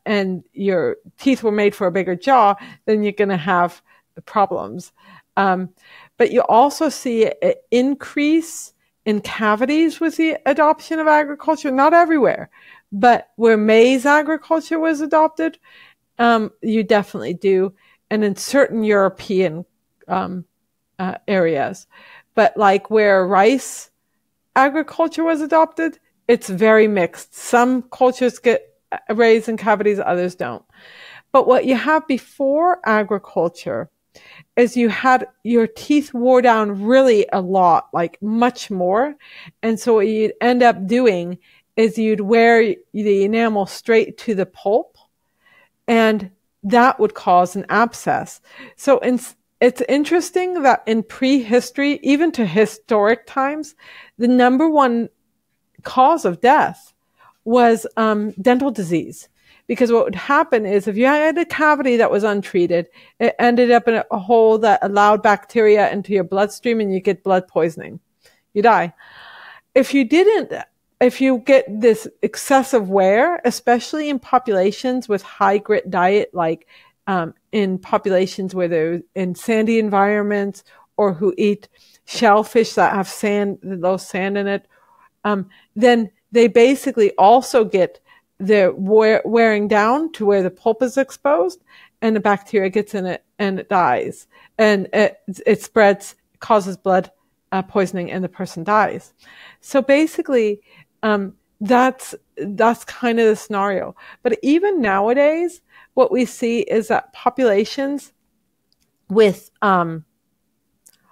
and your teeth were made for a bigger jaw, then you're going to have the problems. But you also see an increase in cavities with the adoption of agriculture. Not everywhere, but where maize agriculture was adopted, you definitely do. and in certain European areas. But like where rice agriculture was adopted, it's very mixed. Some cultures get raised in cavities, others don't. But what you have before agriculture is you had your teeth wore down really a lot, like much more. And so what you'd end up doing is you'd wear the enamel straight to the pulp, and that would cause an abscess. So it's interesting that in prehistory, even to historic times, the number one cause of death was dental disease. Because what would happen is if you had a cavity that was untreated, it ended up in a hole that allowed bacteria into your bloodstream and you get blood poisoning. You die. If you get this excessive wear, especially in populations with high grit diet, like in populations where they're in sandy environments or who eat shellfish that have low sand in it, then they basically also get the wearing down to where the pulp is exposed and the bacteria gets in it and it dies. And it spreads, causes blood poisoning, and the person dies. So basically, that's kind of the scenario. But even nowadays, what we see is that populations with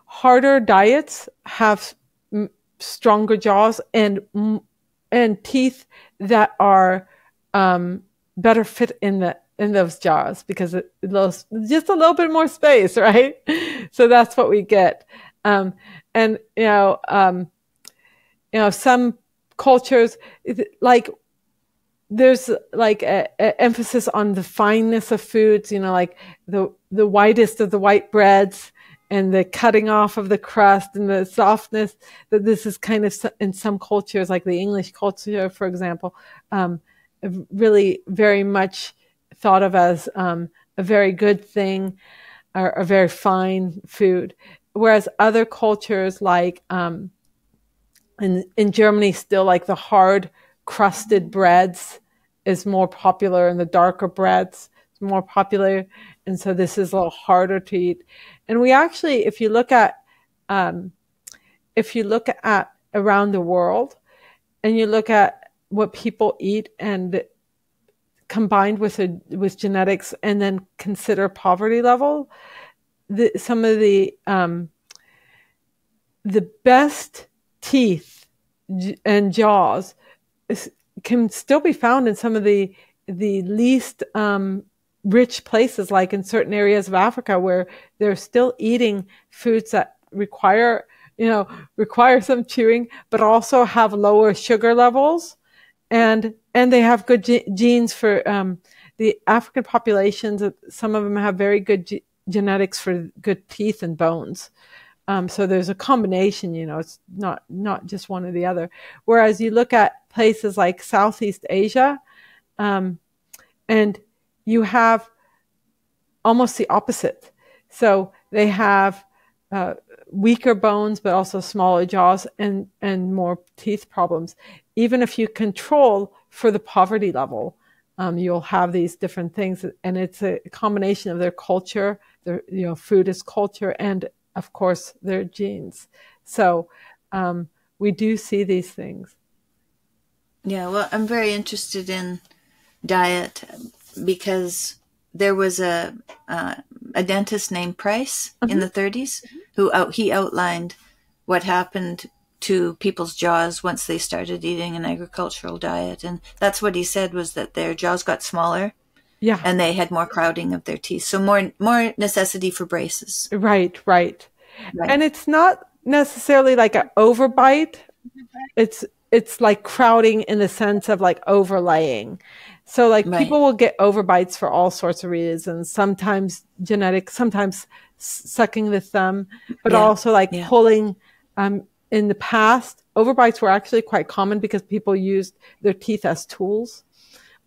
harder diets have stronger jaws and teeth that are better fit in those jaws because those just a little bit more space, right? So that's what we get. And some cultures, like there's like a emphasis on the fineness of foods, like the whitest of the white breads and the cutting off of the crust and the softness. That this is kind of in some cultures, like the English culture, for example, really very much thought of as a very good thing or a very fine food. Whereas other cultures, like in Germany, still like the hard crusted breads is more popular, and the darker breads is more popular. And so this is a little harder to eat. And we actually, if you look at around the world, and you look at what people eat and combined with genetics, and then consider poverty level, some of the best teeth and jaws can still be found in some of the least rich places, like in certain areas of Africa where they're still eating foods that require some chewing, but also have lower sugar levels, and they have good genes for the African populations. Some of them have very good genetics for good teeth and bones. So there's a combination, it's not just one or the other. Whereas you look at places like Southeast Asia, and you have almost the opposite. So they have weaker bones, but also smaller jaws and more teeth problems. Even if you control for the poverty level, you'll have these different things. And it's a combination of their culture, their food is culture, and of course their genes. So we do see these things. Yeah, well, I'm very interested in diet because there was a dentist named Price in the 30s who he outlined what happened to people's jaws once they started eating an agricultural diet. And that's what he said, was that their jaws got smaller. Yeah. And they had more crowding of their teeth. So more necessity for braces. Right. And it's not necessarily like an overbite. It's like crowding in the sense of like overlaying. So like people will get overbites for all sorts of reasons. Sometimes genetic, sometimes sucking the thumb, but also like pulling. In the past, overbites were actually quite common because people used their teeth as tools.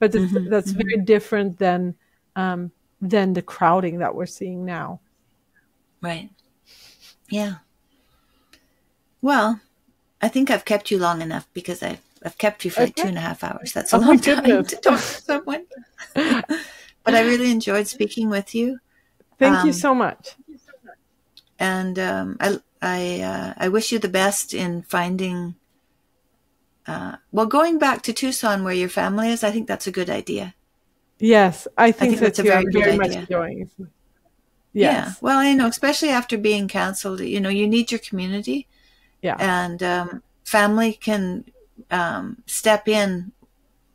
But that's very different than the crowding that we're seeing now. Right. Yeah. Well, I think I've kept you long enough because I've kept you for like 2.5 hours. That's a long time to talk to someone. But I really enjoyed speaking with you. Thank you so much. And I wish you the best in finding. Well, going back to Tucson, where your family is, I think that's a good idea. Yes, I think so that's a too. very I'm good very much idea. enjoying it. Yeah. Yes. Well, I know, especially after being canceled, you know, you need your community. Yeah. And family can step in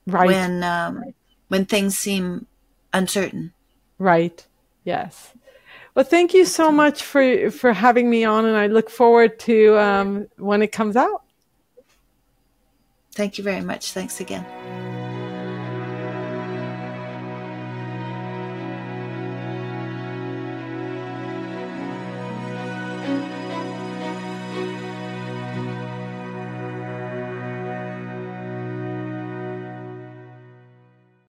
Right. when things seem uncertain. Right. Yes. Well, thank you so much for having me on, and I look forward to when it comes out. Thank you very much. Thanks again.